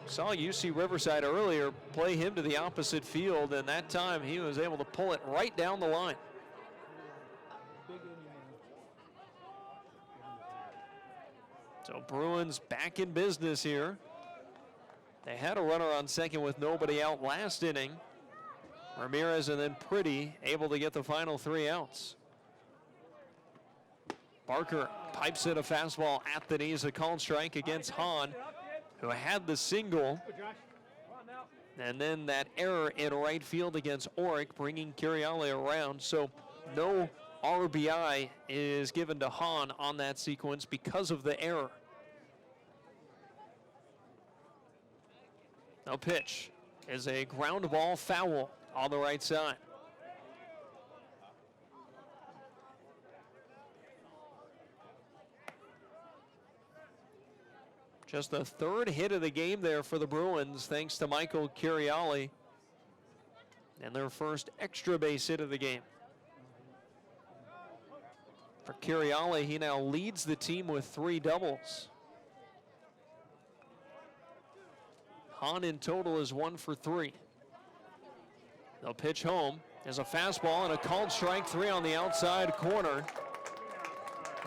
Saw UC Riverside earlier play him to the opposite field, and that time he was able to pull it right down the line. So Bruins back in business here. They had a runner on second with nobody out last inning. Ramirez and then Pretty able to get the final 3 outs. Barker pipes in a fastball at the knees, a called strike against Hahn, who had the single. And then that error in right field against Orick, bringing Curiale around. So no RBI is given to Hahn on that sequence because of the error. No pitch is a ground ball foul on the right side. Just the 3rd hit of the game there for the Bruins, thanks to Michael Curiale. And their first extra base hit of the game. For Curiale, he now leads the team with 3 doubles. Hahn in total is 1 for 3. They'll pitch home. There's a fastball and a called strike, 3 on the outside corner.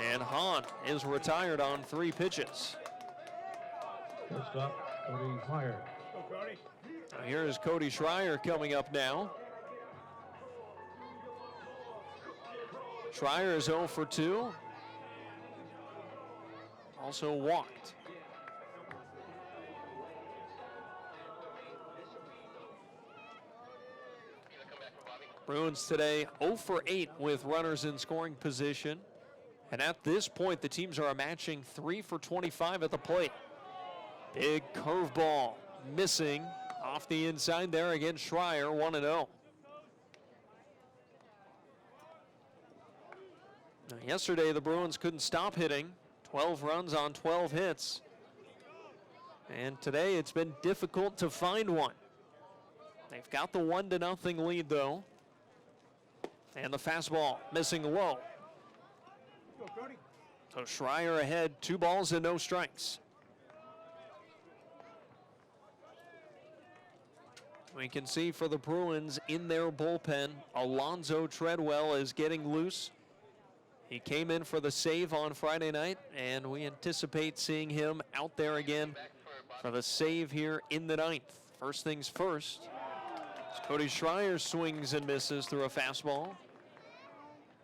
And Hahn is retired on 3 pitches. First up, Cody Schreier. Now here is Cody Schreier coming up now. Schreier is 0 for 2. Also walked. Bruins today 0 for 8 with runners in scoring position. And at this point, the teams are a matching 3 for 25 at the plate. Big curveball missing off the inside there against Schreier, 1-0. Now, yesterday, the Bruins couldn't stop hitting. 12 runs on 12 hits. And today, it's been difficult to find one. They've got the 1-0 lead, though. And the fastball missing low. So Schreier ahead, 2 balls and no strikes. We can see for the Bruins in their bullpen, Alonzo Treadwell is getting loose. He came in for the save on Friday night, and we anticipate seeing him out there again for the save here in the 9th. First things first, Cody Schreier swings and misses through a fastball.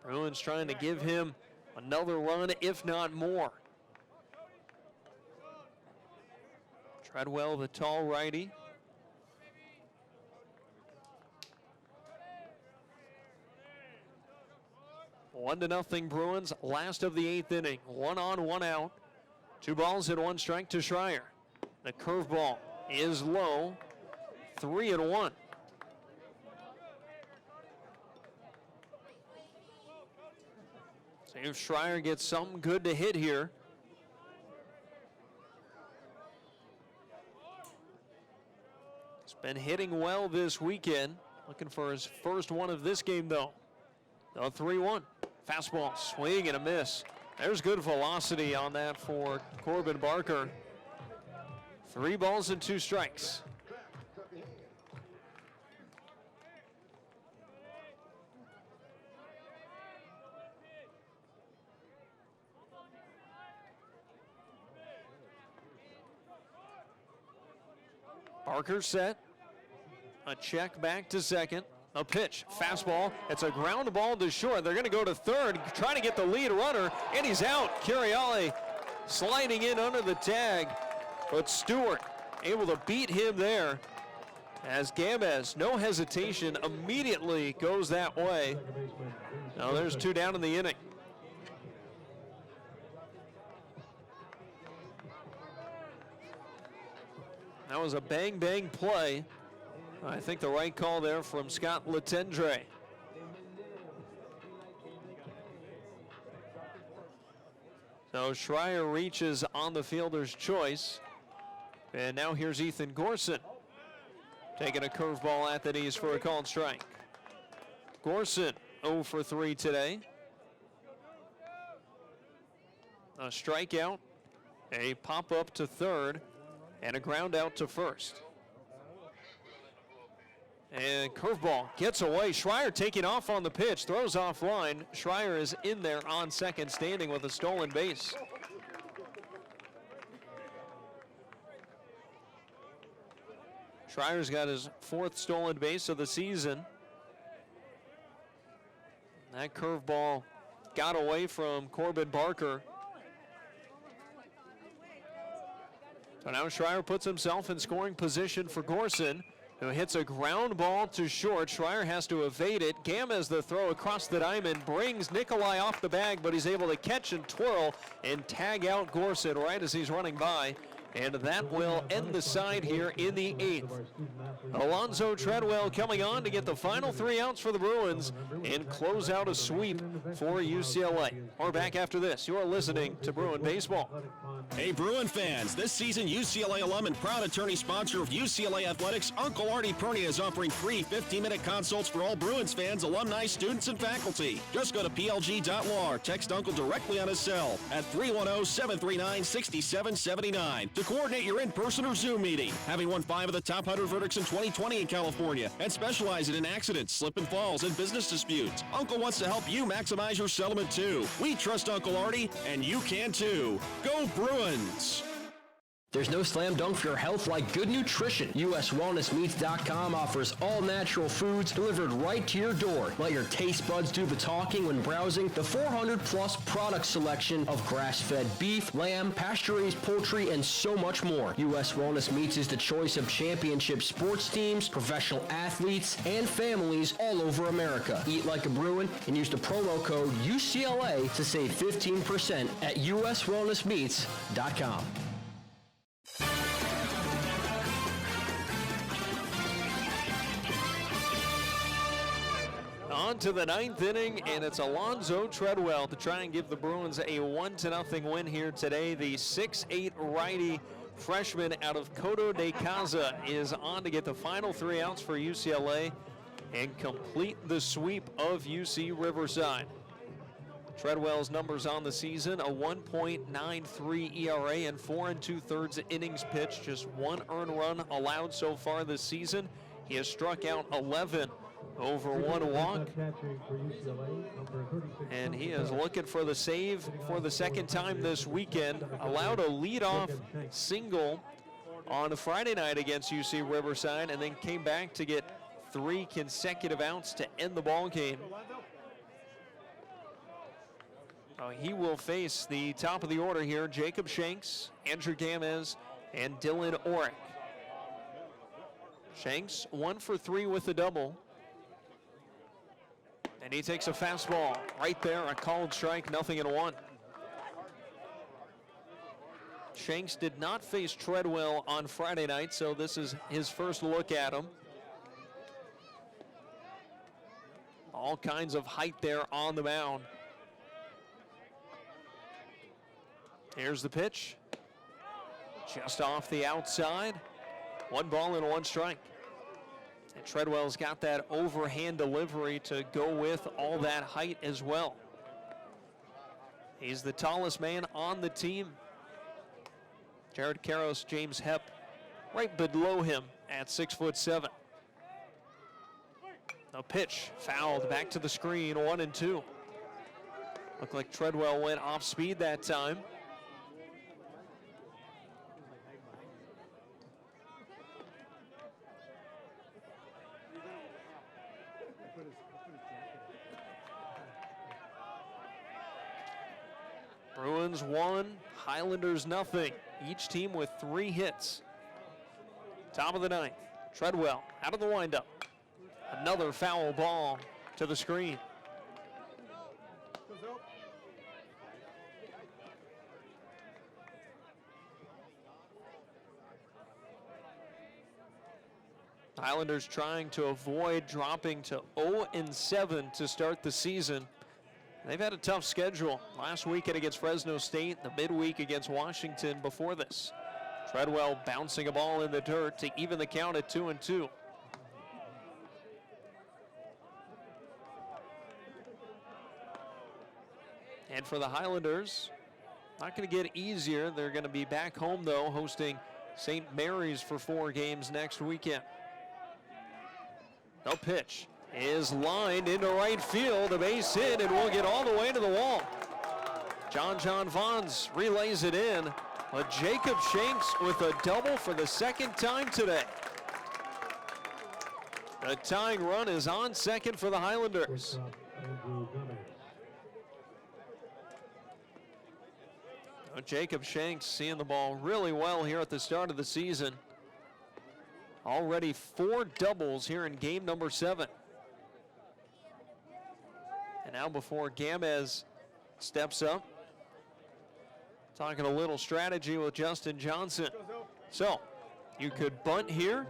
Bruins trying to give him another run, if not more. Treadwell, the tall righty. One to nothing Bruins, last of the 8th inning. 1 on, 1 out. 2 balls and 1 strike to Schreier. The curveball is low. 3-1. See if Schreier gets something good to hit here. He's been hitting well this weekend. Looking for his first one of this game, though. The 3-1. Fastball, swing and a miss. There's good velocity on that for Corbin Barker. 3 balls and 2 strikes. Barker set. A check back to second. A pitch, fastball. It's a ground ball to short. They're going to go to third, trying to get the lead runner, and he's out. Curiale sliding in under the tag, but Stewart able to beat him there as Gamez, no hesitation, immediately goes that way. Now there's 2 down in the inning. That was a bang-bang play. I think the right call there from Scott Letendre. So Schreier reaches on the fielder's choice. And now here's Ethan Gorson taking a curveball at the knees for a called strike. Gorson 0 for 3 today. A strikeout, a pop-up to third, and a ground out to first. And curveball gets away. Schreier taking off on the pitch, throws offline. Schreier is in there on second, standing with a stolen base. Schreier's got his 4th stolen base of the season. That curveball got away from Corbin Barker. So now Schreier puts himself in scoring position for Gorson, who hits a ground ball to short. Schreier has to evade it. Gamez, the throw across the diamond, brings Nikolai off the bag, but he's able to catch and twirl and tag out Gorson right as he's running by. And that will end the side here in the 8th. Alonzo Treadwell coming on to get the final 3 outs for the Bruins and close out a sweep for UCLA. We're back after this. You're listening to Bruin Baseball. Hey Bruin fans, this season UCLA alum and proud attorney sponsor of UCLA Athletics, Uncle Artie Pernia is offering free 15-minute consults for all Bruins fans, alumni, students, and faculty. Just go to plg.law or text Uncle directly on his cell at 310-739-6779 to coordinate your in-person or Zoom meeting. Having won 5 of the top 100 verdicts in 2020 in California and specializing in accidents, slip and falls, and business disputes, Uncle wants to help you maximize your settlement too. We trust Uncle Artie, and you can too. Go Bruins! There's no slam dunk for your health like good nutrition. USWellnessMeats.com offers all natural foods delivered right to your door. Let your taste buds do the talking when browsing the 400-plus product selection of grass-fed beef, lamb, pasture-raised poultry, and so much more. US Wellness Meats is the choice of championship sports teams, professional athletes, and families all over America. Eat like a Bruin and use the promo code UCLA to save 15% at USWellnessMeats.com. On to the 9th inning, and it's Alonzo Treadwell to try and give the Bruins a 1-0 win here today. The 6'8" righty freshman out of Coto de Casa is on to get the final 3 outs for UCLA and complete the sweep of UC Riverside. Treadwell's numbers on the season, a 1.93 ERA and 4 2/3 innings pitched, just 1 earned run allowed so far this season. He has struck out 11 over 1 walk, and he is looking for the save for the 2nd time this weekend. Allowed a leadoff single on a Friday night against UC Riverside, and then came back to get 3 consecutive outs to end the ball game. He will face the top of the order here, Jacob Shanks, Andrew Gamez, and Dylan Orrick. Shanks 1 for 3 with a double. And he takes a fastball right there, a called strike, 0-1. Shanks did not face Treadwell on Friday night, so this is his first look at him. All kinds of height there on the mound. Here's the pitch. Just off the outside. 1 ball and 1 strike. And Treadwell's got that overhand delivery to go with all that height as well. He's the tallest man on the team. Jared Karros, James Hepp, right below him at 6'7". A pitch fouled back to the screen, 1-2. Looked like Treadwell went off speed that time. Bruins 1, Highlanders 0. Each team with 3 hits. Top of the 9th. Treadwell out of the windup. Another foul ball to the screen. Highlanders trying to avoid dropping to 0-7 to start the season. They've had a tough schedule. Last weekend against Fresno State, the midweek against Washington before this. Treadwell bouncing a ball in the dirt to even the count at 2-2. And for the Highlanders, not going to get easier. They're going to be back home, though, hosting St. Mary's for 4 games next weekend. The pitch is lined into right field, a base hit, and will get all the way to the wall. John Vons relays it in, but Jacob Shanks with a double for the 2nd time today. The tying run is on second for the Highlanders. Jacob Shanks seeing the ball really well here at the start of the season. Already 4 doubles here in game number 7. And now before Gamez steps up, talking a little strategy with Justin Johnson. So you could bunt here,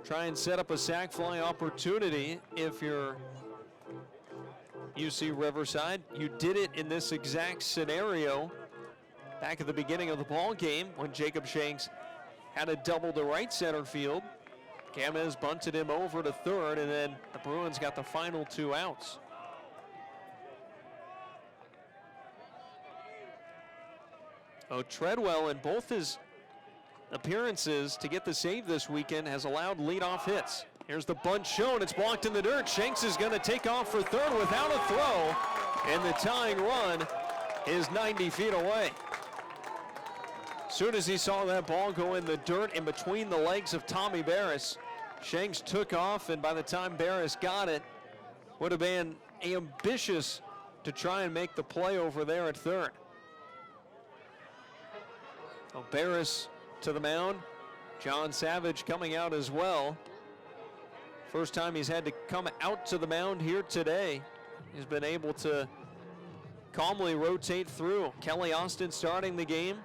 try and set up a sac fly opportunity if you're UC Riverside. You did it in this exact scenario back at the beginning of the ball game when Jacob Shanks had a double to right center field. Gamez bunted him over to third, and then the Bruins got the final 2 outs. Oh, Treadwell in both his appearances to get the save this weekend has allowed leadoff hits. Here's the bunt shown. It's blocked in the dirt. Shanks is going to take off for third without a throw, and the tying run is 90 feet away. Soon as he saw that ball go in the dirt in between the legs of Tommy Barris, Shanks took off, and by the time Barris got it, would have been ambitious to try and make the play over there at third. So Barris to the mound. John Savage coming out as well. First time he's had to come out to the mound here today. He's been able to calmly rotate through. Kelly Austin starting the game.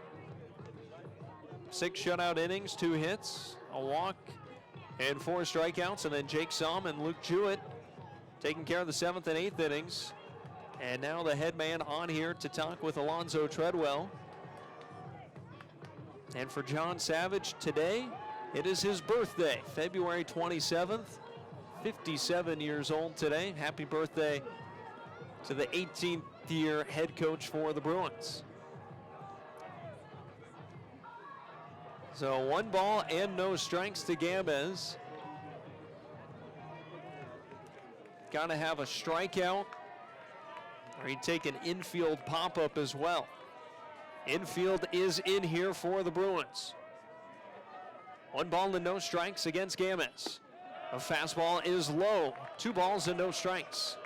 6 shutout innings, 2 hits, a walk, and 4 strikeouts. And then Jake Somm and Luke Jewett taking care of the 7th and 8th innings. And now the head man on here to talk with Alonzo Treadwell. And for John Savage today, it is his birthday, February 27th, 57 years old today. Happy birthday to the 18th year head coach for the Bruins. So 1 ball and no strikes to Gamez. Got to have a strikeout, or he'd take an infield pop-up as well. Infield is in here for the Bruins. 1 ball and no strikes against Gamez. A fastball is low. 2 balls and no strikes.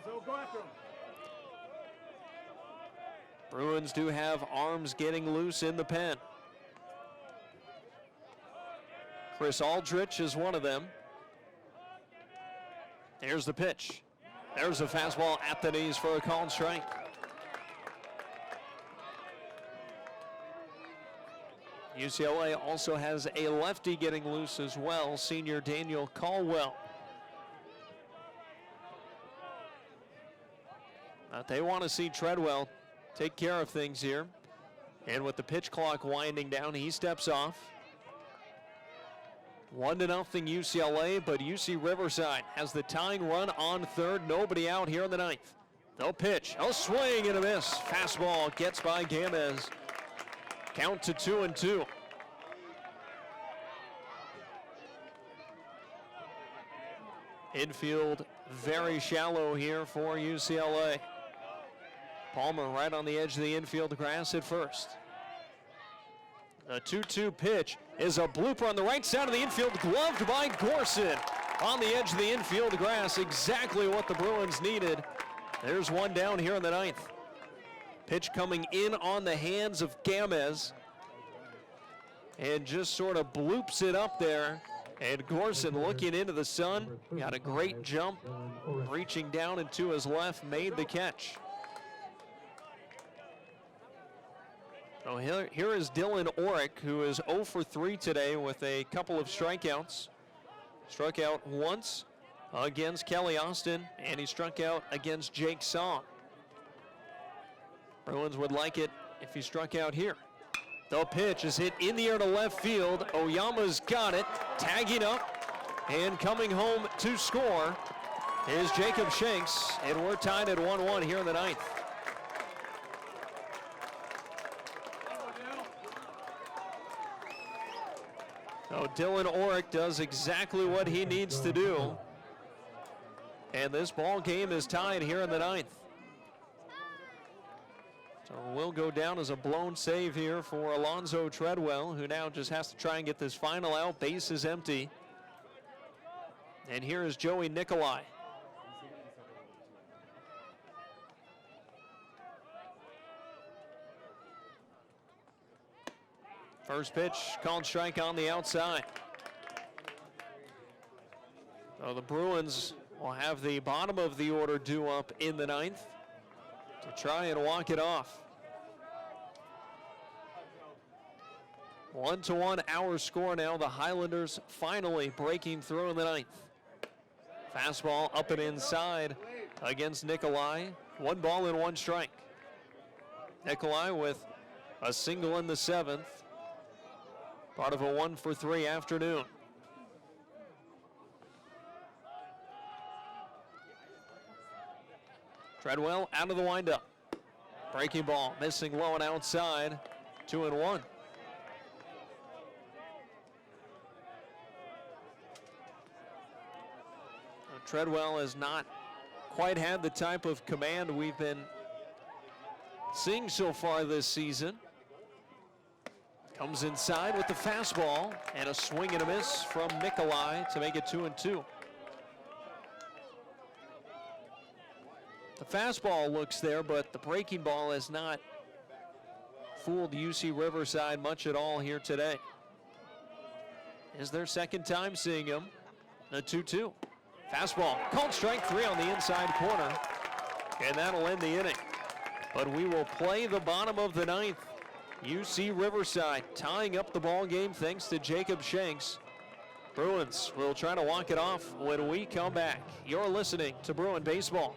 Go after him. Bruins do have arms getting loose in the pen. Chris Aldrich is one of them. There's the pitch. There's a fastball at the knees for a called strike. UCLA also has a lefty getting loose as well, senior Daniel Caldwell. They want to see Treadwell take care of things here. And with the pitch clock winding down, he steps off. 1-0 UCLA, but UC Riverside has the tying run on third. Nobody out here in the 9th. They'll pitch. A swing and a miss. Fastball gets by Gamez. Count to 2-2. Infield very shallow here for UCLA. Palmer right on the edge of the infield grass at first. The 2-2 pitch is a blooper on the right side of the infield, gloved by Gorson. On the edge of the infield grass, exactly what the Bruins needed. There's 1 down here in the 9th. Pitch coming in on the hands of Gamez. And just sort of bloops it up there. And Gorson looking into the sun, got a great jump, reaching down and to his left, made the catch. So here is Dylan Orrick, who is 0 for 3 today with a couple of strikeouts. Struck out once against Kelly Austin, and he struck out against Jake Somm. Bruins would like it if he struck out here. The pitch is hit in the air to left field. Oyama's got it, tagging up, and coming home to score is Jacob Shanks, and we're tied at 1-1 here in the 9th. So Dylan Orrick does exactly what he needs to do. And this ball game is tied here in the 9th. So will go down as a blown save here for Alonzo Treadwell, who now just has to try and get this final out. Base is empty. And here is Joey Nikolai. First pitch, called strike on the outside. So the Bruins will have the bottom of the order due up in the ninth to try and walk it off. 1-1 our score now. The Highlanders finally breaking through in the ninth. Fastball up and inside against Nikolai. 1 ball and 1 strike. Nikolai with a single in the 7th. Part of a 1-for-3 afternoon. Treadwell out of the windup. Breaking ball, missing low and outside. 2-1. Treadwell has not quite had the type of command we've been seeing so far this season. Comes inside with the fastball and a swing and a miss from Nikolai to make it 2-2. The fastball looks there, but the breaking ball has not fooled UC Riverside much at all here today. Is their second time seeing him. A 2-2. Fastball, called strike 3 on the inside corner, and that'll end the inning. But we will play the bottom of the ninth. UC Riverside tying up the ball game thanks to Jacob Shanks. Bruins will try to walk it off when we come back. You're listening to Bruin Baseball.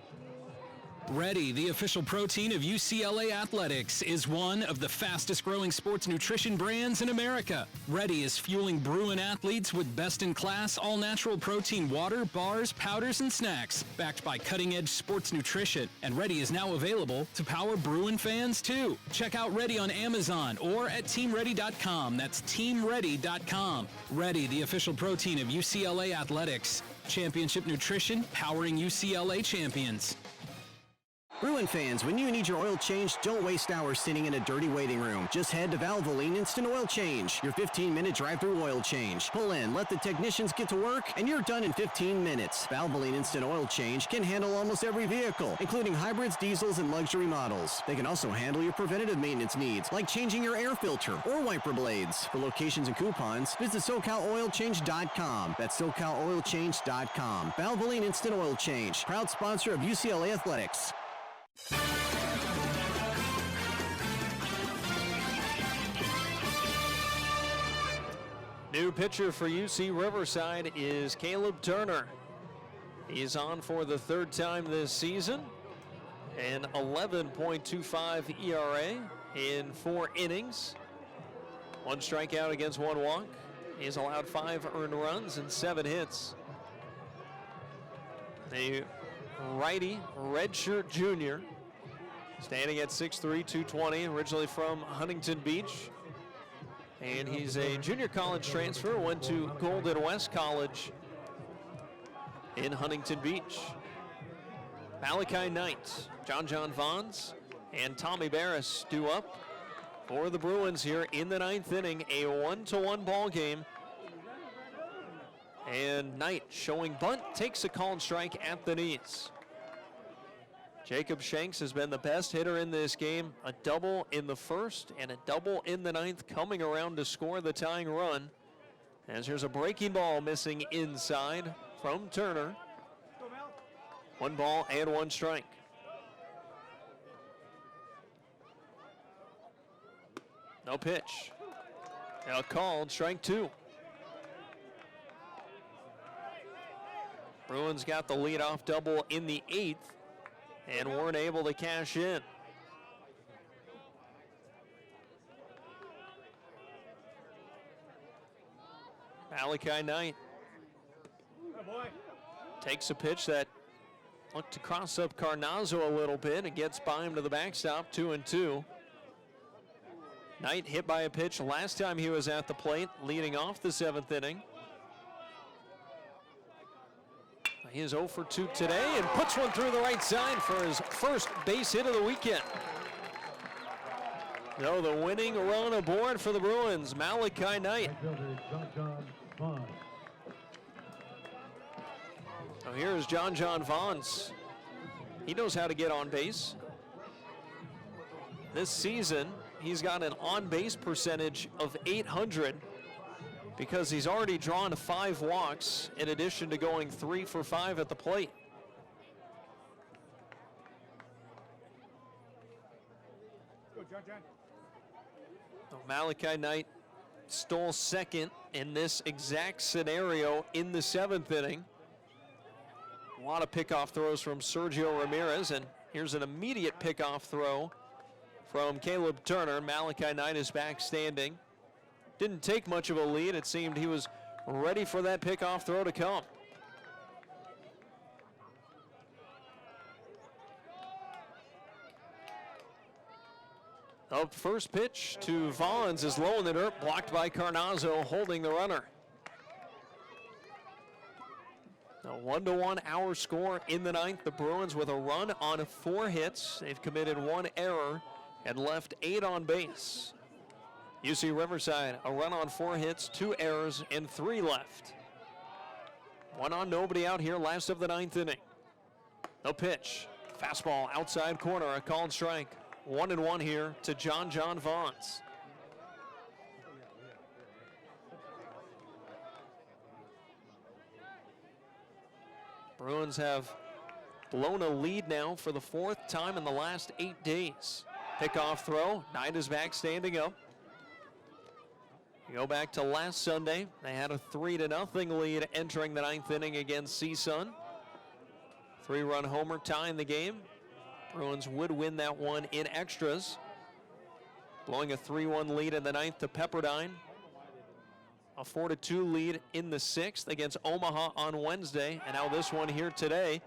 Ready, the official protein of UCLA Athletics, is one of the fastest growing sports nutrition brands in America. Ready is fueling Bruin athletes with best-in-class all-natural protein water, bars, powders, and snacks, backed by cutting-edge sports nutrition. And Ready is now available to power Bruin fans, too. Check out Ready on Amazon or at teamready.com. That's teamready.com. Ready, the official protein of UCLA Athletics. Championship nutrition powering UCLA champions. Bruin fans, when you need your oil changed, don't waste hours sitting in a dirty waiting room. Just head to Valvoline Instant Oil Change, your 15-minute drive-through oil change. Pull in, let the technicians get to work, and you're done in 15 minutes. Valvoline Instant Oil Change can handle almost every vehicle, including hybrids, diesels, and luxury models. They can also handle your preventative maintenance needs, like changing your air filter or wiper blades. For locations and coupons, visit SoCalOilChange.com. That's SoCalOilChange.com. Valvoline Instant Oil Change, proud sponsor of UCLA Athletics. New pitcher for UC Riverside is Caleb Turner. He's on for the 3rd time this season. An 11.25 ERA in 4 innings. 1 strikeout against 1 walk. He's allowed 5 earned runs and 7 hits. The righty, redshirt junior, standing at 6'3", 220, originally from Huntington Beach. And he's a junior college transfer, went to Golden West College in Huntington Beach. Malachi Knight, John Vons, and Tommy Barris due up for the Bruins here in the 9th inning, a 1-1 ball game. And Knight showing bunt, takes a called strike at the knees. Jacob Shanks has been the best hitter in this game. A double in the 1st and a double in the 9th, coming around to score the tying run. As here's a breaking ball missing inside from Turner. 1 ball and 1 strike. No pitch. Now called, strike 2. Bruins got the leadoff double in the 8th and weren't able to cash in. Malachi Knight takes a pitch that looked to cross up Carnazzo a little bit and gets by him to the backstop, 2-2. Knight hit by a pitch last time he was at the plate, leading off the 7th inning. He is 0 for 2 today and puts one through the right side for his first base hit of the weekend. No, the winning run aboard for the Bruins, Malachi Knight. here's John Vaughns. He knows how to get on base. This season, he's got an on-base percentage of .800 because he's already drawn 5 walks in addition to going 3 for 5 at the plate. Malachi Knight stole second in this exact scenario in the 7th inning. A lot of pickoff throws from Sergio Ramirez, and here's an immediate pickoff throw from Caleb Turner. Malachi Knight is back standing. Didn't take much of a lead. It seemed he was ready for that pickoff throw to come. Up first pitch to Vaughns is low in the dirt, blocked by Carnazzo, holding the runner. A 1-1 our score in the 9th. The Bruins with a run on 4 hits. They've committed 1 error and left 8 on base. UC Riverside, a run on 4 hits, 2 errors, and 3 left. 1 on, nobody out here, last of the 9th inning. No pitch. Fastball outside corner, a called strike. 1-1 here to John Vaughns. Bruins have blown a lead now for the 4th time in the last 8 days. Pickoff throw, Knight is back standing up. You go back to last Sunday, they had a 3-0 lead entering the 9th inning against CSUN. 3-run homer tying the game. Bruins would win that one in extras. Blowing a 3-1 lead in the 9th to Pepperdine. A 4-2 lead in the 6th against Omaha on Wednesday. And now this one here today.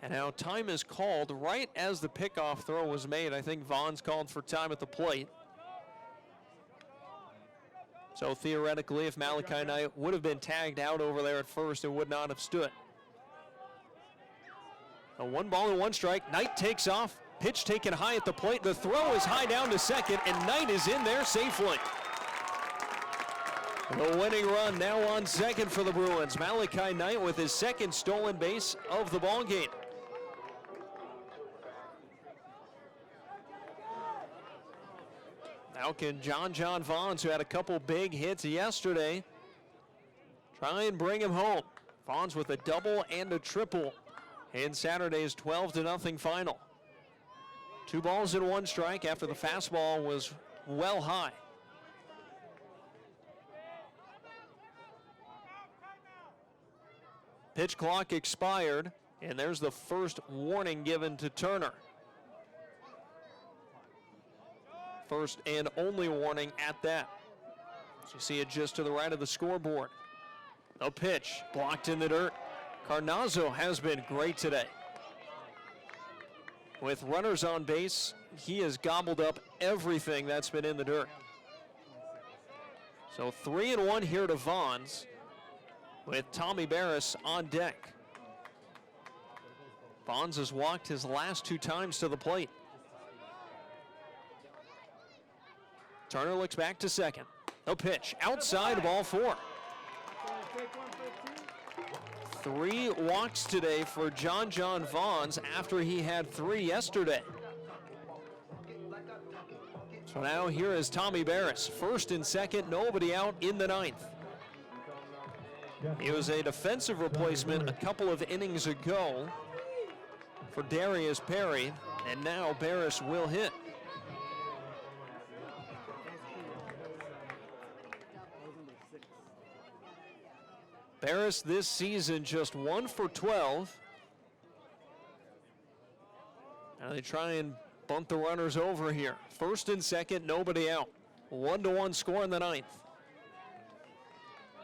And now time is called right as the pickoff throw was made. I think Vaughns called for time at the plate. So theoretically, if Malachi Knight would have been tagged out over there at first, it would not have stood. A 1-1 strike. Knight takes off. Pitch taken high at the plate. The throw is high down to second, and Knight is in there safely. The winning run now on second for the Bruins. Malachi Knight with his 2nd stolen base of the ballgame. Now can John Vaughns, who had a couple big hits yesterday, try and bring him home. Vaughns with a double and a triple in Saturday's 12-0 final. 2 balls and 1 strike after the fastball was well high. Pitch clock expired, and there's the first warning given to Turner. First and only warning at that. So you see it just to the right of the scoreboard. No pitch, blocked in the dirt. Carnazzo has been great today. With runners on base, he has gobbled up everything that's been in the dirt. So 3-1 here to Vaughns with Tommy Barris on deck. Vaughns has walked his last 2 times to the plate. Turner looks back to second. No pitch, outside, ball 4. 3 walks today for John Vaughns after he had 3 yesterday. So now here is Tommy Barris, 1st and 2nd, nobody out in the 9th. He was a defensive replacement a couple of innings ago for Darius Perry, and now Barris will hit. Barris this season just 1 for 12. Now they try and bunt the runners over here. 1st and 2nd, nobody out. 1-1 score in the 9th.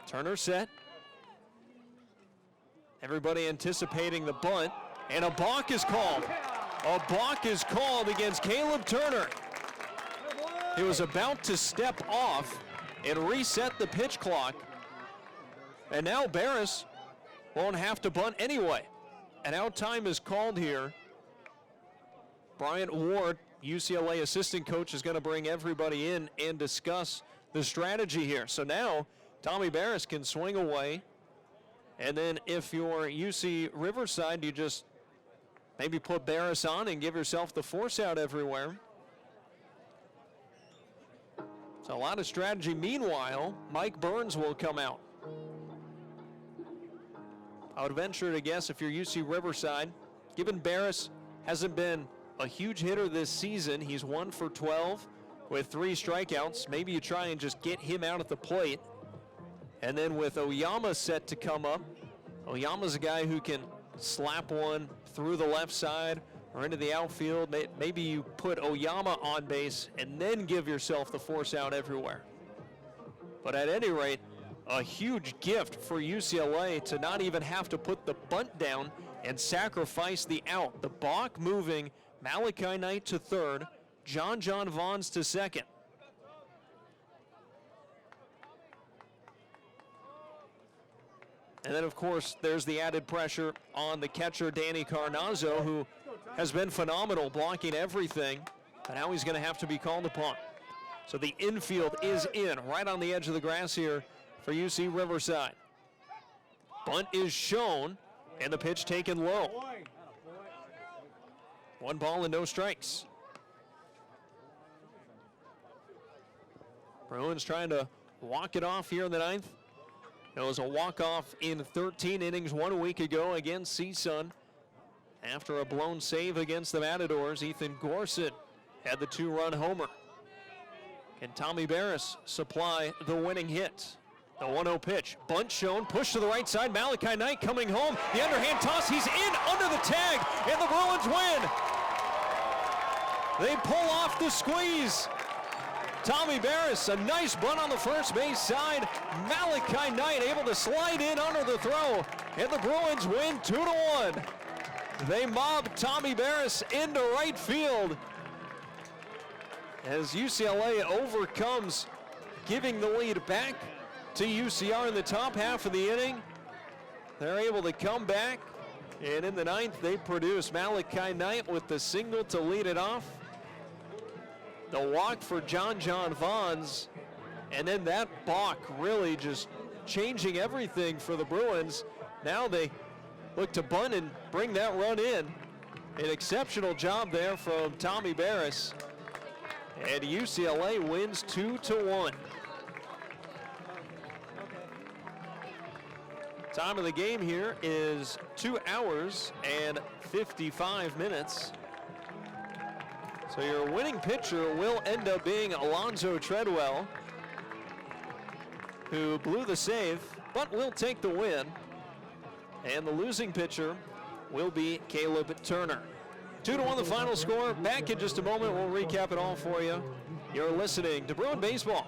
Turner set. Everybody anticipating the bunt, and a balk is called. A balk is called against Caleb Turner. He was about to step off and reset the pitch clock. And now Barris won't have to bunt anyway. And out time is called here. Bryant Ward, UCLA assistant coach, is going to bring everybody in and discuss the strategy here. So now Tommy Barris can swing away And then if you're UC Riverside, you just maybe put Barris on and give yourself the force out everywhere. So a lot of strategy. Meanwhile, Mike Burns will come out. I would venture to guess if you're UC Riverside, given Barris hasn't been a huge hitter this season, he's 1 for 12 with 3 strikeouts. Maybe you try and just get him out at the plate. And then with Oyama set to come up, Oyama's a guy who can slap one through the left side or into the outfield. Maybe you put Oyama on base and then give yourself the force out everywhere. But at any rate, a huge gift for UCLA to not even have to put the bunt down and sacrifice the out. The balk moving Malachi Knight to third, John Vaughns to second. And then, of course, there's the added pressure on the catcher, Danny Carnazzo, who has been phenomenal blocking everything, but now he's going to have to be called upon. So the infield is in, right on the edge of the grass here for UC Riverside. Bunt is shown, and the pitch taken low. 1 ball and no strikes. Bruins trying to walk it off here in the 9th. It was a walk-off in 13 innings 1 week ago against CSUN. After a blown save against the Matadors, Ethan Gorsuch had the 2-run homer. Can Tommy Barris supply the winning hit? The 1-0 pitch, bunt shown, push to the right side, Malachi Knight coming home. The underhand toss, he's in under the tag, and the Bruins win. They pull off the squeeze. Tommy Barris, a nice bunt on the first base side. Malachi Knight able to slide in under the throw, and the Bruins win 2-1. They mob Tommy Barris into right field as UCLA overcomes, giving the lead back to UCR in the top half of the inning. They're able to come back, and in the 9th, they produce Malachi Knight with the single to lead it off. The walk for John Vaughns, and then that balk really just changing everything for the Bruins. Now they look to bunt and bring that run in. An exceptional job there from Tommy Barris, and UCLA wins 2-1. Time of the game here is 2 hours and 55 minutes. So your winning pitcher will end up being Alonzo Treadwell, who blew the save, but will take the win. And the losing pitcher will be Caleb Turner. 2-1 the final score. Back in just a moment, we'll recap it all for you. You're listening to Bruin Baseball.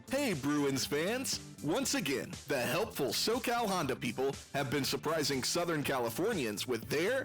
Hey Bruins fans! Once again, the helpful SoCal Honda people have been surprising Southern Californians with their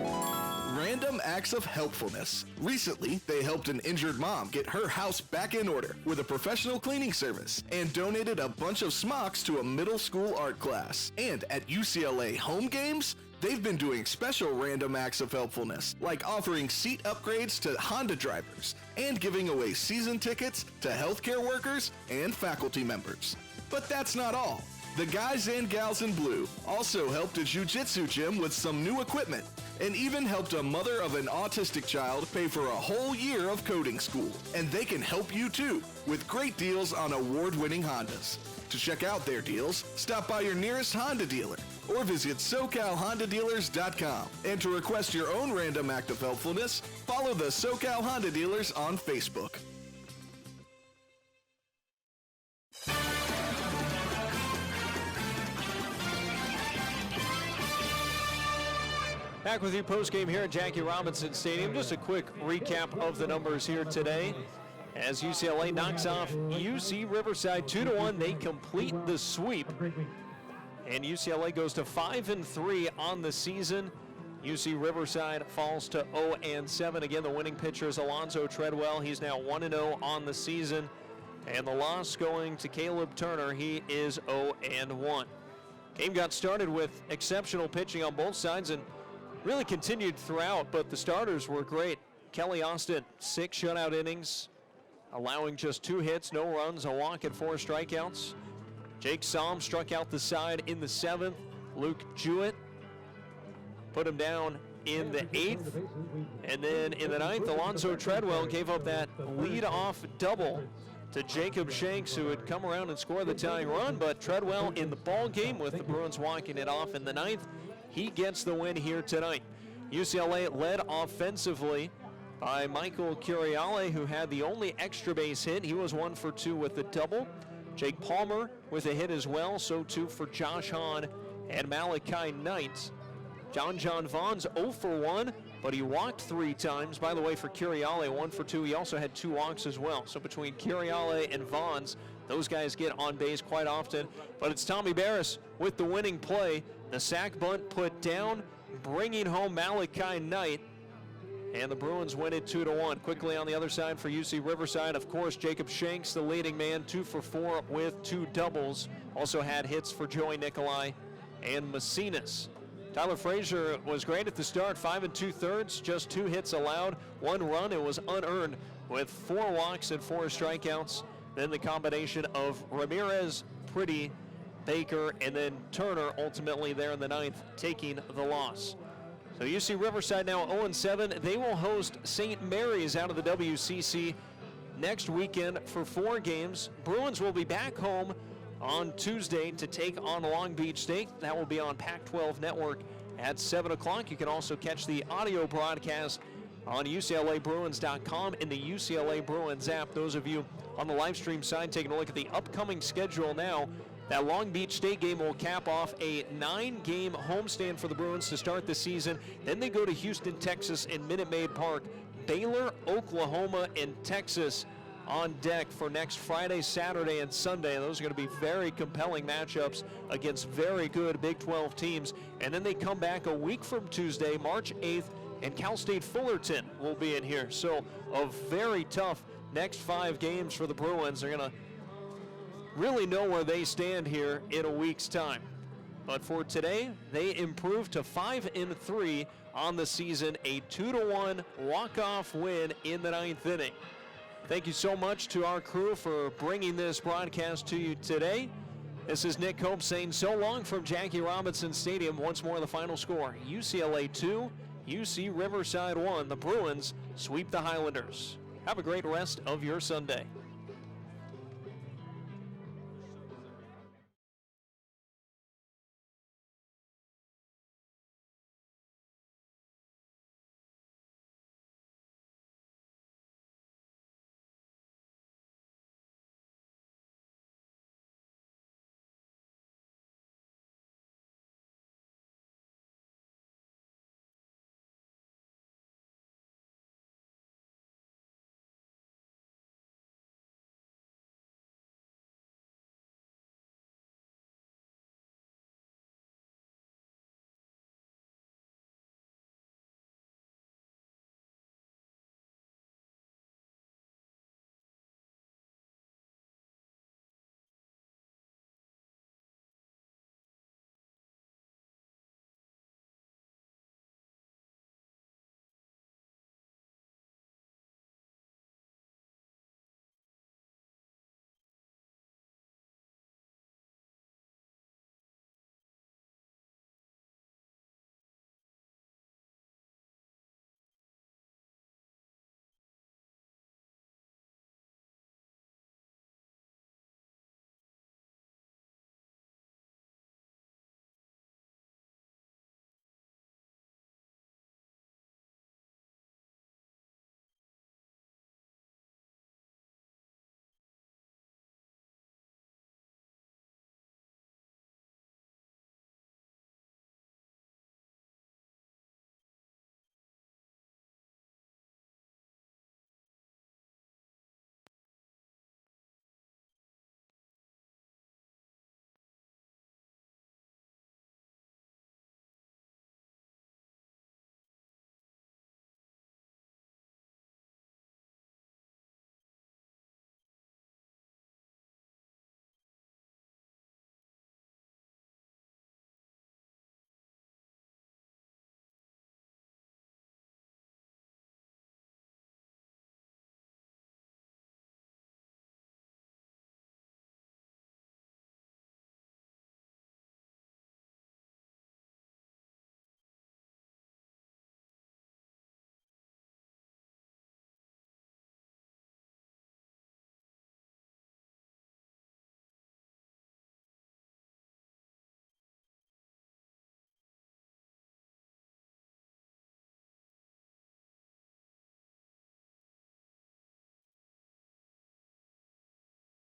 random acts of helpfulness. Recently, they helped an injured mom get her house back in order with a professional cleaning service and donated a bunch of smocks to a middle school art class. And at UCLA home games, they've been doing special random acts of helpfulness, like offering seat upgrades to Honda drivers and giving away season tickets to healthcare workers and faculty members. But that's not all. The guys and gals in blue also helped a jiu-jitsu gym with some new equipment and even helped a mother of an autistic child pay for a whole year of coding school. And they can help you too with great deals on award-winning Hondas. To check out their deals, stop by your nearest Honda dealer or visit SoCalHondaDealers.com. And to request your own random act of helpfulness, follow the SoCal Honda Dealers on Facebook. Back with you post-game here at Jackie Robinson Stadium. Just a quick recap of the numbers here today. As UCLA knocks off UC Riverside 2-1, they complete the sweep. And UCLA goes to 5-3 on the season. UC Riverside falls to 0-7. Again, the winning pitcher is Alonzo Treadwell. He's now 1-0 on the season. And the loss going to Caleb Turner. He is 0-1. Game got started with exceptional pitching on both sides and really continued throughout, but the starters were great. Kelly Austin, 6 shutout innings, allowing just 2 hits, no runs, a walk, and 4 strikeouts. Jake Somm struck out the side in the 7th. Luke Jewett put him down in the 8th. And then in the 9th, Alonzo Treadwell gave up that lead-off double to Jacob Shanks, who had come around and scored the tying run. But Treadwell in the ball game with the Bruins walking it off in the 9th. He gets the win here tonight. UCLA led offensively by Michael Curiale, who had the only extra base hit. He was 1 for 2 with the double. Jake Palmer with a hit as well, so too for Josh Hahn and Malachi Knight. John Vaughns 0 for 1, but he walked 3 times. By the way, for Curiale, 1 for 2. He also had 2 walks as well. So between Curiale and Vaughns, those guys get on base quite often. But it's Tommy Barris with the winning play. The sac bunt put down, bringing home Malachi Knight. And the Bruins win it 2-1. Quickly on the other side for UC Riverside, of course, Jacob Shanks, the leading man, 2 for 4 with 2 doubles. Also had hits for Joey Nikolai and Macinas. Tyler Frazier was great at the start, 5 2/3, just 2 hits allowed, 1 run. It was unearned with 4 walks and 4 strikeouts. Then the combination of Ramirez, Pretty, Baker, and then Turner ultimately there in the 9th, taking the loss. So UC Riverside now 0-7. They will host St. Mary's out of the WCC next weekend for 4 games. Bruins will be back home on Tuesday to take on Long Beach State. That will be on Pac-12 Network at 7 o'clock. You can also catch the audio broadcast on UCLABruins.com in the UCLA Bruins app. Those of you on the live stream side taking a look at the upcoming schedule now. That Long Beach State game will cap off a 9-game homestand for the Bruins to start the season. Then they go to Houston, Texas in Minute Maid Park. Baylor, Oklahoma, and Texas on deck for next Friday, Saturday, and Sunday. Those are going to be very compelling matchups against very good Big 12 teams. And then they come back a week from Tuesday, March 8th, and Cal State Fullerton will be in here. So a very tough next 5 games for the Bruins. They're going to really know where they stand here in a week's time. But for today, they improved to 5-3 on the season, a 2-1 walk-off win in the 9th inning. Thank you so much to our crew for bringing this broadcast to you today. This is Nick Hope saying so long from Jackie Robinson Stadium. Once more the final score, UCLA 2, UC Riverside 1. The Bruins sweep the Highlanders. Have a great rest of your Sunday.